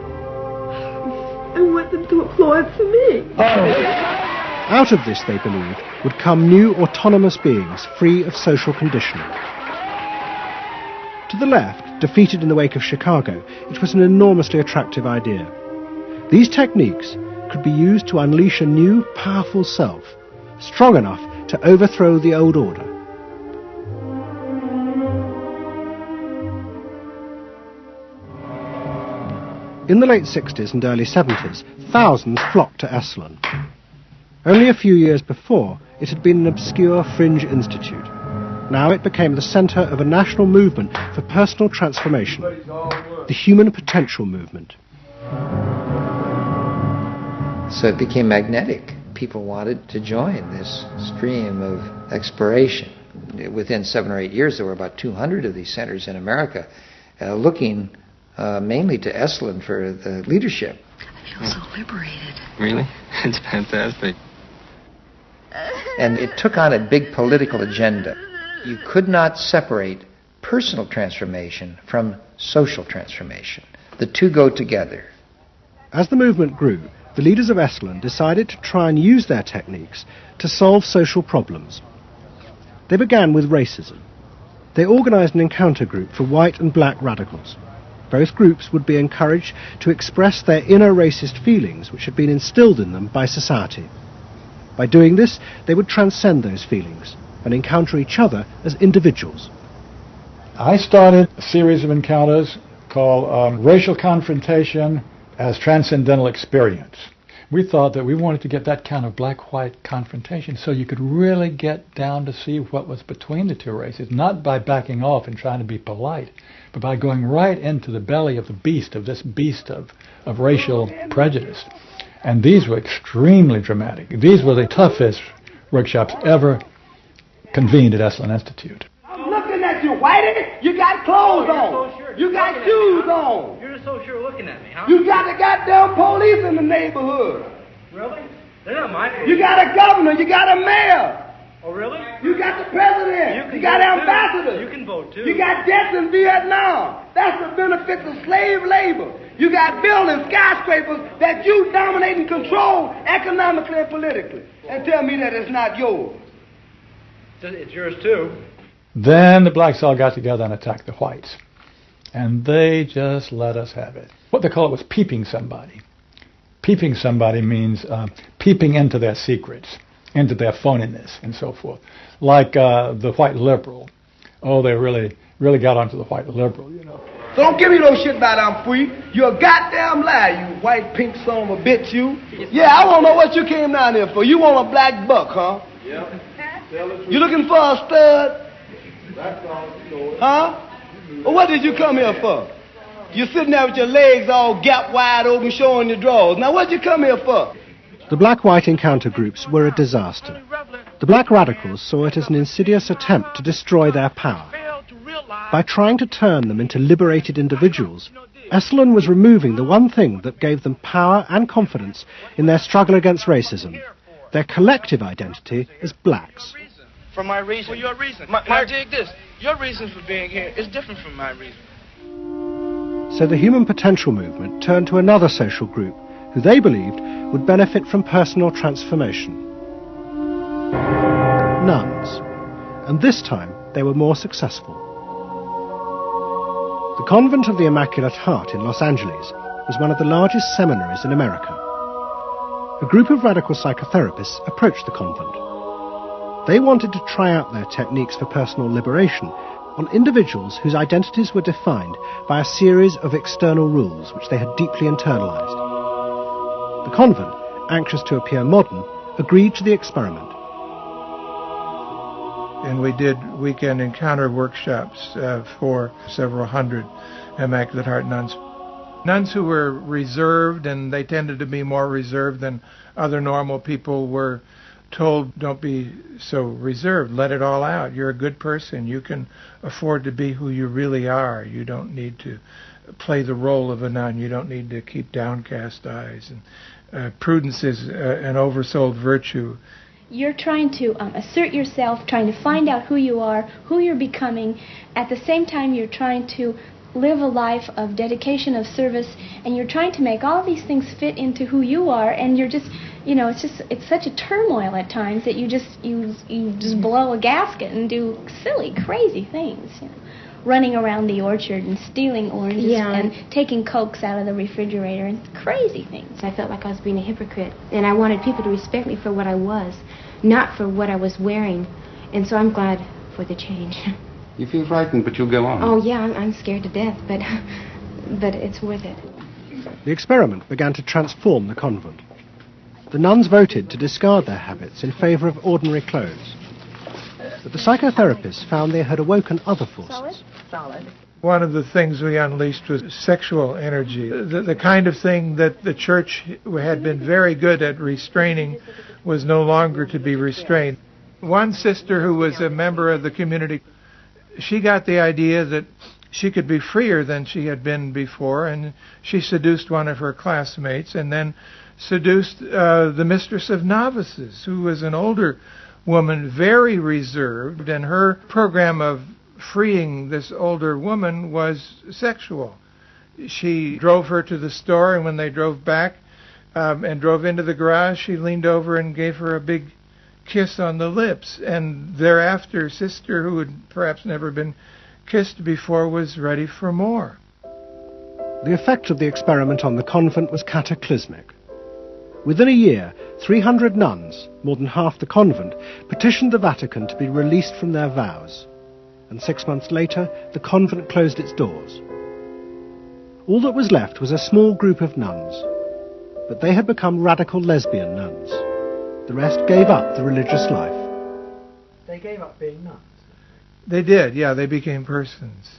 I want them to applaud for me. Out of this, they believed, would come new autonomous beings free of social conditioning. To the left, defeated in the wake of Chicago, it was an enormously attractive idea. These techniques could be used to unleash a new, powerful self, strong enough to overthrow the old order. In the late 60s and early 70s, thousands flocked to Esalen. Only a few years before, it had been an obscure fringe institute. Now it became the centre of a national movement for personal transformation, the human potential movement. So it became magnetic. People wanted to join this stream of exploration. Within 7 or 8 years, there were about 200 of these centers in America, looking mainly to Esalen for the leadership. I feel so liberated. Really? It's fantastic. And it took on a big political agenda. You could not separate personal transformation from social transformation. The two go together. As the movement grew, the leaders of Esalen decided to try and use their techniques to solve social problems. They began with racism. They organised an encounter group for white and black radicals. Both groups would be encouraged to express their inner racist feelings which had been instilled in them by society. By doing this, they would transcend those feelings and encounter each other as individuals. I started a series of encounters called Racial Confrontation as Transcendental Experience. We thought that we wanted to get that kind of black-white confrontation so you could really get down to see what was between the two races, not by backing off and trying to be polite, but by going right into the belly of the beast, of this beast of racial prejudice. And these were extremely dramatic. These were the toughest workshops ever convened at Esalen Institute. I'm looking at you, Whitey. You got clothes on. You got shoes on. You're so sure looking at me, huh? You got the goddamn police in the neighborhood. Really? They're not my police. You got a governor. You got a mayor. Oh, really? You got the president. You got ambassadors. You can vote, too. You got debts in Vietnam. That's the benefits of slave labor. You got buildings, skyscrapers that you dominate and control economically and politically. And tell me that it's not yours. It's yours, too. Then the blacks all got together and attacked the whites. And they just let us have it. What they call it was peeping somebody. Peeping somebody means peeping into their secrets, into their phoniness, and so forth. Like the white liberal. Oh, they really got onto the white liberal, you know. So don't give me no shit about I'm free. You're a goddamn liar, you white pink son of a bitch, you. Yeah, I want to know what you came down here for. You want a black buck, huh? Yeah. You looking for a stud? That's all. Huh? Well, what did you come here for? You're sitting there with your legs all gap wide open, showing your drawers. Now, what'd you come here for? The black-white encounter groups were a disaster. The black radicals saw it as an insidious attempt to destroy their power. By trying to turn them into liberated individuals, Esalen was removing the one thing that gave them power and confidence in their struggle against racism, their collective identity as blacks. For my reason. For your reason. Now dig this. Your reason for being here is different from my reason. So the human potential movement turned to another social group who they believed would benefit from personal transformation. Nuns. And this time they were more successful. The Convent of the Immaculate Heart in Los Angeles was one of the largest seminaries in America. A group of radical psychotherapists approached the convent. They wanted to try out their techniques for personal liberation on individuals whose identities were defined by a series of external rules which they had deeply internalized. The convent, anxious to appear modern, agreed to the experiment. And we did weekend encounter workshops for several hundred Immaculate Heart nuns. Nuns who were reserved, and they tended to be more reserved than other normal people, were told, don't be so reserved, let it all out. You're a good person. You can afford to be who you really are. You don't need to play the role of a nun. You don't need to keep downcast eyes. And prudence is an oversold virtue. You're trying to assert yourself, trying to find out who you are, who you're becoming. At the same time, you're trying to live a life of dedication, of service, and you're trying to make all these things fit into who you are, and you're just, you know, it's such a turmoil at times that you just blow a gasket and do silly, crazy things, you know. Running around the orchard and stealing oranges and taking Cokes out of the refrigerator and crazy things. I felt like I was being a hypocrite, and I wanted people to respect me for what I was, not for what I was wearing. And so I'm glad for the change. You feel frightened, but you'll go on. Oh, yeah, I'm scared to death, but it's worth it. The experiment began to transform the convent. The nuns voted to discard their habits in favour of ordinary clothes. But the psychotherapists found they had awoken other forces. Solid. One of the things we unleashed was sexual energy, the kind of thing that the church had been very good at restraining was no longer to be restrained. One sister who was a member of the community, she got the idea that she could be freer than she had been before, and she seduced one of her classmates and then seduced the mistress of novices, who was an older woman, very reserved, and her program of freeing this older woman was sexual. She drove her to the store, and when they drove back and drove into the garage, she leaned over and gave her a big kiss on the lips, and thereafter, sister, who had perhaps never been kissed before, was ready for more. The effect of the experiment on the convent was cataclysmic. Within a year, 300 nuns, more than half the convent, petitioned the Vatican to be released from their vows. And 6 months later, the convent closed its doors. All that was left was a small group of nuns, but they had become radical lesbian nuns. The rest gave up the religious life. They gave up being nuns. They did, yeah, they became persons.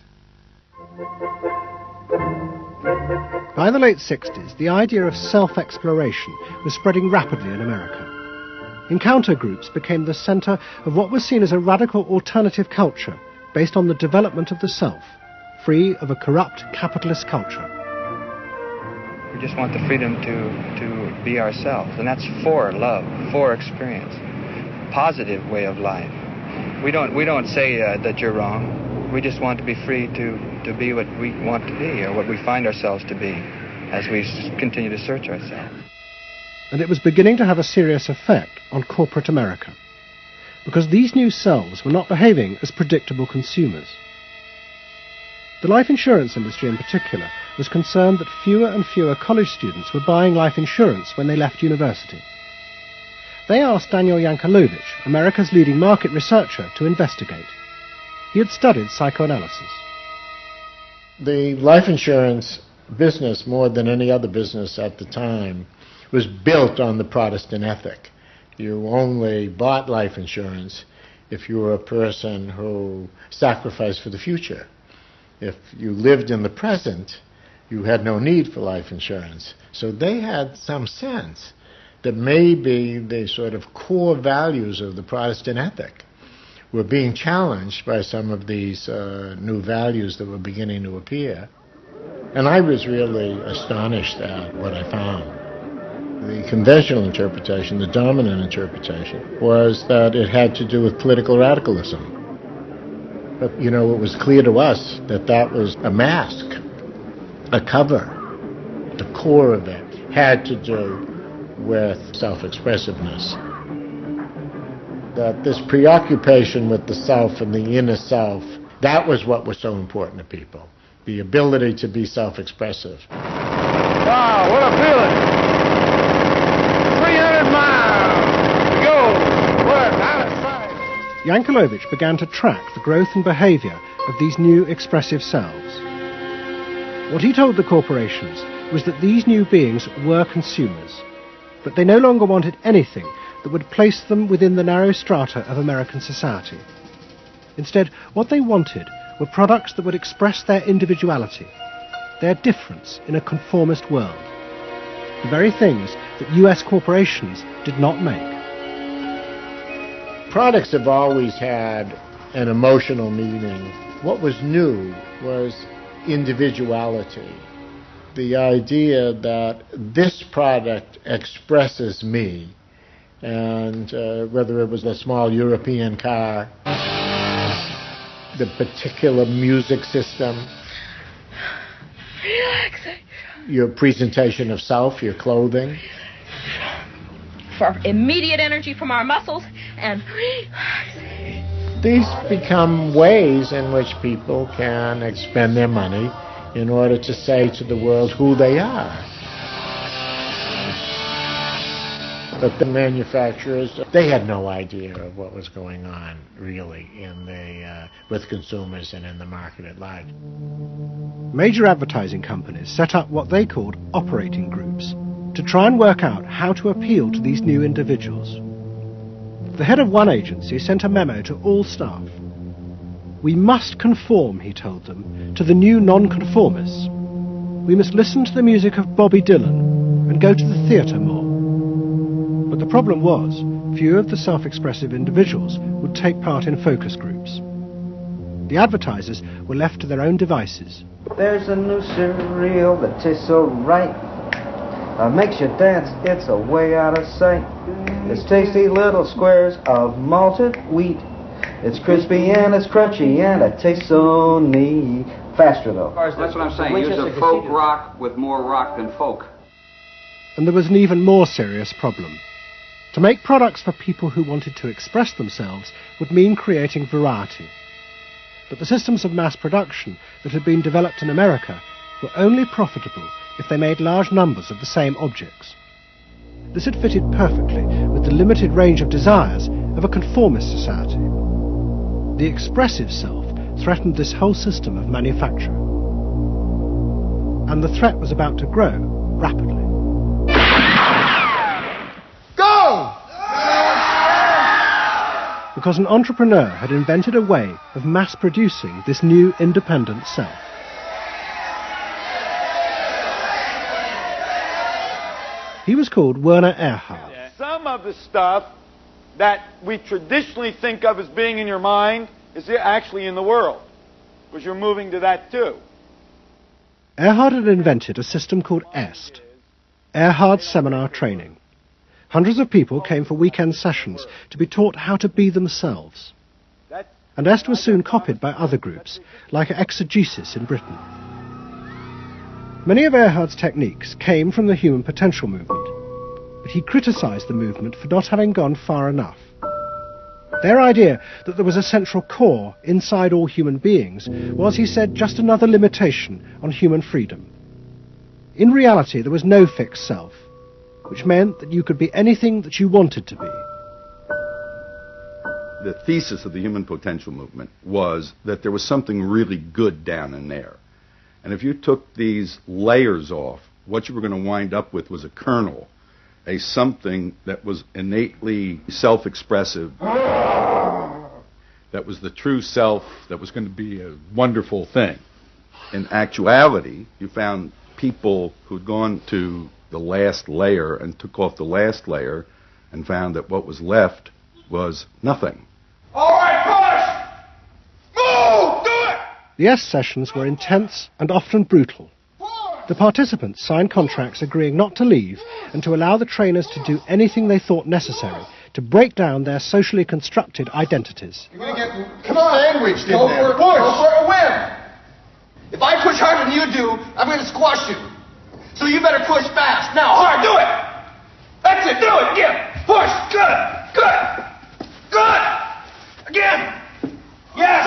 By the late 60s, the idea of self-exploration was spreading rapidly in America. Encounter groups became the centre of what was seen as a radical alternative culture based on the development of the self, free of a corrupt capitalist culture. We just want the freedom to be ourselves, and that's for love, for experience, positive way of life. We don't say that you're wrong. We just want to be free to be what we want to be, or what we find ourselves to be, as we continue to search ourselves. And it was beginning to have a serious effect on corporate America, because these new selves were not behaving as predictable consumers. The life insurance industry in particular was concerned that fewer and fewer college students were buying life insurance when they left university. They asked Daniel Yankelovich, America's leading market researcher, to investigate. He had studied psychoanalysis. The life insurance business, more than any other business at the time, was built on the Protestant ethic. You only bought life insurance if you were a person who sacrificed for the future. If you lived in the present, you had no need for life insurance. So they had some sense that maybe the sort of core values of the Protestant ethic were being challenged by some of these new values that were beginning to appear. And I was really astonished at what I found. The conventional interpretation, the dominant interpretation, was that it had to do with political radicalism. But, you know, it was clear to us that that was a mask, a cover. The core of it had to do with self-expressiveness. That this preoccupation with the self and the inner self, that was what was so important to people. The ability to be self-expressive. Wow, what a feeling! 300 miles! Go! We're out of sight! Yankelovich began to track the growth and behaviour of these new expressive selves. What he told the corporations was that these new beings were consumers, but they no longer wanted anything that would place them within the narrow strata of American society. Instead, what they wanted were products that would express their individuality, their difference in a conformist world, the very things that US corporations did not make. Products have always had an emotional meaning. What was new was individuality. The idea that this product expresses me, and whether it was a small European car, the particular music system, relaxation, your presentation of self, your clothing. For immediate energy from our muscles and relaxation. These become ways in which people can expend their money in order to say to the world who they are. But the manufacturers, they had no idea of what was going on, really, with consumers and in the market at large. Major advertising companies set up what they called operating groups to try and work out how to appeal to these new individuals. The head of one agency sent a memo to all staff. We must conform, he told them, to the new nonconformists. We must listen to the music of Bobby Dylan and go to the theatre more. But the problem was, few of the self-expressive individuals would take part in focus groups. The advertisers were left to their own devices. There's a new cereal that tastes so right. Makes you dance, it's a way out of sight. It's tasty little squares of malted wheat. It's crispy and it's crunchy and it tastes so neat. Faster though. That's what I'm saying. Use a folk rock with more rock than folk. And there was an even more serious problem. To make products for people who wanted to express themselves would mean creating variety. But the systems of mass production that had been developed in America were only profitable if they made large numbers of the same objects. This had fitted perfectly with the limited range of desires of a conformist society. The expressive self threatened this whole system of manufacture. And the threat was about to grow rapidly. Go! Because an entrepreneur had invented a way of mass-producing this new independent self. He was called Werner Erhard. Some of the stuff that we traditionally think of as being in your mind is actually in the world, because you're moving to that too. Erhard had invented a system called EST, Erhard Seminar Training. Hundreds of people came for weekend sessions to be taught how to be themselves. And EST was soon copied by other groups, like exegesis in Britain. Many of Erhard's techniques came from the human potential movement, but he criticised the movement for not having gone far enough. Their idea that there was a central core inside all human beings was, he said, just another limitation on human freedom. In reality, there was no fixed self, which meant that you could be anything that you wanted to be. The thesis of the human potential movement was that there was something really good down in there. And if you took these layers off, what you were going to wind up with was a kernel, a something that was innately self-expressive, that was the true self, that was going to be a wonderful thing. In actuality, you found people who'd gone to the last layer and took off the last layer and found that what was left was nothing. All right, push! Move! Do it! The S sessions were intense and often brutal. The participants signed contracts agreeing not to leave and to allow the trainers to do anything they thought necessary to break down their socially constructed identities. You're going to get sandwiched in there. Go for a win! If I push harder than you do, I'm going to squash you. So you better push fast. Now, hard, do it! That's it, do it, again! Push, good, good, good! Again! Yes!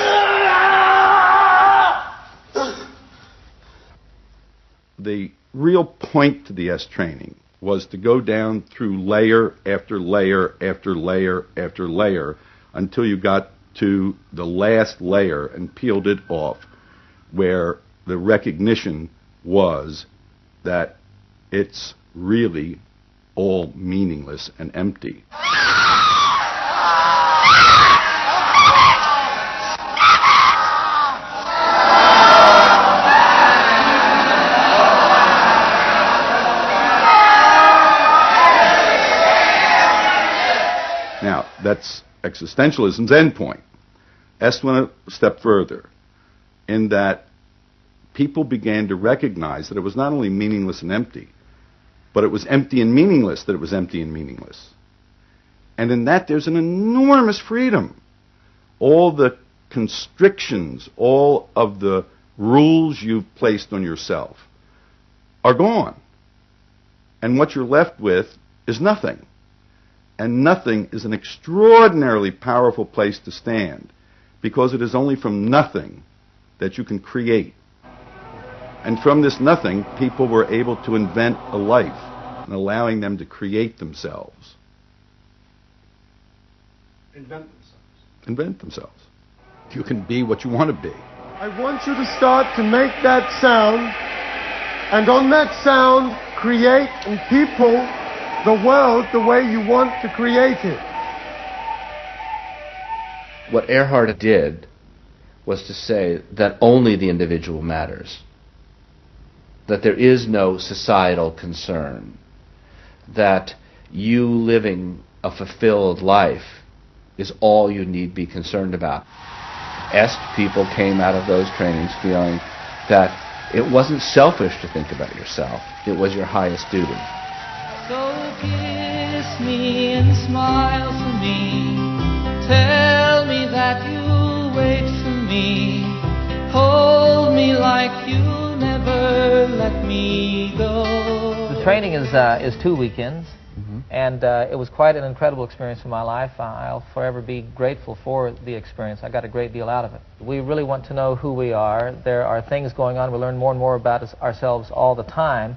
The real point to the S training was to go down through layer after layer after layer after layer until you got to the last layer and peeled it off, where the recognition was that it's really all meaningless and empty. Now, that's existentialism's endpoint. S went a step further in that people began to recognize that it was not only meaningless and empty, but it was empty and meaningless that it was empty and meaningless. And in that there's an enormous freedom. All the constrictions, all of the rules you've placed on yourself are gone. And what you're left with is nothing. And nothing is an extraordinarily powerful place to stand, because it is only from nothing that you can create. And from this nothing, people were able to invent a life, and allowing them to create themselves. Invent themselves. Invent themselves. You can be what you want to be. I want you to start to make that sound, and on that sound, create in people the world the way you want to create it. What Earhart did was to say that only the individual matters, that there is no societal concern, that you living a fulfilled life is all you need be concerned about. S people came out of those trainings feeling that it wasn't selfish to think about yourself, it was your highest duty. So kiss me and smile for me, tell me that you'll wait for me, hold me like you'll never let me go. The training is 2 weekends, and it was quite an incredible experience in my life. I'll forever be grateful for the experience. I got a great deal out of it. We really want to know who we are. There are things going on. We learn more and more about ourselves all the time,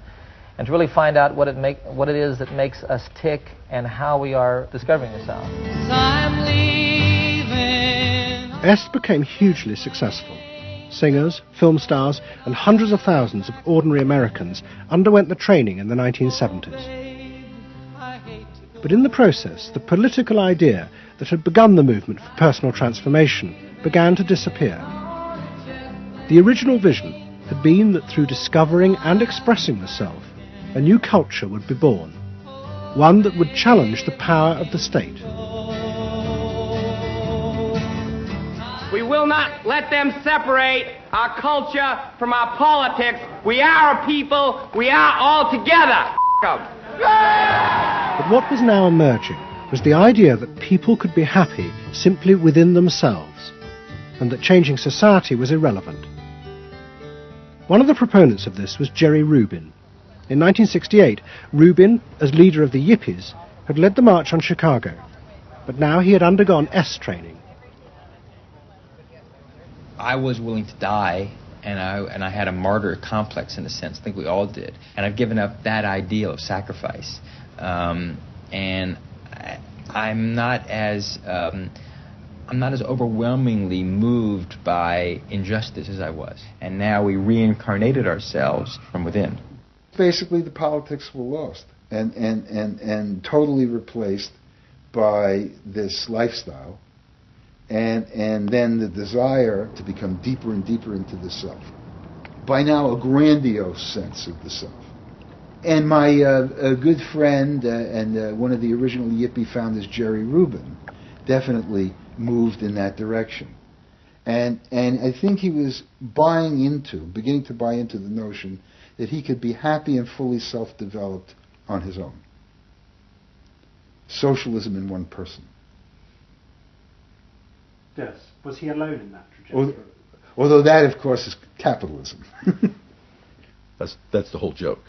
and to really find out what it is that makes us tick and how we are discovering ourselves. I'm leaving. S became hugely successful. Singers, film stars, and hundreds of thousands of ordinary Americans underwent the training in the 1970s. But in the process, the political idea that had begun the movement for personal transformation began to disappear. The original vision had been that through discovering and expressing the self, a new culture would be born, one that would challenge the power of the state. We will not let them separate our culture from our politics. We are a people. We are all together. But what was now emerging was the idea that people could be happy simply within themselves, and that changing society was irrelevant. One of the proponents of this was Jerry Rubin. In 1968, Rubin, as leader of the Yippies, had led the march on Chicago. but now he had undergone S training. I was willing to die, and I had a martyr complex in a sense. I think we all did. And I've given up that ideal of sacrifice. And I'm not as overwhelmingly moved by injustice as I was. And now we reincarnated ourselves from within. Basically, the politics were lost and totally replaced by this lifestyle, and then the desire to become deeper and deeper into the self. By now, a grandiose sense of the self. And my good friend and one of the original Yippie founders, Jerry Rubin, definitely moved in that direction. And I think he was beginning to buy into the notion that he could be happy and fully self-developed on his own. Socialism in one person. Yes. Was he alone in that trajectory? Although that, of course, is capitalism. That's the whole joke.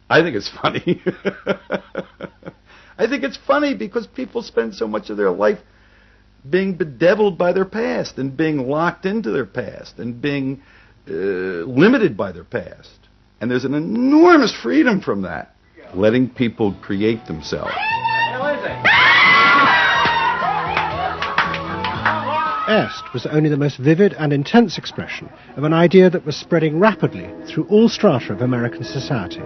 I think it's funny. I think it's funny because people spend so much of their life being bedeviled by their past and being locked into their past and being limited by their past. And there's an enormous freedom from that. Letting people create themselves. Est was only the most vivid and intense expression of an idea that was spreading rapidly through all strata of American society.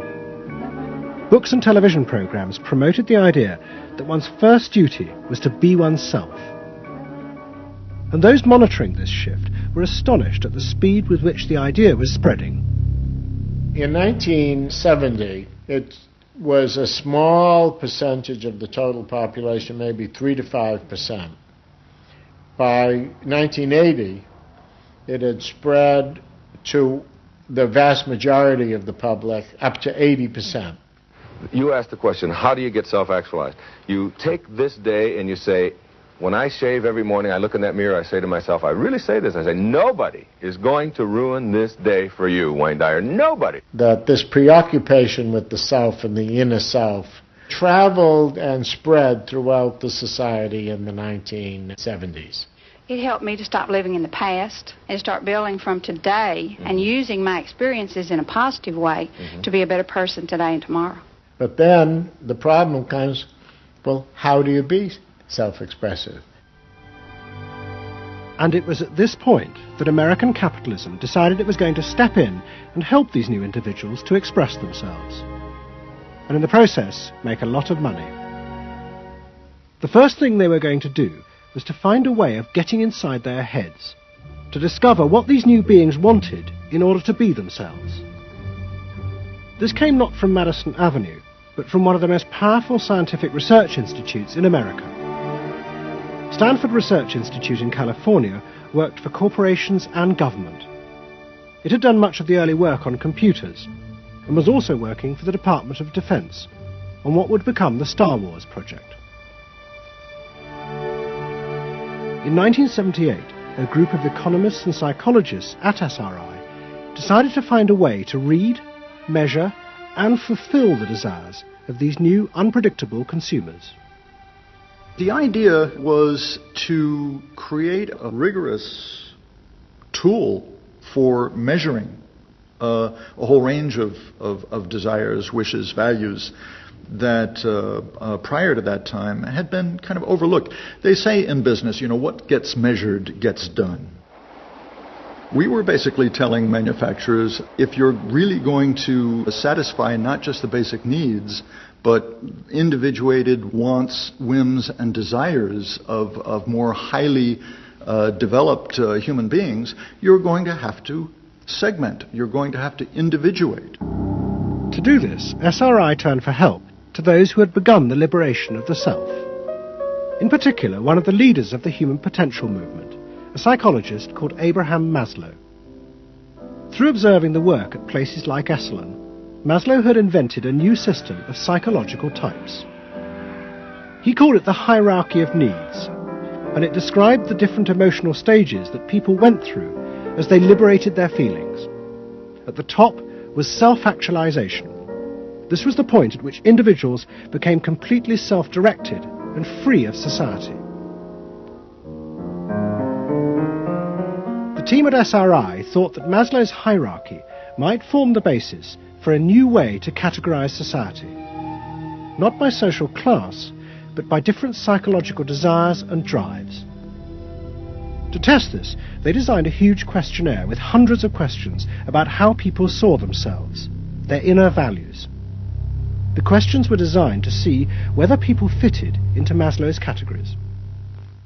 Books and television programs promoted the idea that one's first duty was to be oneself. And those monitoring this shift were astonished at the speed with which the idea was spreading. In 1970, it was a small percentage of the total population, maybe 3 to 5%. By 1980, it had spread to the vast majority of the public, up to 80%. You asked the question, how do you get self-actualized? You take this day and you say, when I shave every morning, I look in that mirror, I say to myself, I really say this, I say, nobody is going to ruin this day for you, Wayne Dyer, nobody. That this preoccupation with the self and the inner self traveled and spread throughout the society in the 1970s. It helped me to stop living in the past and start building from today and using my experiences in a positive way to be a better person today and tomorrow. But then the problem comes, well, how do you be self-expressive? And it was at this point that American capitalism decided it was going to step in and help these new individuals to express themselves, and in the process make a lot of money. The first thing they were going to do was to find a way of getting inside their heads, to discover what these new beings wanted in order to be themselves. This came not from Madison Avenue, but from one of the most powerful scientific research institutes in America. Stanford Research Institute in California worked for corporations and government. It had done much of the early work on computers, and was also working for the Department of Defense on what would become the Star Wars project. In 1978, a group of economists and psychologists at SRI decided to find a way to read, measure, and fulfill the desires of these new, unpredictable consumers. The idea was to create a rigorous tool for measuring a whole range of desires, wishes, values that prior to that time had been kind of overlooked. They say in business, what gets measured gets done. We were basically telling manufacturers, if you're really going to satisfy not just the basic needs, but individuated wants, whims, and desires of more highly developed human beings, you're going to have to segment. You're going to have to individuate. To do this, SRI turned for help to those who had begun the liberation of the self. In particular, one of the leaders of the human potential movement, a psychologist called Abraham Maslow. Through observing the work at places like Esalen, Maslow had invented a new system of psychological types. He called it the hierarchy of needs, and it described the different emotional stages that people went through as they liberated their feelings. At the top was self-actualization, This was the point at which individuals became completely self-directed and free of society. The team at SRI thought that Maslow's hierarchy might form the basis for a new way to categorize society, not by social class, but by different psychological desires and drives. To test this, they designed a huge questionnaire with hundreds of questions about how people saw themselves, their inner values. The questions were designed to see whether people fitted into Maslow's categories.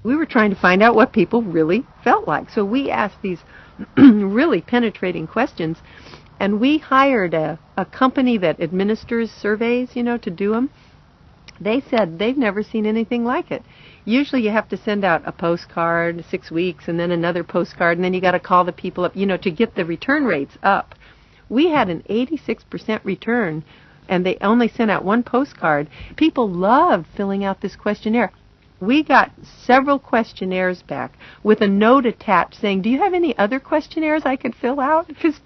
We were trying to find out what people really felt like. So we asked these really penetrating questions, and we hired a company that administers surveys, to do them. They said they've never seen anything like it. Usually you have to send out a postcard 6 weeks and then another postcard, and then you got to call the people up, to get the return rates up. We had an 86% return, and they only sent out one postcard. People loved filling out this questionnaire. We got several questionnaires back with a note attached saying, do you have any other questionnaires I could fill out? Because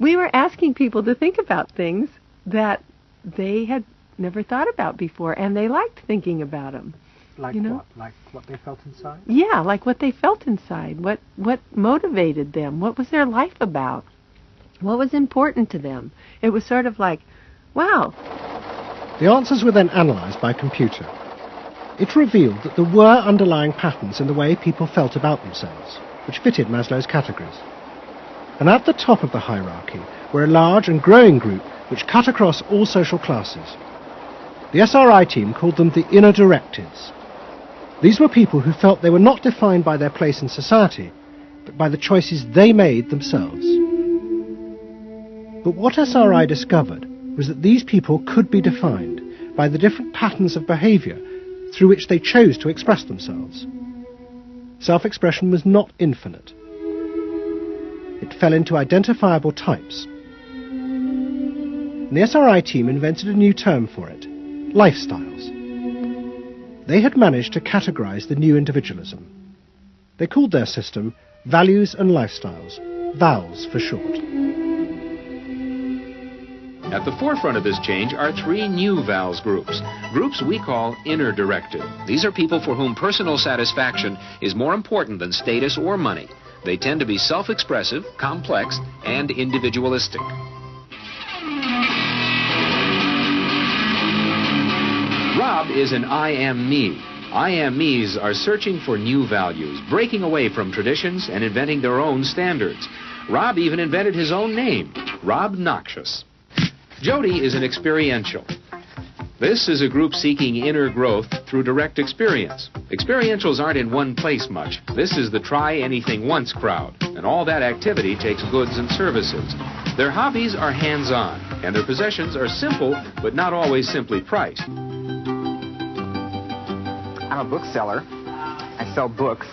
we were asking people to think about things that they had never thought about before, and they liked thinking about them. Like what? Like what they felt inside? Yeah, like what they felt inside. What motivated them? What was their life about? What was important to them? It was sort of like, wow. The answers were then analysed by a computer. It revealed that there were underlying patterns in the way people felt about themselves, which fitted Maslow's categories. And at the top of the hierarchy were a large and growing group which cut across all social classes. The SRI team called them the inner directives. These were people who felt they were not defined by their place in society, but by the choices they made themselves. But what SRI discovered was that these people could be defined by the different patterns of behaviour through which they chose to express themselves. Self-expression was not infinite. It fell into identifiable types. And the SRI team invented a new term for it: lifestyles. They had managed to categorize the new individualism. They called their system Values and Lifestyles, VALS for short. At the forefront of this change are 3 new VALS groups we call inner directive. These are people for whom personal satisfaction is more important than status or money. They tend to be self-expressive, complex, and individualistic. Rob is an I am me. I am me's are searching for new values, breaking away from traditions and inventing their own standards. Rob even invented his own name, Rob Noxious. Jody is an experiential. This is a group seeking inner growth through direct experience. Experientials aren't in one place much. This is the try-anything-once crowd, and all that activity takes goods and services. Their hobbies are hands-on, and their possessions are simple, but not always simply priced. I'm a bookseller. I sell books.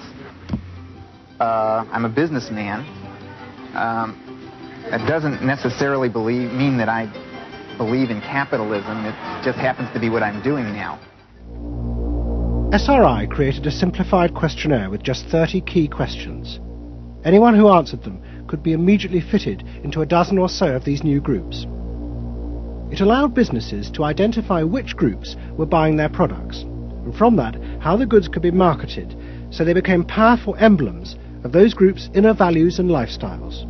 I'm a businessman. That doesn't necessarily mean that I believe in capitalism. It just happens to be what I'm doing now. SRI created a simplified questionnaire with just 30 key questions. Anyone who answered them could be immediately fitted into a dozen or so of these new groups. It allowed businesses to identify which groups were buying their products, and from that, how the goods could be marketed, so they became powerful emblems of those groups' inner values and lifestyles.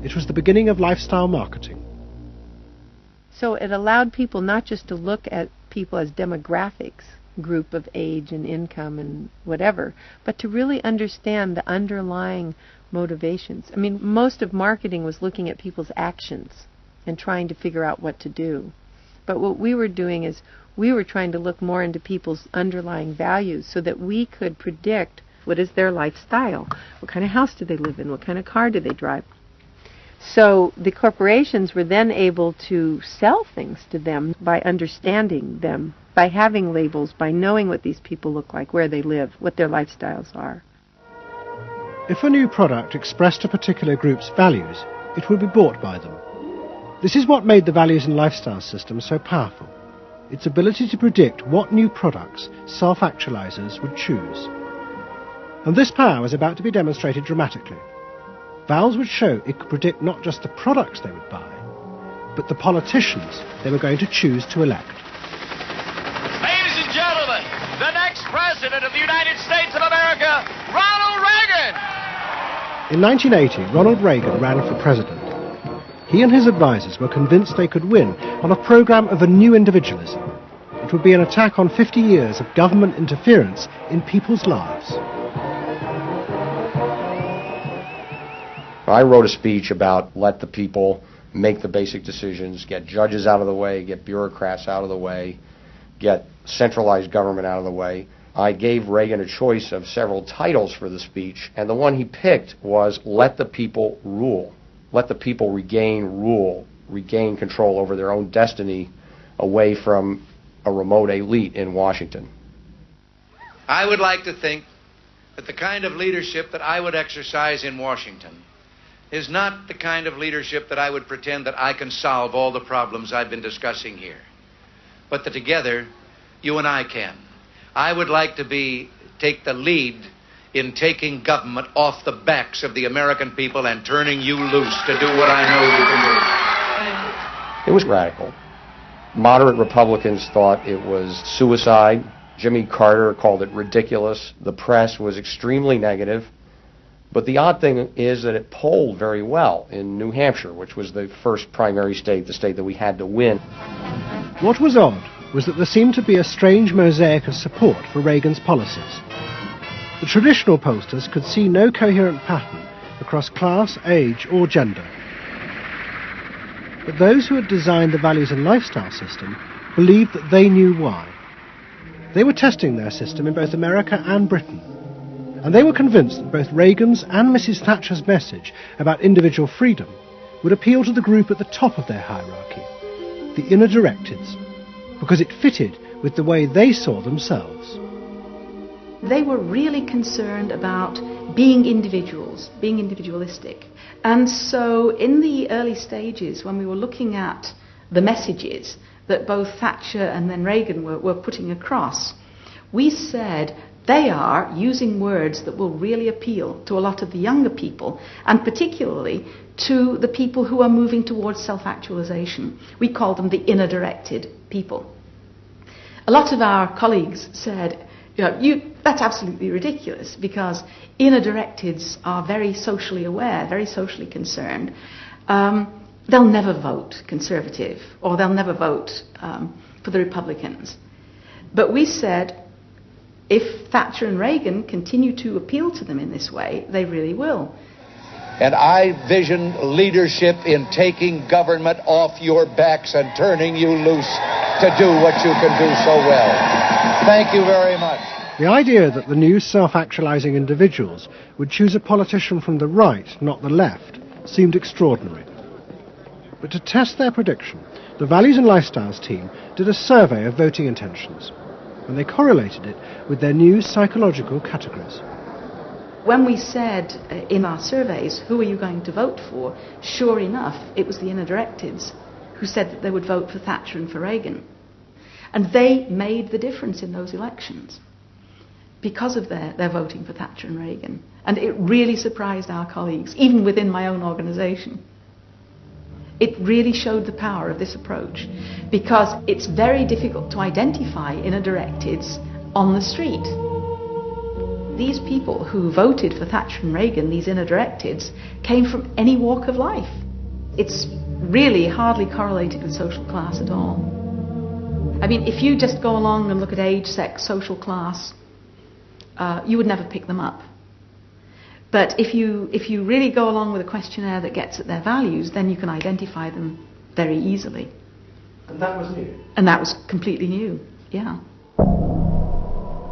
It was the beginning of lifestyle marketing. So it allowed people not just to look at people as demographics, group of age and income and whatever, but to really understand the underlying motivations. I mean, most of marketing was looking at people's actions and trying to figure out what to do. But what we were doing is we were trying to look more into people's underlying values so that we could predict what is their lifestyle, what kind of house do they live in, what kind of car do they drive. So the corporations were then able to sell things to them by understanding them, by having labels, by knowing what these people look like, where they live, what their lifestyles are. If a new product expressed a particular group's values, it would be bought by them. This is what made the values and lifestyle system so powerful. Its ability to predict what new products self-actualizers would choose. And this power was about to be demonstrated dramatically. VALS would show it could predict not just the products they would buy, but the politicians they were going to choose to elect. Ladies and gentlemen, the next President of the United States of America, Ronald Reagan! In 1980, Ronald Reagan ran for president. He and his advisers were convinced they could win on a program of a new individualism. It would be an attack on 50 years of government interference in people's lives. I wrote a speech about let the people make the basic decisions, get judges out of the way, get bureaucrats out of the way, get centralized government out of the way. I gave Reagan a choice of several titles for the speech, and the one he picked was let the people rule. Let the people regain rule, regain control over their own destiny away from a remote elite in Washington. I would like to think that the kind of leadership that I would exercise in Washington is not the kind of leadership that I would pretend that I can solve all the problems I've been discussing here, but that together you and I can. I would like to take the lead in taking government off the backs of the American people and turning you loose to do what I know you can do. It was radical. Moderate Republicans thought it was suicide. Jimmy Carter called it ridiculous. The press was extremely negative. But the odd thing is that it polled very well in New Hampshire, which was the first primary state, the state that we had to win. What was odd was that there seemed to be a strange mosaic of support for Reagan's policies. The traditional pollsters could see no coherent pattern across class, age, or gender. But those who had designed the values and lifestyle system believed that they knew why. They were testing their system in both America and Britain. And they were convinced that both Reagan's and Mrs. Thatcher's message about individual freedom would appeal to the group at the top of their hierarchy, the inner directeds, because it fitted with the way they saw themselves. They were really concerned about being individuals, being individualistic. And so in the early stages, when we were looking at the messages that both Thatcher and then Reagan were putting across, we said they are using words that will really appeal to a lot of the younger people, and particularly to the people who are moving towards self-actualization. We call them the inner-directed people. A lot of our colleagues said, that's absolutely ridiculous, because inner-directeds are very socially aware, very socially concerned. They'll never vote Conservative, or they'll never vote for the Republicans. But we said, if Thatcher and Reagan continue to appeal to them in this way, they really will. And I vision leadership in taking government off your backs and turning you loose to do what you can do so well. Thank you very much. The idea that the new self-actualizing individuals would choose a politician from the right, not the left, seemed extraordinary. But to test their prediction, the Values and Lifestyles team did a survey of voting intentions, and they correlated it with their new psychological categories. When we said in our surveys, who are you going to vote for, sure enough, it was the inner directives who said that they would vote for Thatcher and for Reagan. And they made the difference in those elections because of their voting for Thatcher and Reagan. And it really surprised our colleagues, even within my own organisation. It really showed the power of this approach, because it's very difficult to identify inner directives on the street. These people who voted for Thatcher and Reagan, these inner directives, came from any walk of life. It's really hardly correlated with social class at all. I mean, if you just go along and look at age, sex, social class, you would never pick them up. But if you really go along with a questionnaire that gets at their values, then you can identify them very easily. And that was new? And that was completely new, yeah.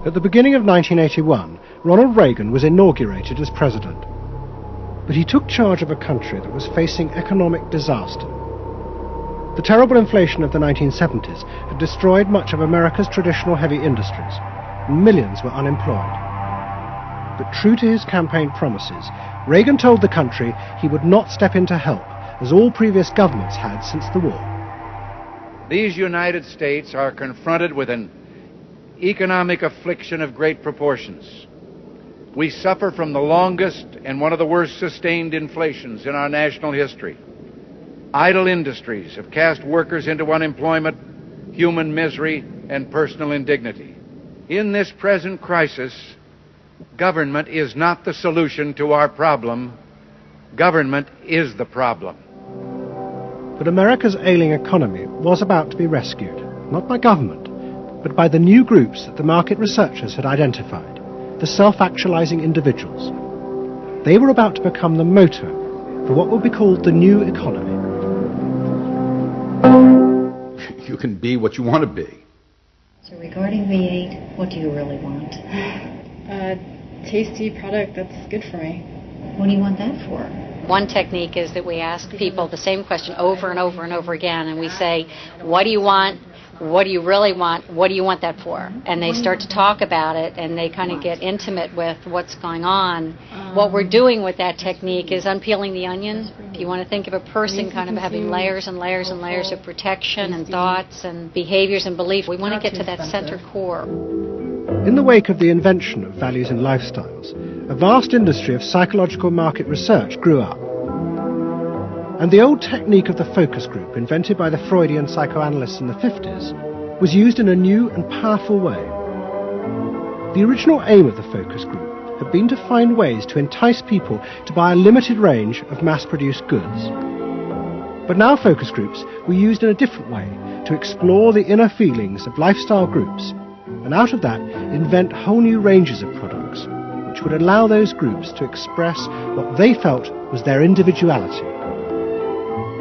At the beginning of 1981, Ronald Reagan was inaugurated as president. But he took charge of a country that was facing economic disaster. The terrible inflation of the 1970s had destroyed much of America's traditional heavy industries, and millions were unemployed. But true to his campaign promises, Reagan told the country he would not step in to help, as all previous governments had since the war. These United States are confronted with an economic affliction of great proportions. We suffer from the longest and one of the worst sustained inflations in our national history. Idle industries have cast workers into unemployment, human misery, and personal indignity. In this present crisis, government is not the solution to our problem. Government is the problem. But America's ailing economy was about to be rescued, not by government, but by the new groups that the market researchers had identified, the self-actualizing individuals. They were about to become the motor for what would be called the new economy. You can be what you want to be. So regarding V8, what do you really want? A tasty product that's good for me. What do you want that for? One technique is that we ask people the same question over and over and over again, and we say, what do you want? What do you really want? What do you want that for? And they start to talk about it, and they kind of get intimate with what's going on. What we're doing with that technique is unpeeling the onion. If you want to think of a person kind of having layers and layers and layers of protection and thoughts and behaviors and beliefs, we want to get to that center core. In the wake of the invention of values and lifestyles, a vast industry of psychological market research grew up. And the old technique of the focus group, invented by the Freudian psychoanalysts in the 50s, was used in a new and powerful way. The original aim of the focus group had been to find ways to entice people to buy a limited range of mass-produced goods. But now focus groups were used in a different way to explore the inner feelings of lifestyle groups, and out of that invent whole new ranges of products, which would allow those groups to express what they felt was their individuality.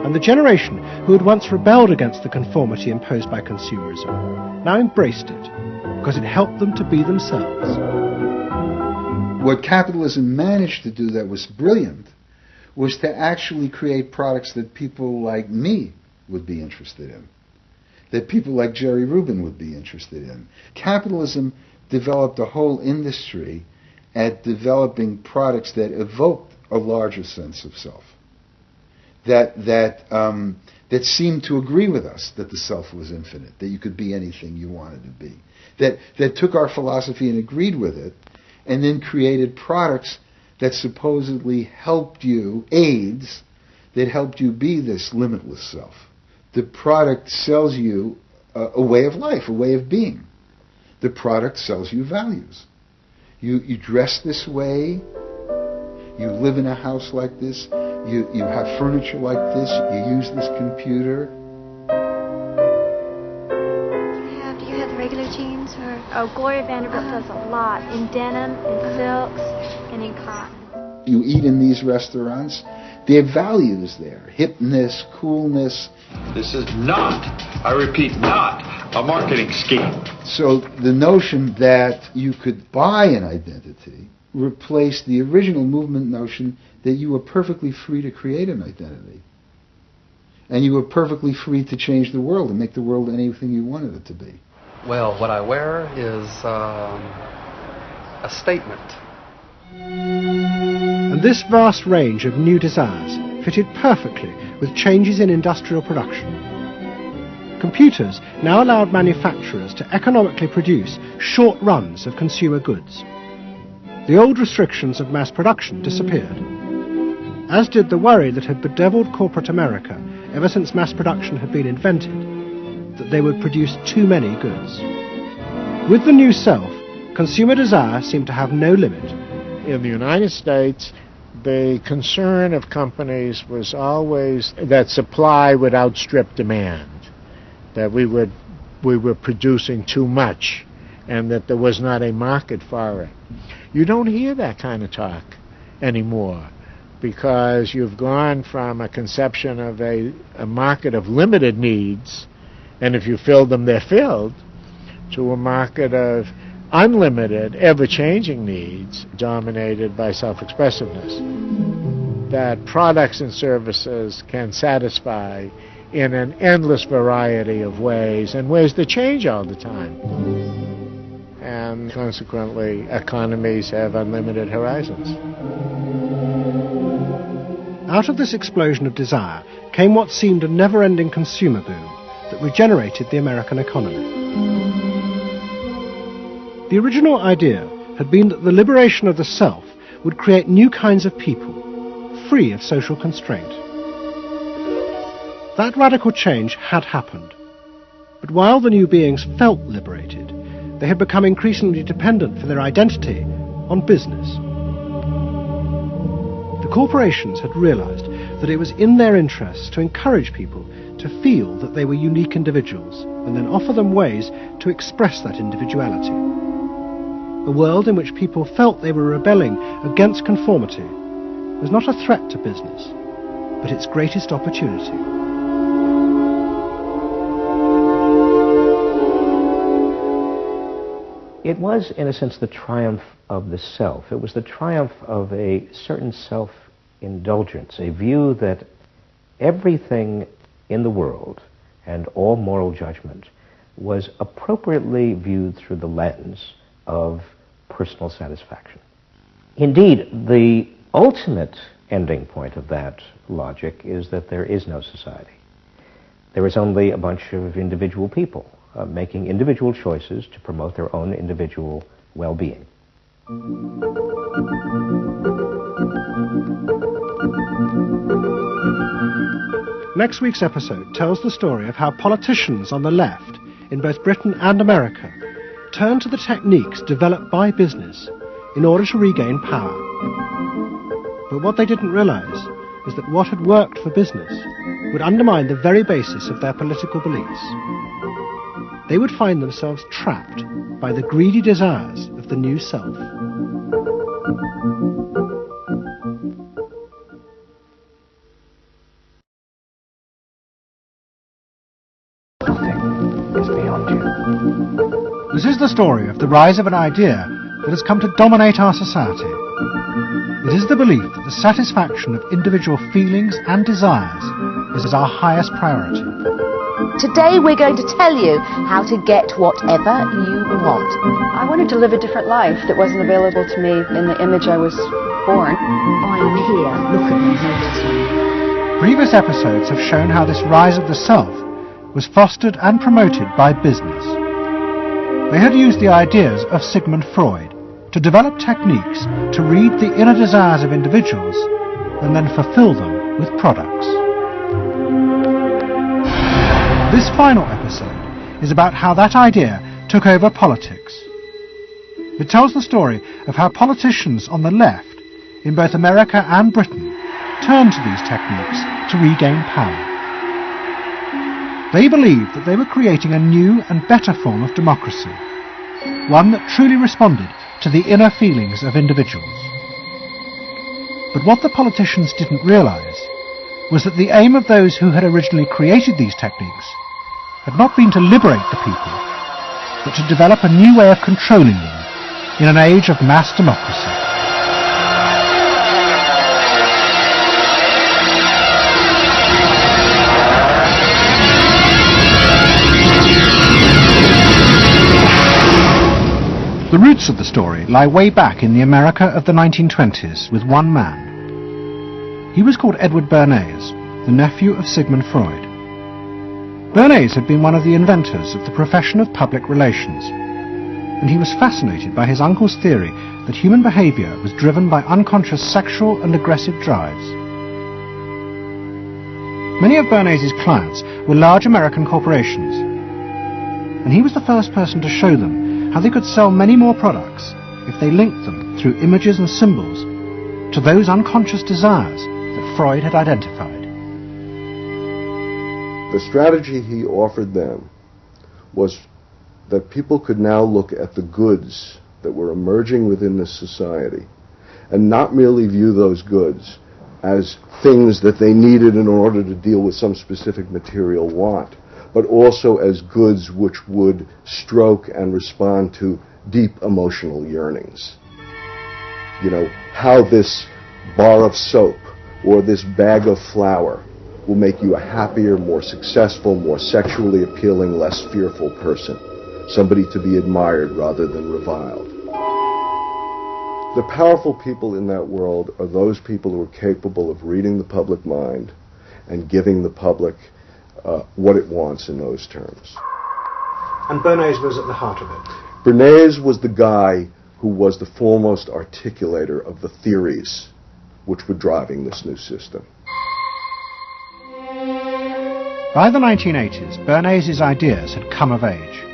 And the generation who had once rebelled against the conformity imposed by consumerism now embraced it, because it helped them to be themselves. What capitalism managed to do that was brilliant was to actually create products that people like me would be interested in, that people like Jerry Rubin would be interested in. Capitalism developed a whole industry at developing products that evoked a larger sense of self, that seemed to agree with us that the self was infinite, that you could be anything you wanted to be, that took our philosophy and agreed with it, and then created products that supposedly helped you, aids, that helped you be this limitless self. The product sells you a way of life, a way of being. The product sells you values. You dress this way, you live in a house like this, you have furniture like this, you use this computer. Do you have the regular jeans? Oh, Gloria Vanderbilt does a lot in denim, in silks, and in cotton. You eat in these restaurants, there are values there, hipness, coolness. This is not, I repeat, not a marketing scheme. So the notion that you could buy an identity replaced the original movement notion that you were perfectly free to create an identity. And you were perfectly free to change the world and make the world anything you wanted it to be. Well, what I wear is a statement. And this vast range of new desires fitted perfectly with changes in industrial production. Computers now allowed manufacturers to economically produce short runs of consumer goods. The old restrictions of mass production disappeared, as did the worry that had bedeviled corporate America ever since mass production had been invented, that they would produce too many goods. With the new self, consumer desire seemed to have no limit. In the United States, the concern of companies was always that supply would outstrip demand, that we were producing too much, and that there was not a market for it. You don't hear that kind of talk anymore, because you've gone from a conception of a market of limited needs, and if you fill them, they're filled, to a market of unlimited, ever-changing needs dominated by self-expressiveness that products and services can satisfy in an endless variety of ways, and ways that change all the time. And consequently, economies have unlimited horizons. Out of this explosion of desire came what seemed a never-ending consumer boom that regenerated the American economy. The original idea had been that the liberation of the self would create new kinds of people, free of social constraint. That radical change had happened. But while the new beings felt liberated, they had become increasingly dependent for their identity on business. The corporations had realized that it was in their interests to encourage people to feel that they were unique individuals and then offer them ways to express that individuality. A world in which people felt they were rebelling against conformity was not a threat to business, but its greatest opportunity. It was, in a sense, the triumph of the self. It was the triumph of a certain self-indulgence, a view that everything in the world and all moral judgment was appropriately viewed through the lens of personal satisfaction. Indeed, the ultimate ending point of that logic is that there is no society. There is only a bunch of individual people making individual choices to promote their own individual well-being. Next week's episode tells the story of how politicians on the left, in both Britain and America, turned to the techniques developed by business in order to regain power. But what they didn't realize is that what had worked for business would undermine the very basis of their political beliefs. They would find themselves trapped by the greedy desires of the new self. Nothing is beyond you. This is the story of the rise of an idea that has come to dominate our society. It is the belief that the satisfaction of individual feelings and desires is our highest priority. Today we're going to tell you how to get whatever you want. I wanted to live a different life that wasn't available to me in the image I was born. I'm here, look at me, notice me. Previous episodes have shown how this rise of the self was fostered and promoted by business. They had used the ideas of Sigmund Freud to develop techniques to read the inner desires of individuals and then fulfill them with products. This final episode is about how that idea took over politics. It tells the story of how politicians on the left, in both America and Britain, turned to these techniques to regain power. They believed that they were creating a new and better form of democracy, one that truly responded to the inner feelings of individuals. But what the politicians didn't realize was that the aim of those who had originally created these techniques had not been to liberate the people, but to develop a new way of controlling them in an age of mass democracy. The roots of the story lie way back in the America of the 1920s with one man. He was called Edward Bernays, the nephew of Sigmund Freud. Bernays had been one of the inventors of the profession of public relations, and he was fascinated by his uncle's theory that human behavior was driven by unconscious sexual and aggressive drives. Many of Bernays' clients were large American corporations, and he was the first person to show them how they could sell many more products if they linked them through images and symbols to those unconscious desires that Freud had identified. The strategy he offered them was that people could now look at the goods that were emerging within this society and not merely view those goods as things that they needed in order to deal with some specific material want, but also as goods which would stroke and respond to deep emotional yearnings. You know, how this bar of soap or this bag of flour will make you a happier, more successful, more sexually appealing, less fearful person. Somebody to be admired rather than reviled. The powerful people in that world are those people who are capable of reading the public mind and giving the public what it wants in those terms. And Bernays was at the heart of it. Bernays was the guy who was the foremost articulator of the theories which were driving this new system. By the 1980s, Bernays' ideas had come of age.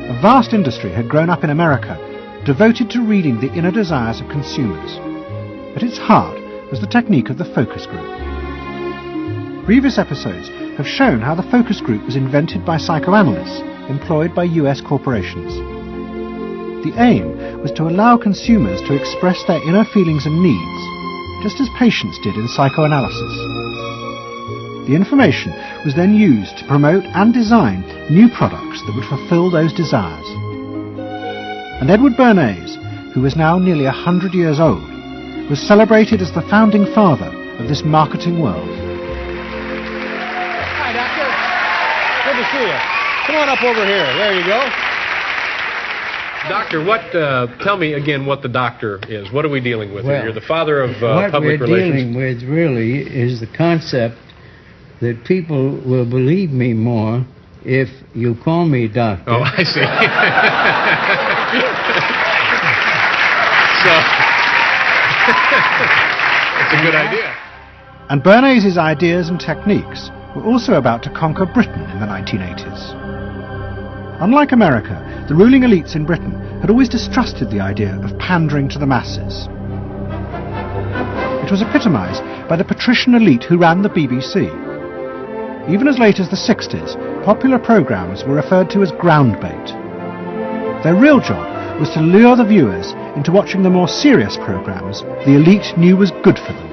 A vast industry had grown up in America, devoted to reading the inner desires of consumers. At its heart was the technique of the focus group. Previous episodes have shown how the focus group was invented by psychoanalysts employed by US corporations. The aim was to allow consumers to express their inner feelings and needs, just as patients did in psychoanalysis. The information was then used to promote and design new products that would fulfill those desires. And Edward Bernays, who was now nearly 100 years old, was celebrated as the founding father of this marketing world. Hi, Doctor. Good to see you. Come on up over here. There you go. Doctor, tell me again what the doctor is. What are we dealing with here? You're the father of public relations. What we're dealing with really is the concept that people will believe me more if you call me doctor. Oh, I see. It's a good idea. And Bernays' ideas and techniques were also about to conquer Britain in the 1980s. Unlike America, the ruling elites in Britain had always distrusted the idea of pandering to the masses. It was epitomised by the patrician elite who ran the BBC. Even as late as the 60s, popular programmes were referred to as ground bait. Their real job was to lure the viewers into watching the more serious programmes the elite knew was good for them.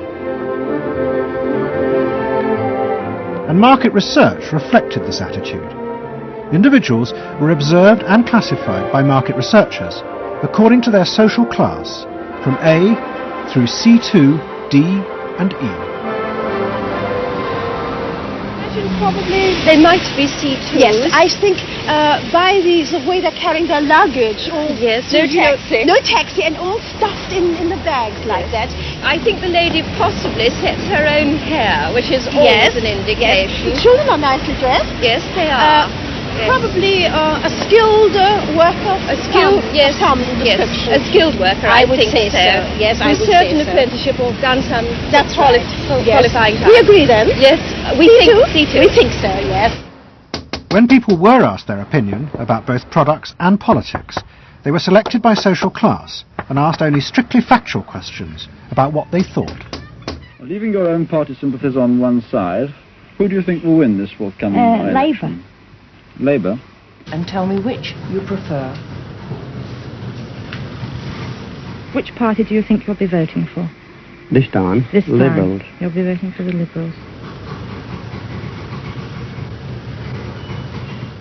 And market research reflected this attitude. Individuals were observed and classified by market researchers according to their social class, from A through C2, D and E. Probably they might be C2. Yes, I think by the way they're carrying their luggage. Yes, no taxi. No taxi, and all stuffed in the bags like that. I think the lady possibly sets her own hair, which is always an indication. The children are nicely dressed. Yes, they are. Probably a skilled worker. A skilled, yes, a skilled worker. I would think say so. Yes, I would certain say so. apprenticeship or done some That's right. qualifying. We agree then. Yes, we think C2. We think so. Yes. When people were asked their opinion about both products and politics, they were selected by social class and asked only strictly factual questions about what they thought. Leaving your own party sympathies on one side, who do you think will win this forthcoming election? Labour. Labour? And tell me which you prefer. Which party do you think you'll be voting for? This time, Liberals. You'll be voting for the Liberals.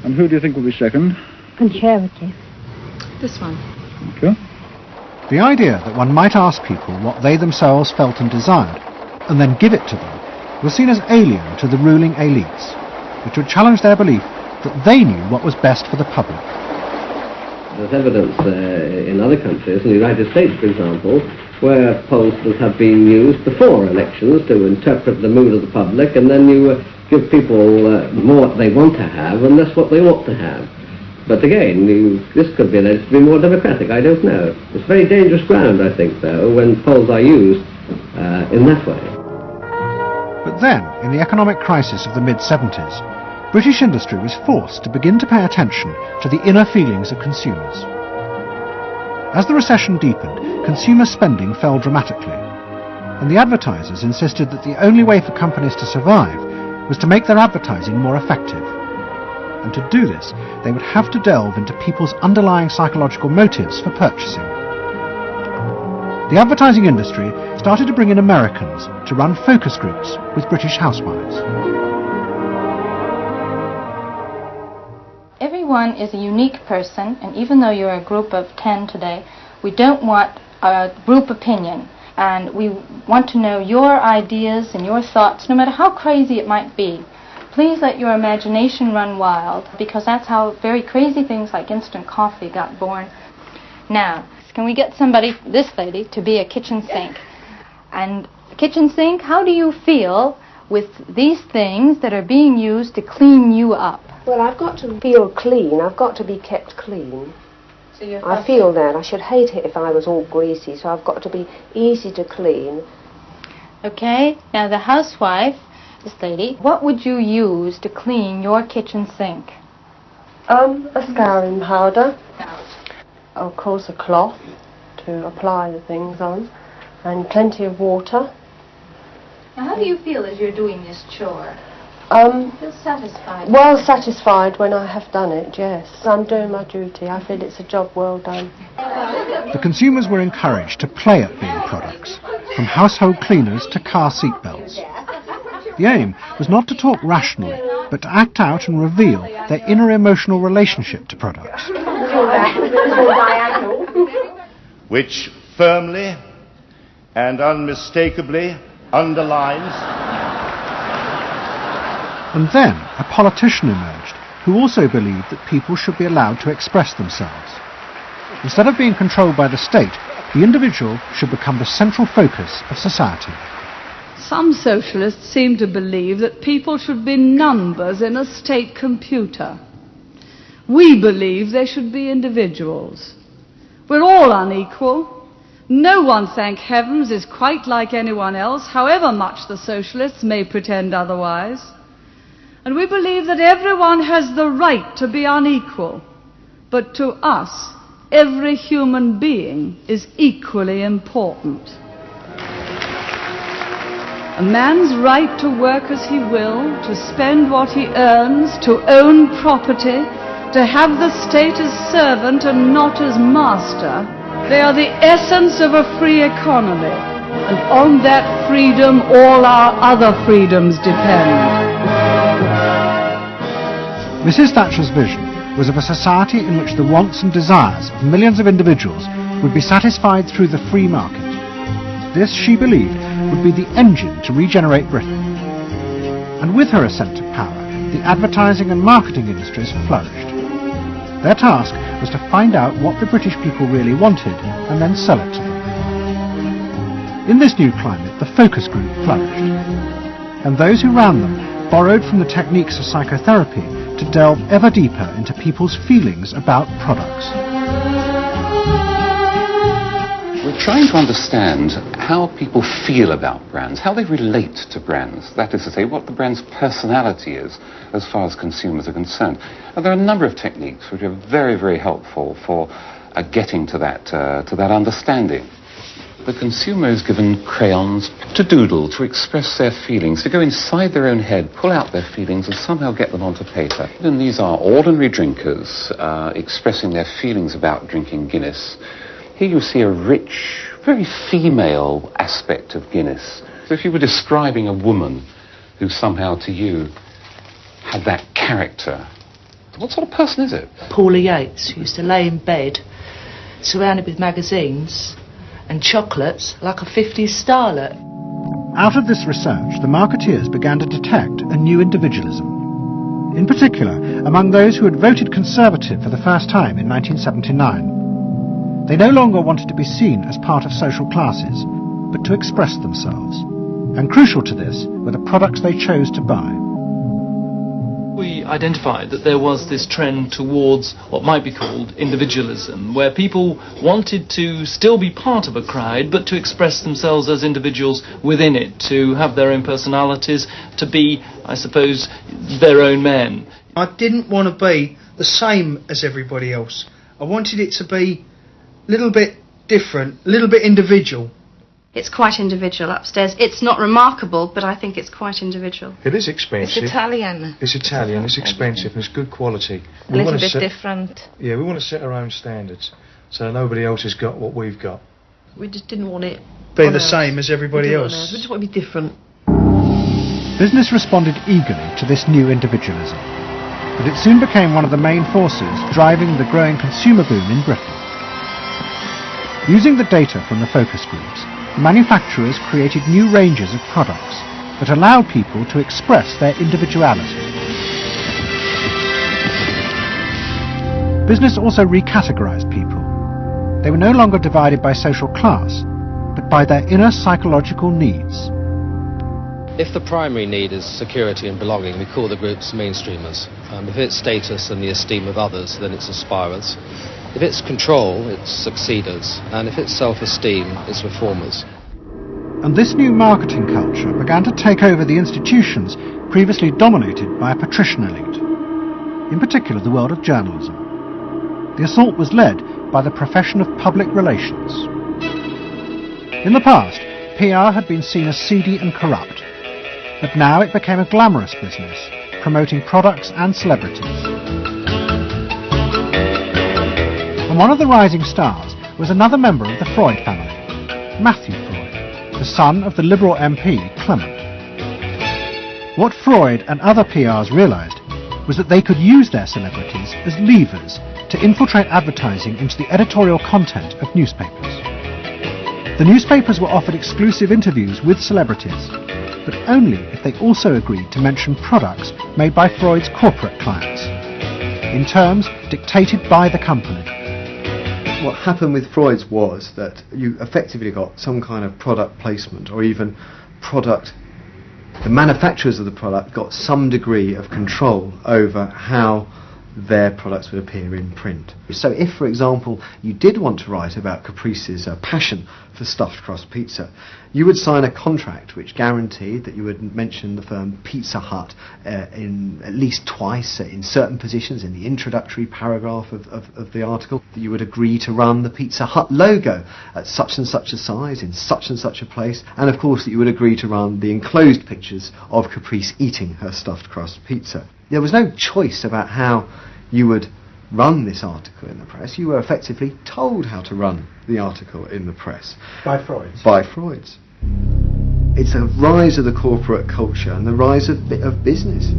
And who do you think will be second? Conservative. This one. Okay. The idea that one might ask people what they themselves felt and desired, and then give it to them, was seen as alien to the ruling elites, which would challenge their belief that they knew what was best for the public. There's evidence in other countries, in the United States for example, where pollsters have been used before elections to interpret the mood of the public, and then you give people more what they want to have and less what they ought to have. But again, this could be alleged to be more democratic, I don't know. It's very dangerous ground, I think, though, when polls are used in that way. But then, in the economic crisis of the mid-70s, British industry was forced to begin to pay attention to the inner feelings of consumers. As the recession deepened, consumer spending fell dramatically, and the advertisers insisted that the only way for companies to survive was to make their advertising more effective. And to do this, they would have to delve into people's underlying psychological motives for purchasing. The advertising industry started to bring in Americans to run focus groups with British housewives. Everyone is a unique person, and even though you're a group of 10 today, we don't want a group opinion. And we want to know your ideas and your thoughts, no matter how crazy it might be. Please let your imagination run wild, because that's how very crazy things like instant coffee got born. Now, can we get somebody, this lady, to be a kitchen sink? And kitchen sink, how do you feel with these things that are being used to clean you up? Well, I've got to feel clean. I've got to be kept clean. So I feel that. I should hate it if I was all greasy, so I've got to be easy to clean. Okay, now the housewife This lady. What would you use to clean your kitchen sink? A scouring powder. Of course, a cloth to apply the things on, and plenty of water. Now, how do you feel as you're doing this chore? Feel satisfied? Well satisfied when I have done it, yes. I'm doing my duty. I feel it's a job well done. The consumers were encouraged to play at being products, from household cleaners to car seat belts. The aim was not to talk rationally, but to act out and reveal their inner emotional relationship to products. Which firmly and unmistakably underlines. And then a politician emerged who also believed that people should be allowed to express themselves. Instead of being controlled by the state, the individual should become the central focus of society. Some socialists seem to believe that people should be numbers in a state computer. We believe they should be individuals. We're all unequal. No one, thank heavens, is quite like anyone else, however much the socialists may pretend otherwise. And we believe that everyone has the right to be unequal. But to us, every human being is equally important. A man's right to work as he will, to spend what he earns, to own property, to have the state as servant and not as master, they are the essence of a free economy. And on that freedom, all our other freedoms depend. Mrs. Thatcher's vision was of a society in which the wants and desires of millions of individuals would be satisfied through the free market. This, she believed, would be the engine to regenerate Britain. And with her ascent to power, the advertising and marketing industries flourished. Their task was to find out what the British people really wanted and then sell it to them. In this new climate, the focus group flourished. And those who ran them borrowed from the techniques of psychotherapy to delve ever deeper into people's feelings about products. We're trying to understand how people feel about brands, how they relate to brands, that is to say, what the brand's personality is as far as consumers are concerned. And there are a number of techniques which are very, very helpful for getting to that understanding. The consumer is given crayons to doodle, to express their feelings, to go inside their own head, pull out their feelings and somehow get them onto paper. And these are ordinary drinkers expressing their feelings about drinking Guinness. Here you see a rich, very female aspect of Guinness. So if you were describing a woman who somehow to you had that character, what sort of person is it? Paula Yates, who used to lay in bed surrounded with magazines and chocolates like a 50s starlet. Out of this research, the marketeers began to detect a new individualism. In particular, among those who had voted Conservative for the first time in 1979. They no longer wanted to be seen as part of social classes, but to express themselves. And crucial to this were the products they chose to buy. We identified that there was this trend towards what might be called individualism, where people wanted to still be part of a crowd, but to express themselves as individuals within it, to have their own personalities, to be, I suppose, their own men. I didn't want to be the same as everybody else. I wanted it to be a little bit different, a little bit individual. It's quite individual upstairs. It's not remarkable, but I think it's quite individual. It is expensive. It's Italian. It's Italian, it's expensive, it's good quality. A little bit different. Yeah, we want to set our own standards, so nobody else has got what we've got. We just didn't want it be the same as everybody else. We just want to be different. Business responded eagerly to this new individualism, but it soon became one of the main forces driving the growing consumer boom in Britain. Using the data from the focus groups, manufacturers created new ranges of products that allowed people to express their individuality. Business also recategorized people. They were no longer divided by social class, but by their inner psychological needs. If the primary need is security and belonging, we call the groups mainstreamers. If it's status and the esteem of others, then it's aspirers. If it's control, it's succeeders, and if it's self-esteem, it's reformers. and this new marketing culture began to take over the institutions previously dominated by a patrician elite, in particular the world of journalism. The assault was led by the profession of public relations. In the past, PR had been seen as seedy and corrupt, but now it became a glamorous business, promoting products and celebrities. And one of the rising stars was another member of the Freud family, Matthew Freud, the son of the Liberal MP Clement. What Freud and other PRs realised was that they could use their celebrities as levers to infiltrate advertising into the editorial content of newspapers. The newspapers were offered exclusive interviews with celebrities, but only if they also agreed to mention products made by Freud's corporate clients, in terms dictated by the company. What happened with Freud's was that you effectively got some kind of product placement, or even product, the manufacturers of the product got some degree of control over how their products would appear in print. So if, for example, you did want to write about Caprice's passion for stuffed crust pizza, you would sign a contract which guaranteed that you would mention the firm Pizza Hut in at least twice in certain positions in the introductory paragraph of the article, that you would agree to run the Pizza Hut logo at such and such a size in such and such a place, and of course that you would agree to run the enclosed pictures of Caprice eating her stuffed crust pizza. There was no choice about how you would run this article in the press. You were effectively told how to run the article in the press. By Freud's? By Freud's. It's a rise of the corporate culture and the rise of business.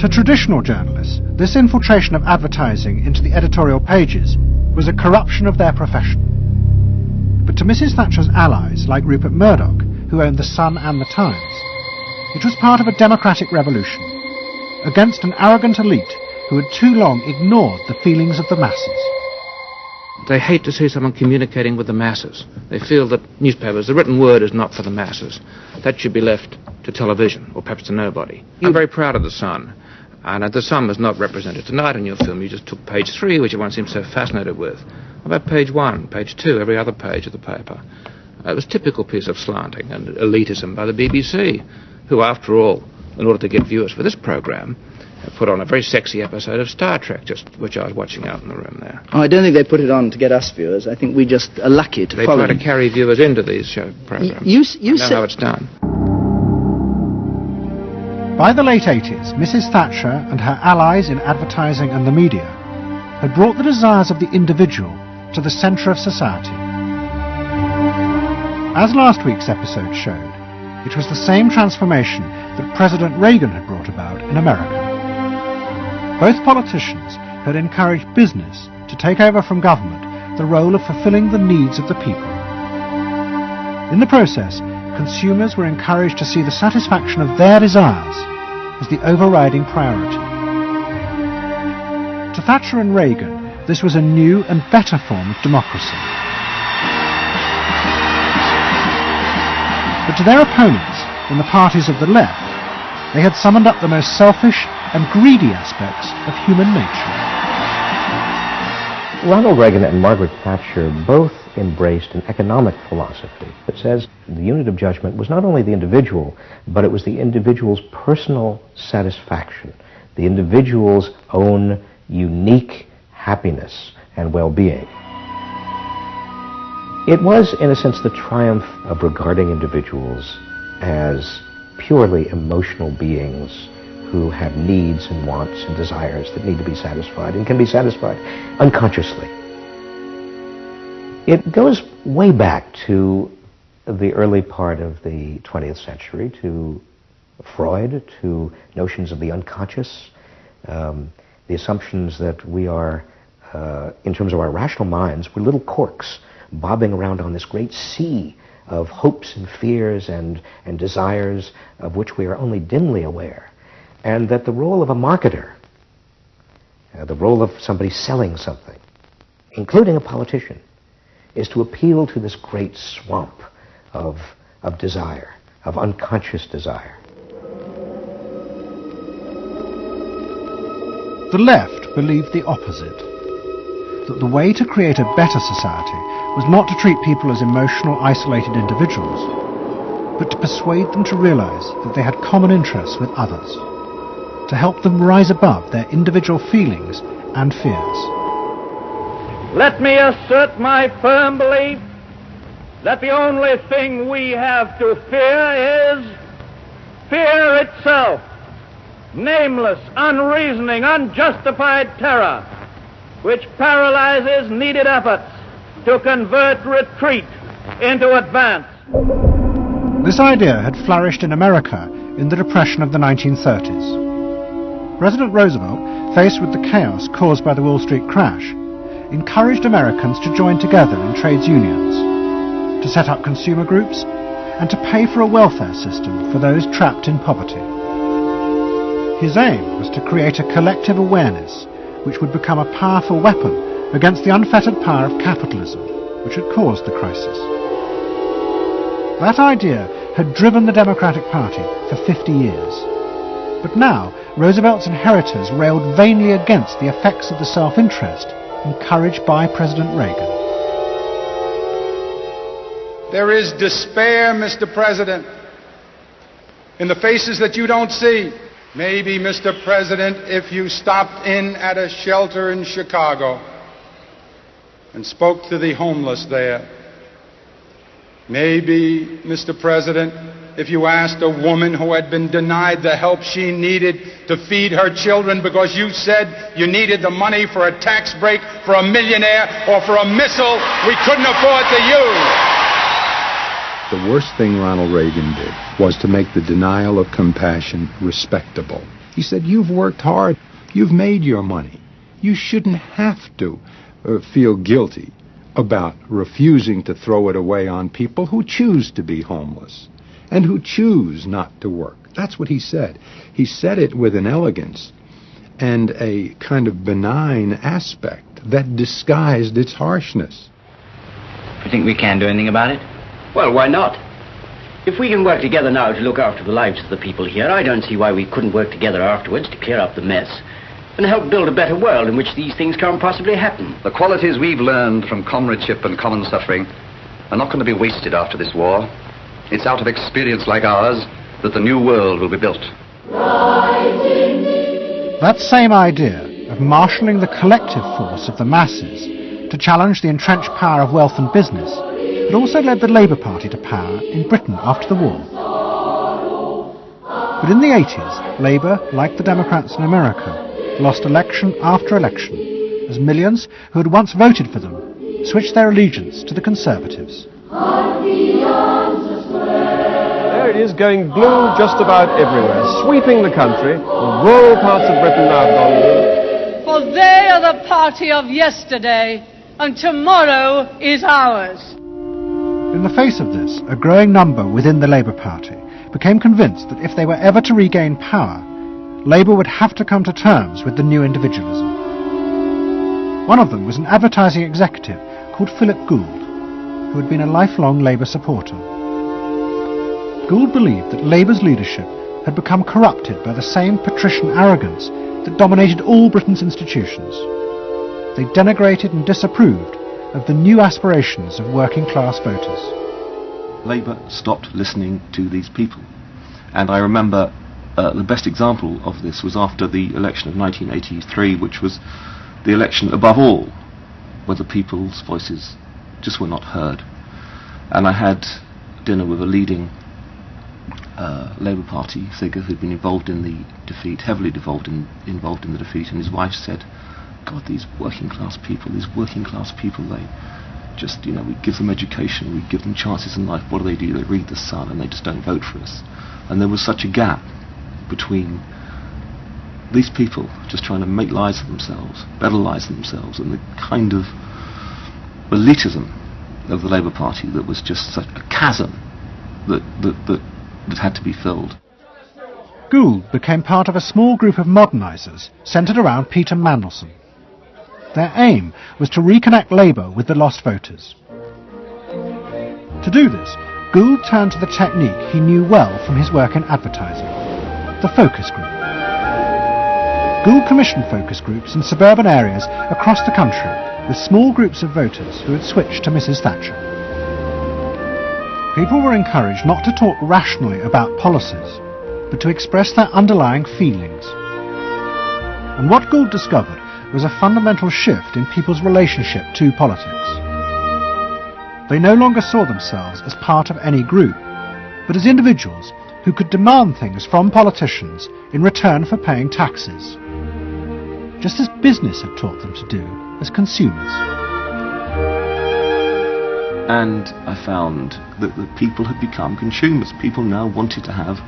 To traditional journalists, this infiltration of advertising into the editorial pages was a corruption of their profession. But to Mrs. Thatcher's allies, like Rupert Murdoch, who owned The Sun and The Times, it was part of a democratic revolution against an arrogant elite who had too long ignored the feelings of the masses. They hate to see someone communicating with the masses. They feel that newspapers, the written word is not for the masses. That should be left to television, or perhaps to nobody. I'm very proud of The Sun, and The Sun was not represented tonight in your film. You just took page 3, which everyone seems so fascinated with. How about page 1, page 2, every other page of the paper? It was a typical piece of slanting and elitism by the BBC, who, after all, in order to get viewers for this programme, put on a very sexy episode of Star Trek, which I was watching out in the room there. Oh, I don't think they put it on to get us viewers. I think we just are lucky to follow. They try to carry viewers into these show programmes. You know how it's done. By the late 80s, Mrs. Thatcher and her allies in advertising and the media had brought the desires of the individual to the centre of society. As last week's episode showed, it was the same transformation that President Reagan had brought about in America. Both politicians had encouraged business to take over from government the role of fulfilling the needs of the people. In the process, consumers were encouraged to see the satisfaction of their desires as the overriding priority. To Thatcher and Reagan, this was a new and better form of democracy. But to their opponents in the parties of the left, they had summoned up the most selfish and greedy aspects of human nature. Ronald Reagan and Margaret Thatcher both embraced an economic philosophy that says the unit of judgment was not only the individual, but it was the individual's personal satisfaction, the individual's own unique happiness and well-being. It was, in a sense, the triumph of regarding individuals as purely emotional beings who have needs and wants and desires that need to be satisfied and can be satisfied unconsciously. It goes way back to the early part of the 20th century, to Freud, to notions of the unconscious, the assumptions that we are, in terms of our rational minds, we're little corks bobbing around on this great sea of hopes and fears and desires of which we are only dimly aware. And that the role of a marketer, the role of somebody selling something, including a politician, is to appeal to this great swamp of desire, of unconscious desire. The left believed the opposite, that the way to create a better society was not to treat people as emotional, isolated individuals, but to persuade them to realise that they had common interests with others, to help them rise above their individual feelings and fears. Let me assert my firm belief that the only thing we have to fear is fear itself. Nameless, unreasoning, unjustified terror, which paralyzes needed efforts to convert retreat into advance. This idea had flourished in America in the Depression of the 1930s. President Roosevelt, faced with the chaos caused by the Wall Street crash, encouraged Americans to join together in trades unions, to set up consumer groups, and to pay for a welfare system for those trapped in poverty. His aim was to create a collective awareness which would become a powerful weapon against the unfettered power of capitalism, which had caused the crisis. That idea had driven the Democratic Party for 50 years. But now, Roosevelt's inheritors railed vainly against the effects of the self-interest encouraged by President Reagan. There is despair, Mr. President, in the faces that you don't see. Maybe, Mr. President, if you stopped in at a shelter in Chicago and spoke to the homeless there. Maybe, Mr. President, if you asked a woman who had been denied the help she needed to feed her children because you said you needed the money for a tax break for a millionaire or for a missile we couldn't afford to use. The worst thing Ronald Reagan did was to make the denial of compassion respectable. He said, you've worked hard, you've made your money. You shouldn't have to feel guilty about refusing to throw it away on people who choose to be homeless and who choose not to work. That's what he said. He said it with an elegance and a kind of benign aspect that disguised its harshness. You think we can do anything about it? Well, why not? If we can work together now to look after the lives of the people here, I don't see why we couldn't work together afterwards to clear up the mess and help build a better world in which these things can't possibly happen. The qualities we've learned from comradeship and common suffering are not going to be wasted after this war. It's out of experience like ours that the new world will be built. That same idea of marshalling the collective force of the masses to challenge the entrenched power of wealth and business had also led the Labour Party to power in Britain after the war. But in the 80s, Labour, like the Democrats in America, lost election after election as millions who had once voted for them switched their allegiance to the Conservatives. There it is, going blue just about everywhere, sweeping the country. The rural parts of Britain now have gone blue. For they are the party of yesterday, and tomorrow is ours. In the face of this, a growing number within the Labour Party became convinced that if they were ever to regain power, Labour would have to come to terms with the new individualism. One of them was an advertising executive called Philip Gould, who had been a lifelong Labour supporter. Gould believed that Labour's leadership had become corrupted by the same patrician arrogance that dominated all Britain's institutions. They denigrated and disapproved of the new aspirations of working-class voters. Labour stopped listening to these people. And I remember the best example of this was after the election of 1983, which was the election above all where the people's voices just were not heard. And I had dinner with a leading Labour Party figure who'd been involved in the defeat, heavily involved in the defeat, and his wife said, God, these working class people, they just, we give them education, we give them chances in life, what do? They read the Sun and they just don't vote for us. And there was such a gap between these people just trying to make lives for themselves, better lives for themselves, and the kind of elitism of the Labour Party that was just such a chasm that had to be filled. Gould became part of a small group of modernisers centred around Peter Mandelson. Their aim was to reconnect Labour with the lost voters. To do this, Gould turned to the technique he knew well from his work in advertising, the focus group. Gould commissioned focus groups in suburban areas across the country with small groups of voters who had switched to Mrs. Thatcher. People were encouraged not to talk rationally about policies, but to express their underlying feelings. And what Gould discovered was a fundamental shift in people's relationship to politics. They no longer saw themselves as part of any group, but as individuals who could demand things from politicians in return for paying taxes, just as business had taught them to do as consumers. And I found that the people had become consumers. People now wanted to have,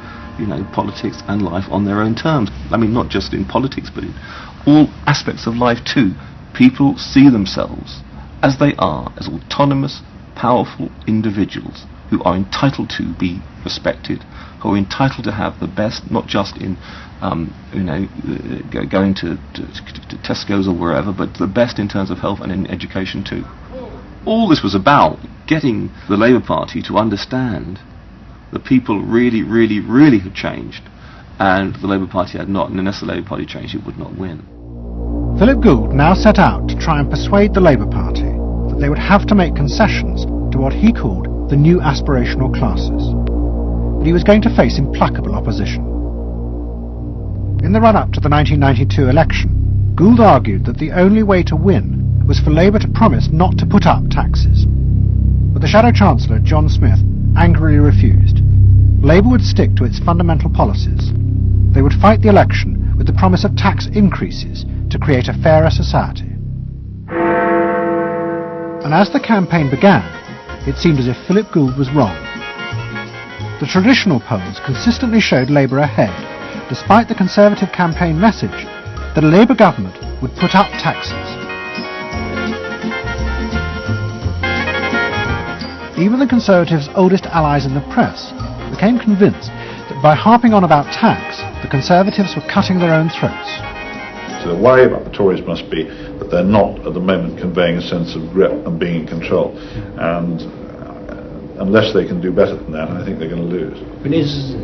politics and life on their own terms. I mean, not just in politics, but in all aspects of life too. People see themselves as they are, as autonomous, powerful individuals who are entitled to be respected, who are entitled to have the best, not just in, going to Tesco's or wherever, but the best in terms of health and in education too. All this was about getting the Labour Party to understand that people really, really, really had changed, and the Labour Party had not, and unless the Labour Party changed, it would not win. Philip Gould now set out to try and persuade the Labour Party that they would have to make concessions to what he called the new aspirational classes, but he was going to face implacable opposition. In the run-up to the 1992 election, Gould argued that the only way to win was for Labour to promise not to put up taxes. But the Shadow Chancellor, John Smith, angrily refused. Labour would stick to its fundamental policies. They would fight the election with the promise of tax increases to create a fairer society. And as the campaign began, it seemed as if Philip Gould was wrong. The traditional polls consistently showed Labour ahead, despite the Conservative campaign message that a Labour government would put up taxes. Even the Conservatives' oldest allies in the press became convinced that by harping on about tax, the Conservatives were cutting their own throats. So the worry about the Tories must be that they're not at the moment conveying a sense of grip and being in control, and unless they can do better than that, I think they're going to lose. But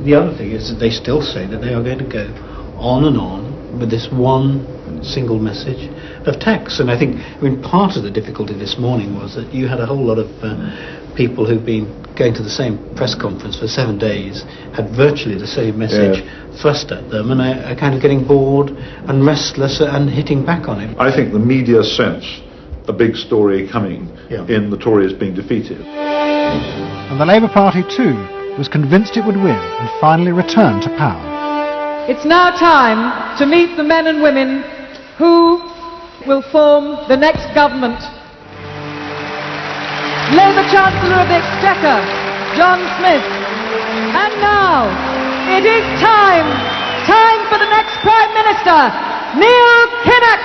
the other thing is that they still say that they are going to go on and on with this one single message of tax. And I think, part of the difficulty this morning was that you had a whole lot of people who've been going to the same press conference for 7 days, had virtually the same message thrust at them, and are kind of getting bored and restless and hitting back on it. I think the media sense a big story coming in the Tories being defeated. And the Labour Party too was convinced it would win and finally return to power. It's now time to meet the men and women who will form the next government. Labour Chancellor of the Exchequer, John Smith. And now, it is time for the next Prime Minister, Neil Kinnock.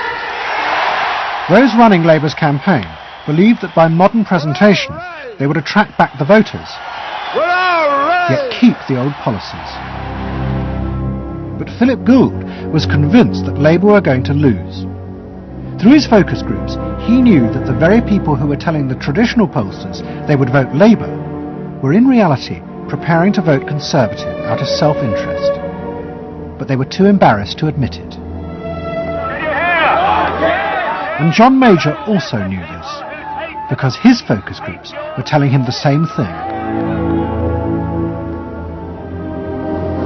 Those running Labour's campaign believed that by modern presentation they would attract back the voters, yet keep the old policies. But Philip Gould was convinced that Labour were going to lose. Through his focus groups, he knew that the very people who were telling the traditional pollsters they would vote Labour were in reality preparing to vote Conservative out of self-interest. But they were too embarrassed to admit it. And John Major also knew this, because his focus groups were telling him the same thing.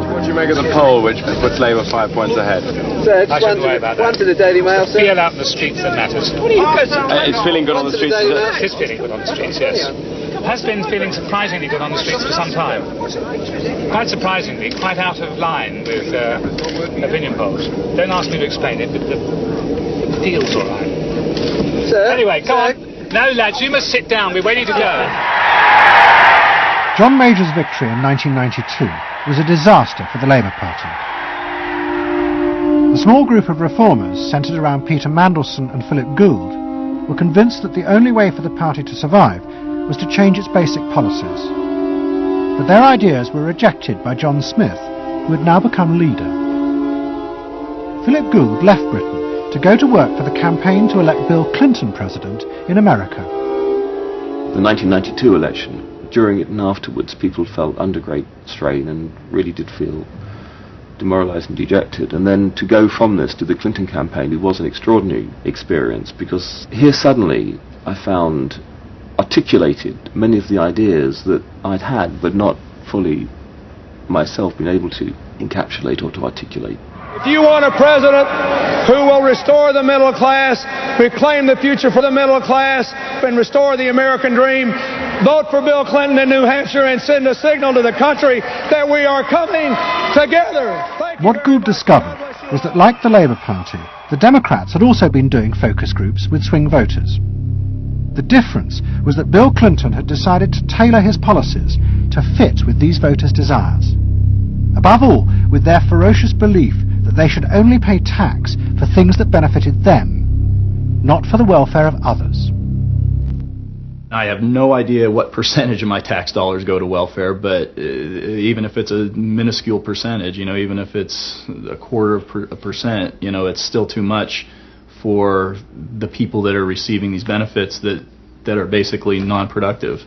What do you make of the poll which puts Labour 5 points ahead? Sir, one to the Daily Mail, sir. Feel out in the streets that matters. It's feeling good on the streets, is it? It is feeling good on the streets, yes. Has been feeling surprisingly good on the streets for some time. Quite surprisingly, quite out of line with opinion polls. Don't ask me to explain it, but the feel's all right. Sir? Anyway, go on. No, lads, you must sit down. We're waiting to go. John Major's victory in 1992 was a disaster for the Labour Party. A small group of reformers centred around Peter Mandelson and Philip Gould were convinced that the only way for the party to survive was to change its basic policies. But their ideas were rejected by John Smith, who had now become leader. Philip Gould left Britain to go to work for the campaign to elect Bill Clinton president in America. The 1992 election, during it and afterwards, people felt under great strain and really did feel demoralised and dejected. And then to go from this to the Clinton campaign, it was an extraordinary experience, because here suddenly I found articulated many of the ideas that I'd had, but not fully myself been able to encapsulate or to articulate. If you want a president who will restore the middle class, reclaim the future for the middle class, and restore the American dream, vote for Bill Clinton in New Hampshire and send a signal to the country that we are coming together. What Gould discovered was that, like the Labour Party, the Democrats had also been doing focus groups with swing voters. The difference was that Bill Clinton had decided to tailor his policies to fit with these voters' desires. Above all, with their ferocious belief that they should only pay tax for things that benefited them, not for the welfare of others. I have no idea what percentage of my tax dollars go to welfare, but even if it's a minuscule percentage, even if it's a quarter of a percent, it's still too much for the people that are receiving these benefits that are basically non-productive.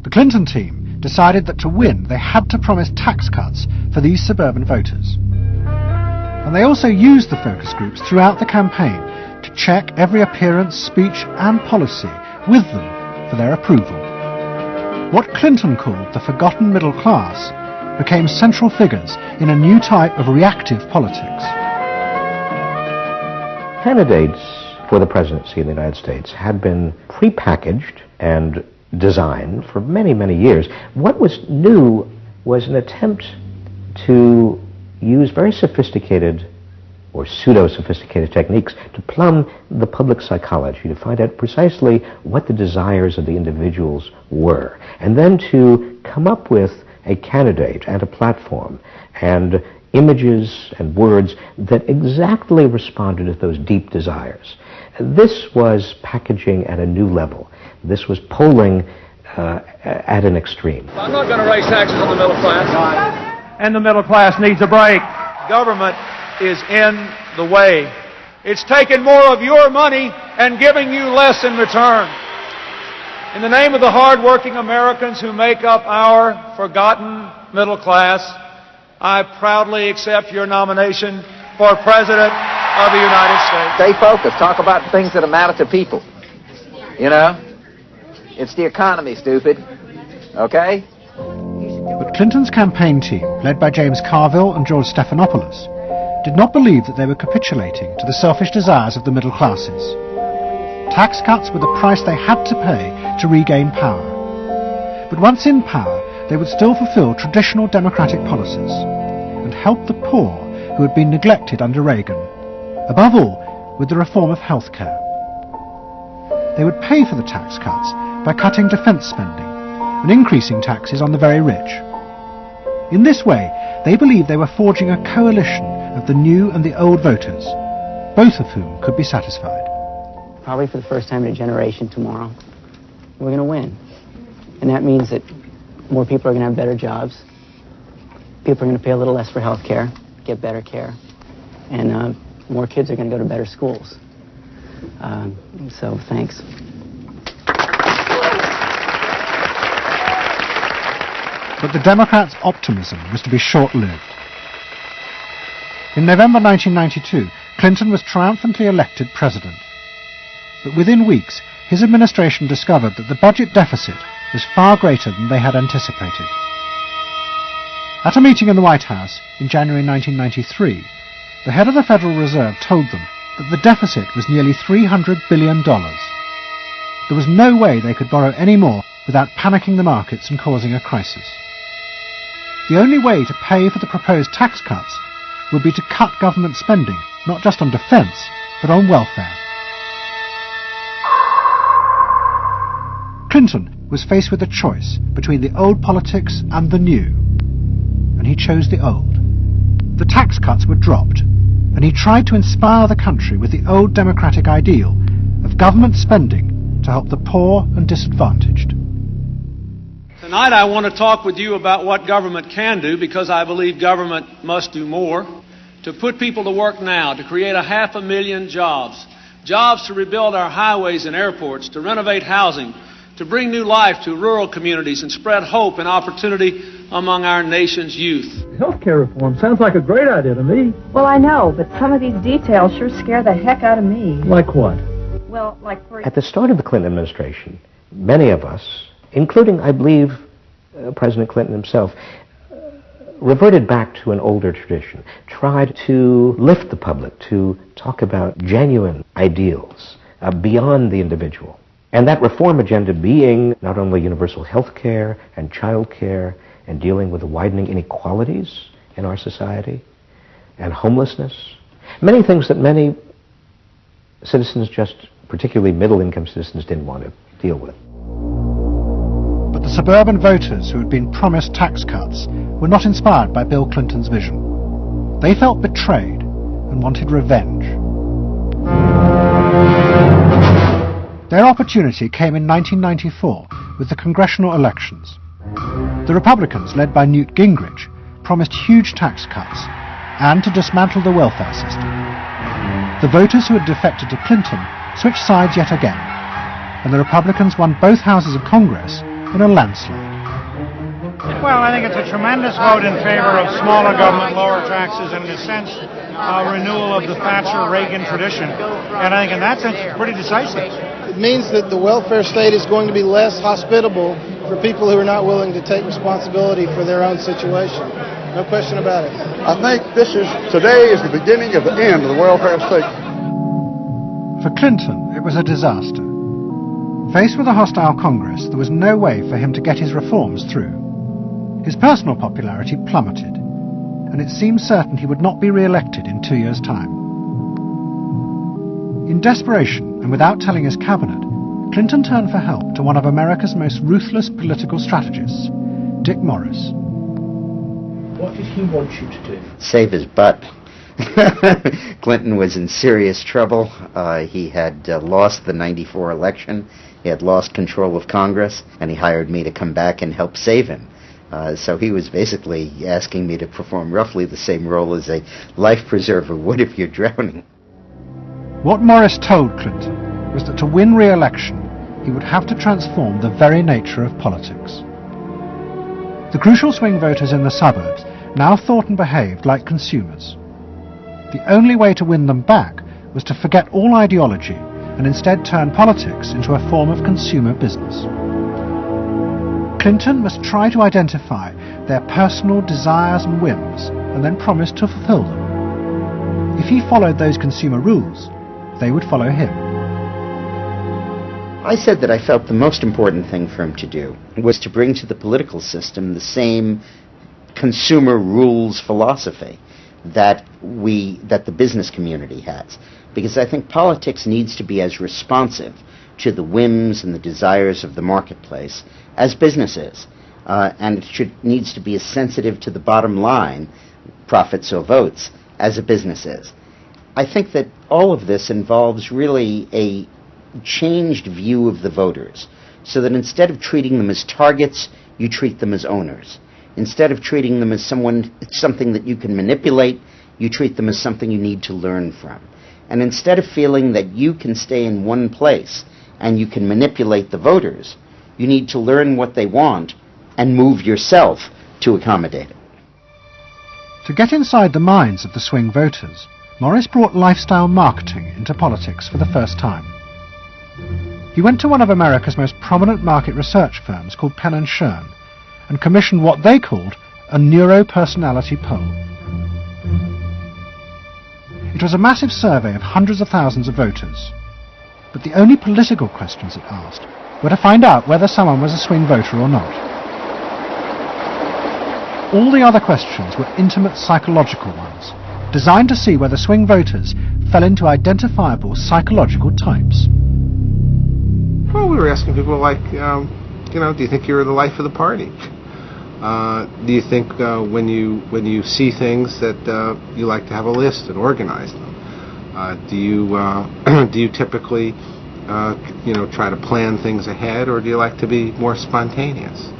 The Clinton team decided that to win, they had to promise tax cuts for these suburban voters. And they also used the focus groups throughout the campaign to check every appearance, speech and policy with them for their approval. What Clinton called the forgotten middle class became central figures in a new type of reactive politics. Candidates for the presidency of the United States had been prepackaged and designed for many, many years. What was new was an attempt to use very sophisticated or pseudo-sophisticated techniques to plumb the public psychology, to find out precisely what the desires of the individuals were, and then to come up with a candidate and a platform and images and words that exactly responded to those deep desires. This was packaging at a new level. This was polling at an extreme. I'm not going to raise taxes on the middle class. And the middle class needs a break. Government is in the way. It's taking more of your money and giving you less in return. In the name of the hard-working Americans who make up our forgotten middle class, I proudly accept your nomination for President of the United States. Stay focused. Talk about things that matter to people. It's the economy, stupid. Okay? But Clinton's campaign team, led by James Carville and George Stephanopoulos, did not believe that they were capitulating to the selfish desires of the middle classes. Tax cuts were the price they had to pay to regain power. But once in power, they would still fulfill traditional democratic policies and help the poor who had been neglected under Reagan, above all with the reform of health care. They would pay for the tax cuts by cutting defence spending and increasing taxes on the very rich. In this way, they believed they were forging a coalition of the new and the old voters, both of whom could be satisfied. Probably for the first time in a generation tomorrow, we're going to win. And that means that more people are going to have better jobs. People are going to pay a little less for health care, get better care. And more kids are going to go to better schools. So thanks. But the Democrats' optimism was to be short-lived. In November 1992, Clinton was triumphantly elected president. But within weeks, his administration discovered that the budget deficit was far greater than they had anticipated. At a meeting in the White House in January 1993, the head of the Federal Reserve told them that the deficit was nearly $300 billion. There was no way they could borrow any more without panicking the markets and causing a crisis. The only way to pay for the proposed tax cuts would be to cut government spending, not just on defence, but on welfare. Clinton was faced with a choice between the old politics and the new, and he chose the old. The tax cuts were dropped, and he tried to inspire the country with the old democratic ideal of government spending to help the poor and disadvantaged. Tonight I want to talk with you about what government can do, because I believe government must do more. To put people to work now, to create 500,000 jobs. Jobs to rebuild our highways and airports, to renovate housing, to bring new life to rural communities and spread hope and opportunity among our nation's youth. Healthcare reform sounds like a great idea to me. Well, I know, but some of these details sure scare the heck out of me. Like what? Well, like for... At the start of the Clinton administration, many of us, including, I believe, President Clinton himself, reverted back to an older tradition, tried to lift the public, to talk about genuine ideals beyond the individual. And that reform agenda being not only universal health care and child care and dealing with the widening inequalities in our society and homelessness, many things that many citizens, just particularly middle-income citizens, didn't want to deal with. But the suburban voters who had been promised tax cuts were not inspired by Bill Clinton's vision. They felt betrayed and wanted revenge. Their opportunity came in 1994 with the congressional elections. The Republicans, led by Newt Gingrich, promised huge tax cuts and to dismantle the welfare system. The voters who had defected to Clinton switched sides yet again, and the Republicans won both houses of Congress in a landslide. Well, I think it's a tremendous vote in favor of smaller government, lower taxes, and in a sense, a renewal of the Thatcher-Reagan tradition. And I think in that sense, it's pretty decisive. It means that the welfare state is going to be less hospitable for people who are not willing to take responsibility for their own situation. No question about it. I think today is the beginning of the end of the welfare state. For Clinton, it was a disaster. Faced with a hostile Congress, there was no way for him to get his reforms through. His personal popularity plummeted, and it seemed certain he would not be re-elected in 2 years' time. In desperation, and without telling his cabinet, Clinton turned for help to one of America's most ruthless political strategists, Dick Morris. What did he want you to do? Save his butt. Clinton was in serious trouble. He had lost the '94 election. He had lost control of Congress, and he hired me to come back and help save him. So he was basically asking me to perform roughly the same role as a life preserver would if you're drowning. What Morris told Clinton was that to win re-election, he would have to transform the very nature of politics. The crucial swing voters in the suburbs now thought and behaved like consumers. The only way to win them back was to forget all ideology and instead turn politics into a form of consumer business. Clinton must try to identify their personal desires and whims and then promise to fulfill them. If he followed those consumer rules, they would follow him. I said that I felt the most important thing for him to do was to bring to the political system the same consumer rules philosophy that the business community has. Because I think politics needs to be as responsive to the whims and the desires of the marketplace as business is. And it needs to be as sensitive to the bottom line, profits or votes, as a business is. I think that all of this involves really a changed view of the voters, so that instead of treating them as targets, you treat them as owners. Instead of treating them as something that you can manipulate, you treat them as something you need to learn from. And instead of feeling that you can stay in one place and you can manipulate the voters, you need to learn what they want and move yourself to accommodate it. To get inside the minds of the swing voters, Morris brought lifestyle marketing into politics for the first time. He went to one of America's most prominent market research firms called Penn & Shern and commissioned what they called a neuropersonality poll. It was a massive survey of hundreds of thousands of voters, but the only political questions it asked were to find out whether someone was a swing voter or not. All the other questions were intimate psychological ones, designed to see whether swing voters fell into identifiable psychological types. Well, we were asking people like, do you think you're the life of the party? Do you think when you see things that you like to have a list and organize them? Do you typically try to plan things ahead, or do you like to be more spontaneous?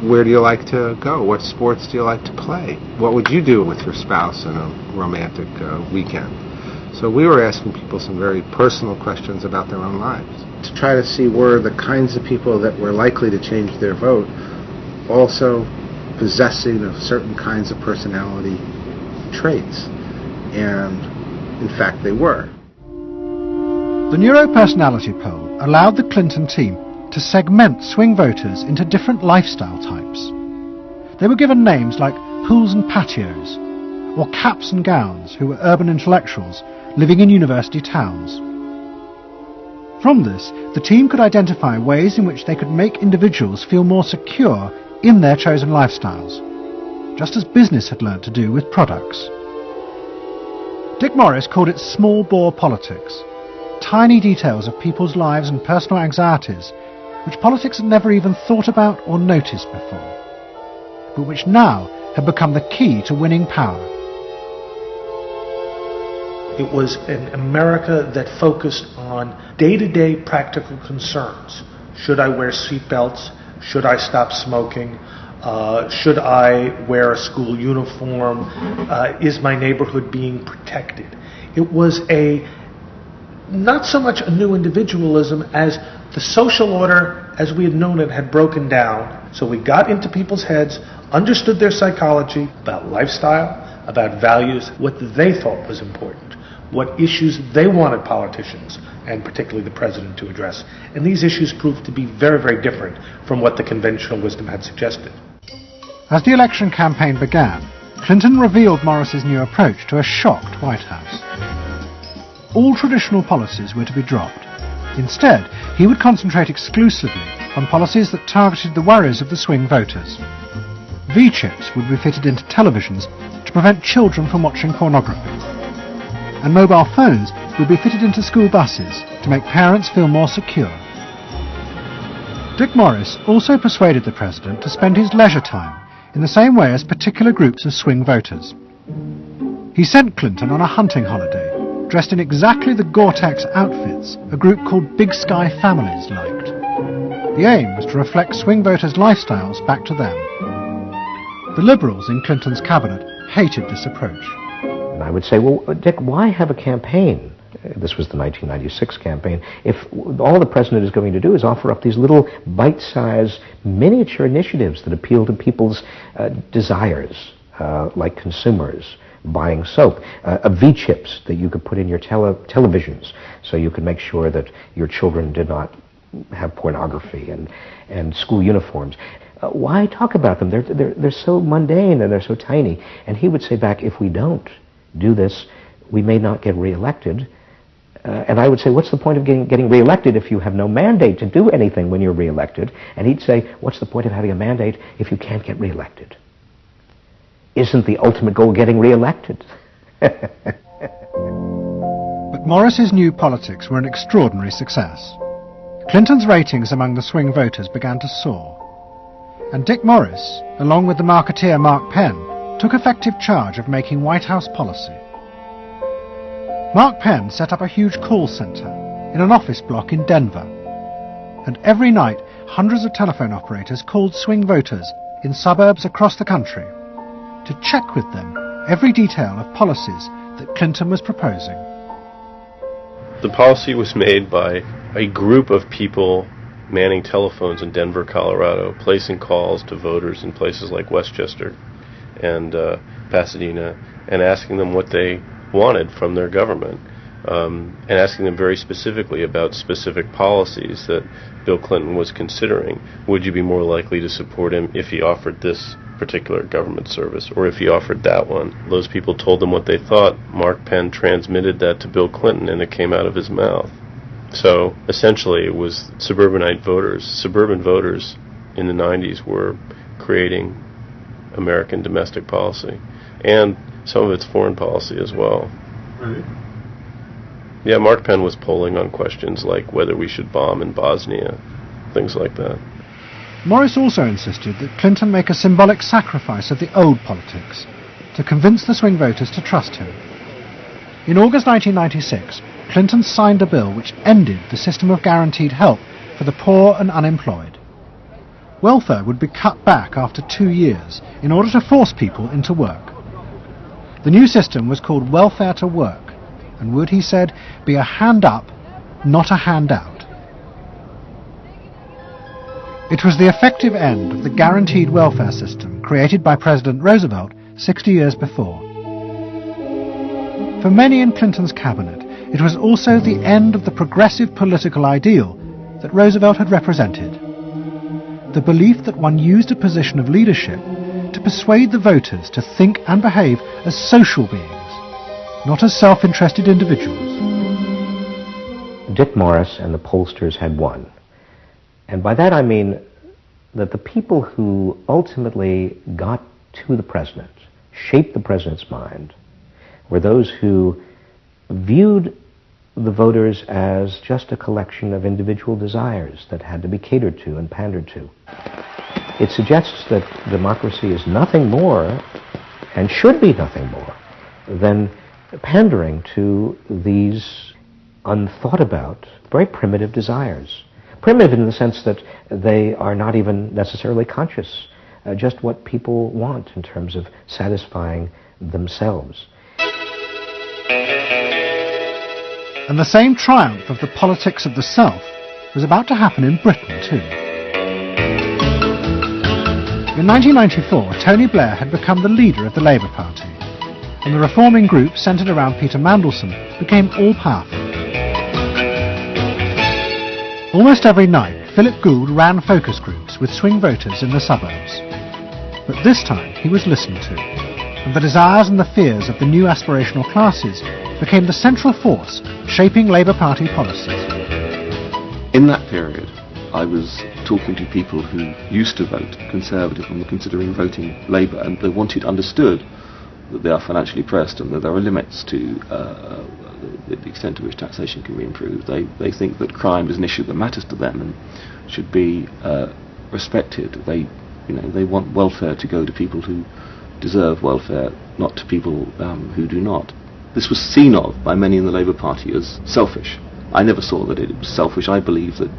Where do you like to go? What sports do you like to play? What would you do with your spouse in a romantic weekend? So we were asking people some very personal questions about their own lives, to try to see were the kinds of people that were likely to change their vote also possessing of certain kinds of personality traits. And in fact they were. The neuropersonality poll allowed the Clinton team to segment swing voters into different lifestyle types. They were given names like pools and patios, or caps and gowns, who were urban intellectuals living in university towns. From this, the team could identify ways in which they could make individuals feel more secure in their chosen lifestyles, just as business had learnt to do with products. Dick Morris called it small bore politics, tiny details of people's lives and personal anxieties which politics had never even thought about or noticed before, but which now had become the key to winning power. It was an America that focused on day-to-day practical concerns. Should I wear seatbelts? Should I stop smoking? Should I wear a school uniform? Is my neighborhood being protected? It was not so much a new individualism as the social order as we had known it had broken down. So we got into people's heads, understood their psychology about lifestyle, about values, what they thought was important, what issues they wanted politicians, and particularly the president, to address. And these issues proved to be very, very different from what the conventional wisdom had suggested. As the election campaign began, Clinton revealed Morris's new approach to a shocked White House. All traditional policies were to be dropped. Instead, he would concentrate exclusively on policies that targeted the worries of the swing voters. V-chips would be fitted into televisions to prevent children from watching pornography. And mobile phones would be fitted into school buses to make parents feel more secure. Dick Morris also persuaded the president to spend his leisure time in the same way as particular groups of swing voters. He sent Clinton on a hunting holiday, dressed in exactly the Gore-Tex outfits a group called Big Sky Families liked. The aim was to reflect swing voters' lifestyles back to them. The Liberals in Clinton's cabinet hated this approach. And I would say, well, Dick, why have a campaign? This was the 1996 campaign. If all the president is going to do is offer up these little bite-sized miniature initiatives that appeal to people's desires, like consumers, buying soap, V-chips that you could put in your televisions so you could make sure that your children did not have pornography, and school uniforms. Why talk about them? They're so mundane and they're so tiny. And he would say back, if we don't do this, we may not get reelected. And I would say, what's the point of getting reelected if you have no mandate to do anything when you're reelected? And he'd say, what's the point of having a mandate if you can't get reelected? Isn't the ultimate goal getting reelected? But Morris's new politics were an extraordinary success. Clinton's ratings among the swing voters began to soar. And Dick Morris, along with the marketeer Mark Penn, took effective charge of making White House policy. Mark Penn set up a huge call centre in an office block in Denver. And every night, hundreds of telephone operators called swing voters in suburbs across the country to check with them every detail of policies that Clinton was proposing. The policy was made by a group of people manning telephones in Denver, Colorado, placing calls to voters in places like Westchester and Pasadena, and asking them what they wanted from their government, and asking them very specifically about specific policies that Bill Clinton was considering. Would you be more likely to support him if he offered this particular government service, or if he offered that one? Those people told them what they thought. Mark Penn transmitted that to Bill Clinton, and it came out of his mouth. So essentially it was suburban voters in the 90s were creating American domestic policy, and some of its foreign policy as well. Right. Yeah, Mark Penn was polling on questions like whether we should bomb in Bosnia, things like that. Morris also insisted that Clinton make a symbolic sacrifice of the old politics to convince the swing voters to trust him. In August 1996, Clinton signed a bill which ended the system of guaranteed help for the poor and unemployed. Welfare would be cut back after 2 years in order to force people into work. The new system was called welfare to work and would, he said, be a hand up, not a handout. It was the effective end of the guaranteed welfare system created by President Roosevelt 60 years before. For many in Clinton's cabinet, it was also the end of the progressive political ideal that Roosevelt had represented. The belief that one used a position of leadership to persuade the voters to think and behave as social beings, not as self-interested individuals. Dick Morris and the pollsters had won. And by that I mean that the people who ultimately got to the president, shaped the president's mind, were those who viewed the voters as just a collection of individual desires that had to be catered to and pandered to. It suggests that democracy is nothing more, and should be nothing more, than pandering to these unthought about, very primitive desires. Primitive in the sense that they are not even necessarily conscious, just what people want in terms of satisfying themselves. And the same triumph of the politics of the self was about to happen in Britain too. In 1994, Tony Blair had become the leader of the Labour Party, and the reforming group centred around Peter Mandelson became all-powerful. Almost every night, Philip Gould ran focus groups with swing voters in the suburbs. But this time he was listened to, and the desires and the fears of the new aspirational classes became the central force shaping Labour Party policies. In that period, I was talking to people who used to vote Conservative and were considering voting Labour, and they understood that they are financially pressed and that there are limits to the extent to which taxation can be improved. They think that crime is an issue that matters to them and should be respected. They want welfare to go to people who deserve welfare, not to people who do not. This was seen of by many in the Labour Party as selfish. I never saw that it was selfish. I believe that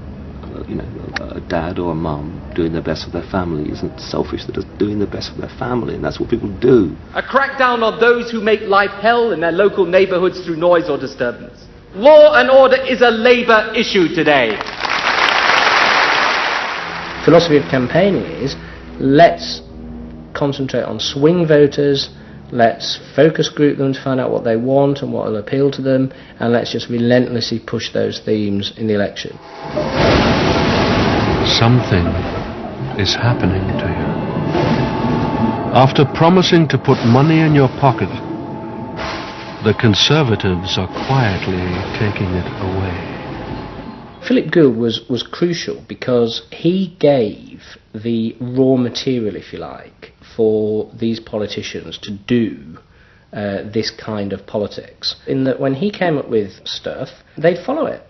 a dad or a mum doing their best for their family isn't selfish. They're just doing their best for their family, and that's what people do. A crackdown on those who make life hell in their local neighbourhoods through noise or disturbance. Law and order is a Labour issue today. Philosophy of campaigning is, let's concentrate on swing voters, let's focus group them to find out what they want and what will appeal to them, and let's just relentlessly push those themes in the election. Something is happening to you. After promising to put money in your pocket, the Conservatives are quietly taking it away. Philip Gould was crucial because he gave the raw material, if you like, for these politicians to do this kind of politics. In that when he came up with stuff, they'd follow it,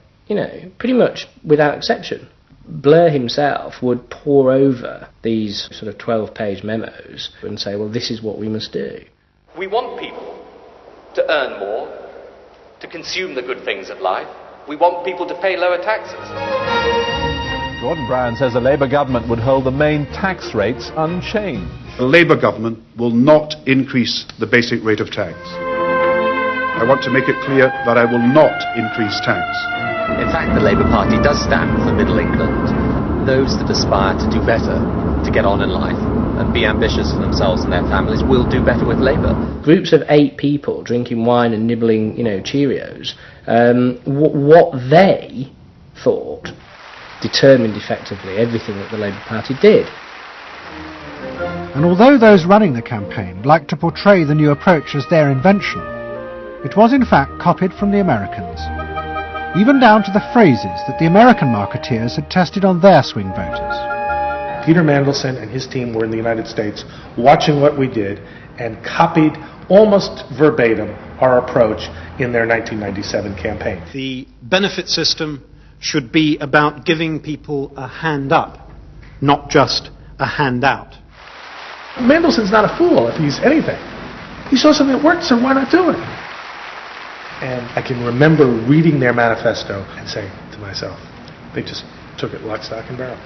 pretty much without exception. Blair himself would pore over these sort of 12-page memos and say, well, this is what we must do. We want people to earn more, to consume the good things of life. We want people to pay lower taxes. Gordon Brown says a Labour government would hold the main tax rates unchanged. The Labour government will not increase the basic rate of tax. I want to make it clear that I will not increase tax. In fact, the Labour Party does stand for Middle England. Those that aspire to do better, to get on in life, and be ambitious for themselves and their families will do better with Labour. Groups of 8 people drinking wine and nibbling, Cheerios, what they thought determined effectively everything that the Labour Party did. And although those running the campaign liked to portray the new approach as their invention, it was in fact copied from the Americans, even down to the phrases that the American marketeers had tested on their swing voters. Peter Mandelson and his team were in the United States watching what we did and copied almost verbatim our approach in their 1997 campaign. The benefit system should be about giving people a hand up, not just a handout. Mandelson's not a fool if he's anything. He saw something that worked, so why not do it? And I can remember reading their manifesto and saying to myself, they just took it lock, stock, and barrel.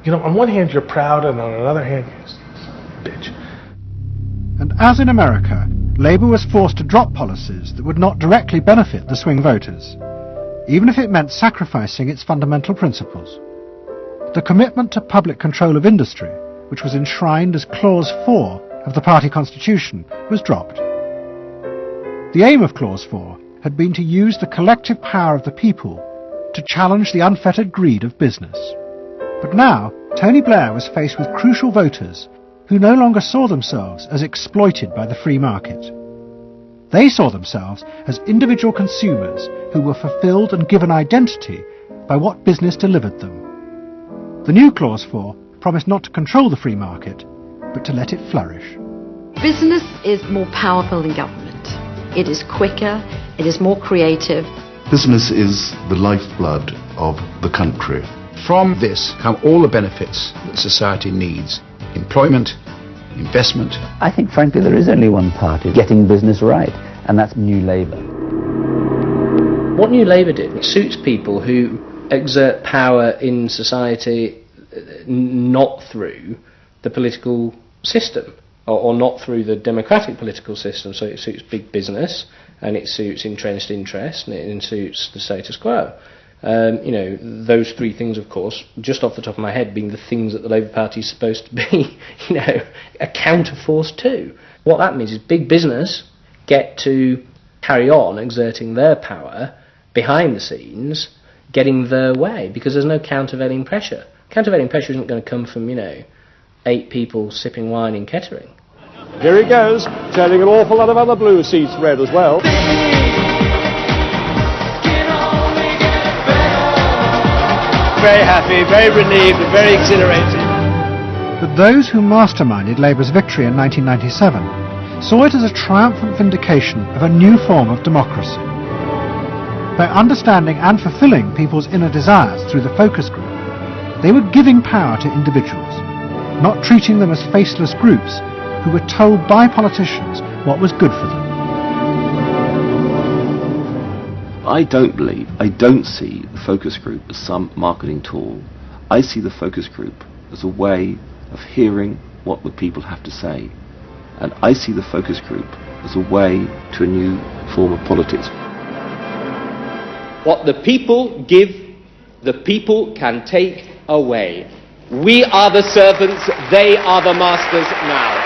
On one hand you're proud, and on another hand you're bitch. And as in America, Labour was forced to drop policies that would not directly benefit the swing voters, even if it meant sacrificing its fundamental principles. The commitment to public control of industry, which was enshrined as Clause 4 of the party constitution, was dropped. The aim of Clause 4 had been to use the collective power of the people to challenge the unfettered greed of business. But now, Tony Blair was faced with crucial voters who no longer saw themselves as exploited by the free market. They saw themselves as individual consumers who were fulfilled and given identity by what business delivered them. The new Clause 4 promised not to control the free market, but to let it flourish. Business is more powerful than government. It is quicker, it is more creative. Business is the lifeblood of the country. From this come all the benefits that society needs. Employment, investment. I think, frankly, there is only one party getting business right, and that's New Labour. What New Labour did, it suits people who exert power in society not through the political system, or not through the democratic political system. So it suits big business, and it suits entrenched interest, and it suits the status quo. Those three things, of course, just off the top of my head, being the things that the Labour Party is supposed to be, a counterforce to. What that means is big business get to carry on exerting their power behind the scenes, getting their way, because there's no countervailing pressure. Countervailing pressure isn't going to come from, 8 people sipping wine in Kettering. Here he goes, turning an awful lot of other blue seats red as well. Very happy, very relieved, and very exhilarated. But those who masterminded Labour's victory in 1997 saw it as a triumphant vindication of a new form of democracy. By understanding and fulfilling people's inner desires through the focus group, they were giving power to individuals, not treating them as faceless groups who were told by politicians what was good for them. I don't see the focus group as some marketing tool. I see the focus group as a way of hearing what the people have to say. And I see the focus group as a way to a new form of politics. What the people give, the people can take away. We are the servants, they are the masters now.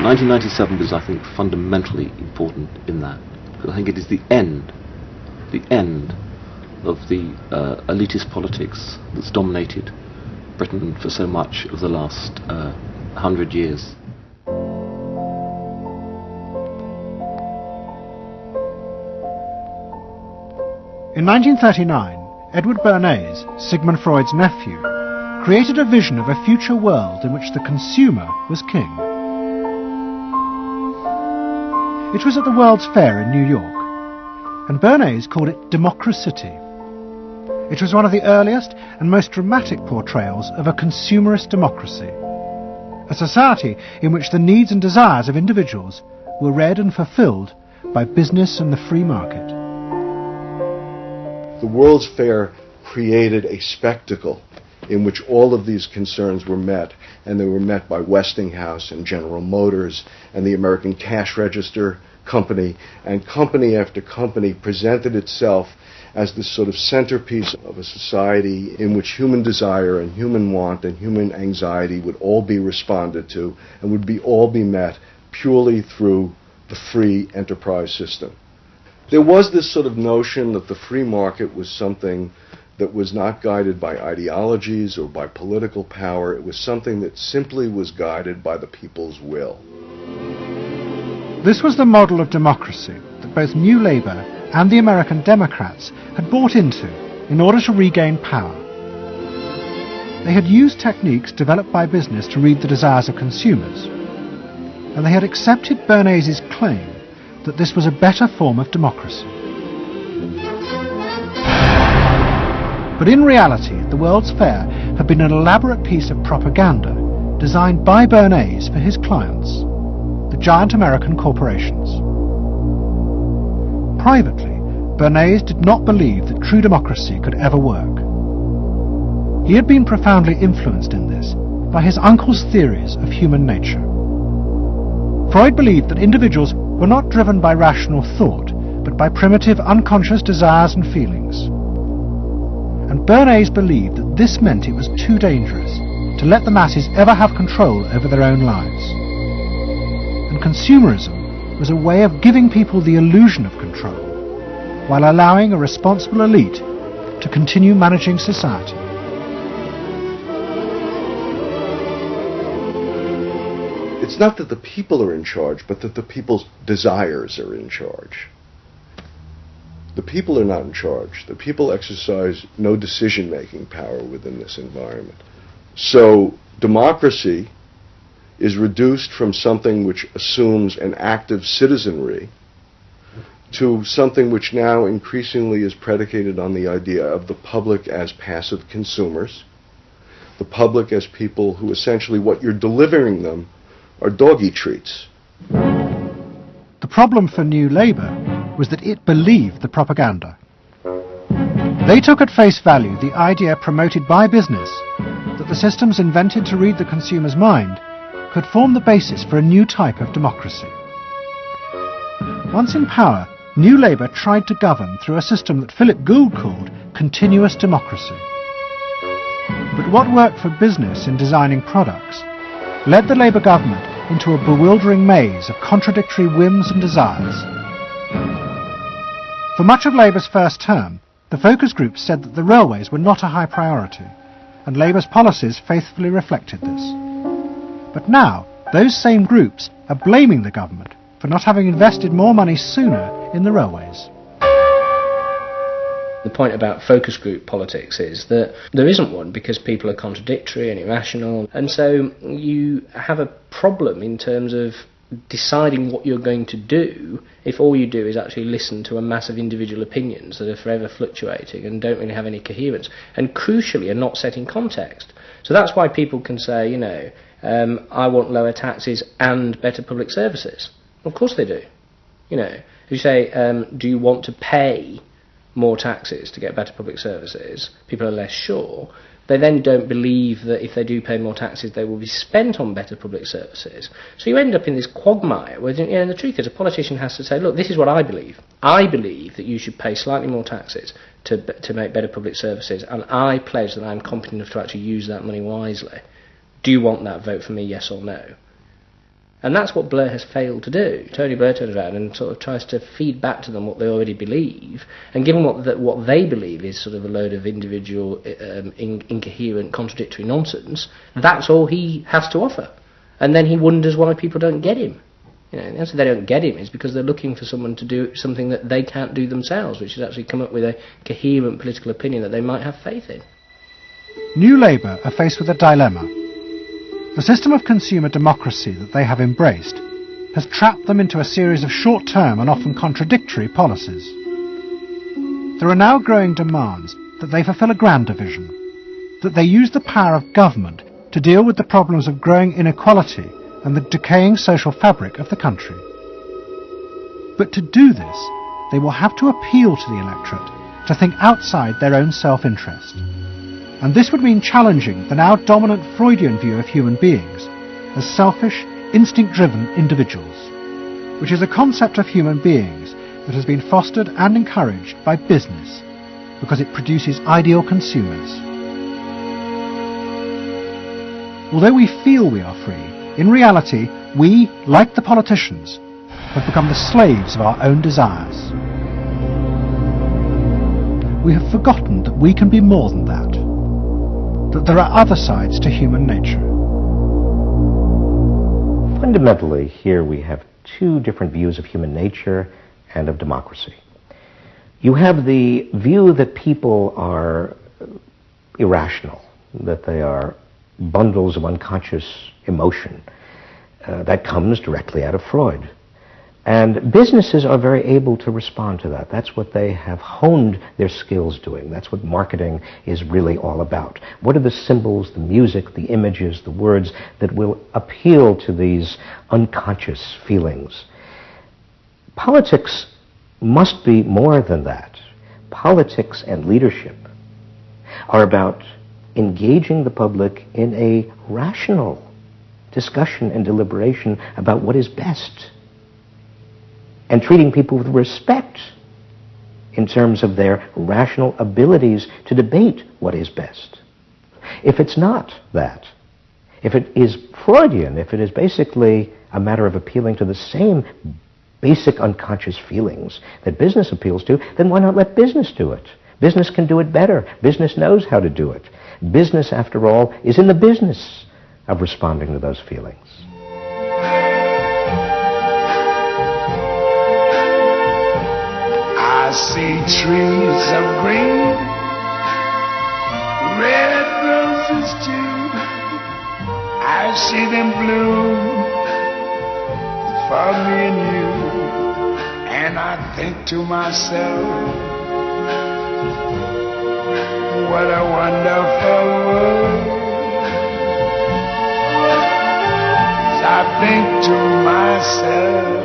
1997 was, I think, fundamentally important in that. I think it is the end of the elitist politics that's dominated Britain for so much of the last 100 years. In 1939, Edward Bernays, Sigmund Freud's nephew, created a vision of a future world in which the consumer was king. It was at the World's Fair in New York, and Bernays called it Democracity. It was one of the earliest and most dramatic portrayals of a consumerist democracy, a society in which the needs and desires of individuals were read and fulfilled by business and the free market. The World's Fair created a spectacle in which all of these concerns were met, and they were met by Westinghouse and General Motors and the American Cash Register Company, and company after company presented itself as this sort of centerpiece of a society in which human desire and human want and human anxiety would all be responded to and would all be met purely through the free enterprise system. There was this sort of notion that the free market was something that was not guided by ideologies or by political power. It was something that simply was guided by the people's will. This was the model of democracy that both New Labour and the American Democrats had bought into in order to regain power. They had used techniques developed by business to read the desires of consumers, and they had accepted Bernays' claim that this was a better form of democracy. But in reality, the World's Fair had been an elaborate piece of propaganda designed by Bernays for his clients, the giant American corporations. Privately, Bernays did not believe that true democracy could ever work. He had been profoundly influenced in this by his uncle's theories of human nature. Freud believed that individuals were not driven by rational thought, but by primitive unconscious desires and feelings. And Bernays believed that this meant it was too dangerous to let the masses ever have control over their own lives. And consumerism was a way of giving people the illusion of control while allowing a responsible elite to continue managing society. It's not that the people are in charge, but that the people's desires are in charge. The people are not in charge. The people exercise no decision-making power within this environment. So democracy is reduced from something which assumes an active citizenry to something which now increasingly is predicated on the idea of the public as passive consumers, the public as people who essentially what you're delivering them are doggy treats. The problem for New Labour was that it believed the propaganda. They took at face value the idea promoted by business that the systems invented to read the consumer's mind could form the basis for a new type of democracy. Once in power, New Labour tried to govern through a system that Philip Gould called continuous democracy. But what worked for business in designing products led the Labour government into a bewildering maze of contradictory whims and desires. For much of Labour's first term, the focus groups said that the railways were not a high priority, and Labour's policies faithfully reflected this. But now, those same groups are blaming the government for not having invested more money sooner in the railways. The point about focus group politics is that there isn't one because people are contradictory and irrational, and so you have a problem in terms of deciding what you're going to do if all you do is actually listen to a mass of individual opinions that are forever fluctuating and don't really have any coherence, and crucially are not set in context. So that's why people can say, you know, I want lower taxes and better public services. Of course they do. You know, if you say, do you want to pay more taxes to get better public services, people are less sure. They then don't believe that if they do pay more taxes, they will be spent on better public services. So you end up in this quagmire where, you know, the truth is a politician has to say, look, this is what I believe. I believe that you should pay slightly more taxes to make better public services, and I pledge that I'm competent enough to actually use that money wisely. Do you want that? Vote for me, yes or no. And that's what Blair has failed to do. Tony Blair turns around and sort of tries to feed back to them what they already believe, and given what they believe is sort of a load of individual, incoherent, contradictory nonsense, that's all he has to offer. And then he wonders why people don't get him. You know, the answer they don't get him is because they're looking for someone to do something that they can't do themselves, which is actually come up with a coherent political opinion that they might have faith in. New Labour are faced with a dilemma. The system of consumer democracy that they have embraced has trapped them into a series of short-term and often contradictory policies. There are now growing demands that they fulfil a grander vision, that they use the power of government to deal with the problems of growing inequality and the decaying social fabric of the country. But to do this, they will have to appeal to the electorate to think outside their own self-interest. And this would mean challenging the now dominant Freudian view of human beings as selfish, instinct-driven individuals, which is a concept of human beings that has been fostered and encouraged by business because it produces ideal consumers. Although we feel we are free, in reality, we, like the politicians, have become the slaves of our own desires. We have forgotten that we can be more than that. That there are other sides to human nature. Fundamentally, here we have two different views of human nature and of democracy. You have the view that people are irrational, that they are bundles of unconscious emotion. That comes directly out of Freud. And businesses are very able to respond to that. That's what they have honed their skills doing. That's what marketing is really all about. What are the symbols, the music, the images, the words that will appeal to these unconscious feelings? Politics must be more than that. Politics and leadership are about engaging the public in a rational discussion and deliberation about what is best, and treating people with respect in terms of their rational abilities to debate what is best. If it's not that, if it is Freudian, if it is basically a matter of appealing to the same basic unconscious feelings that business appeals to, then why not let business do it? Business can do it better. Business knows how to do it. Business, after all, is in the business of responding to those feelings. I see trees of green, red roses too. I see them bloom for me and you. And I think to myself, what a wonderful world. I think to myself,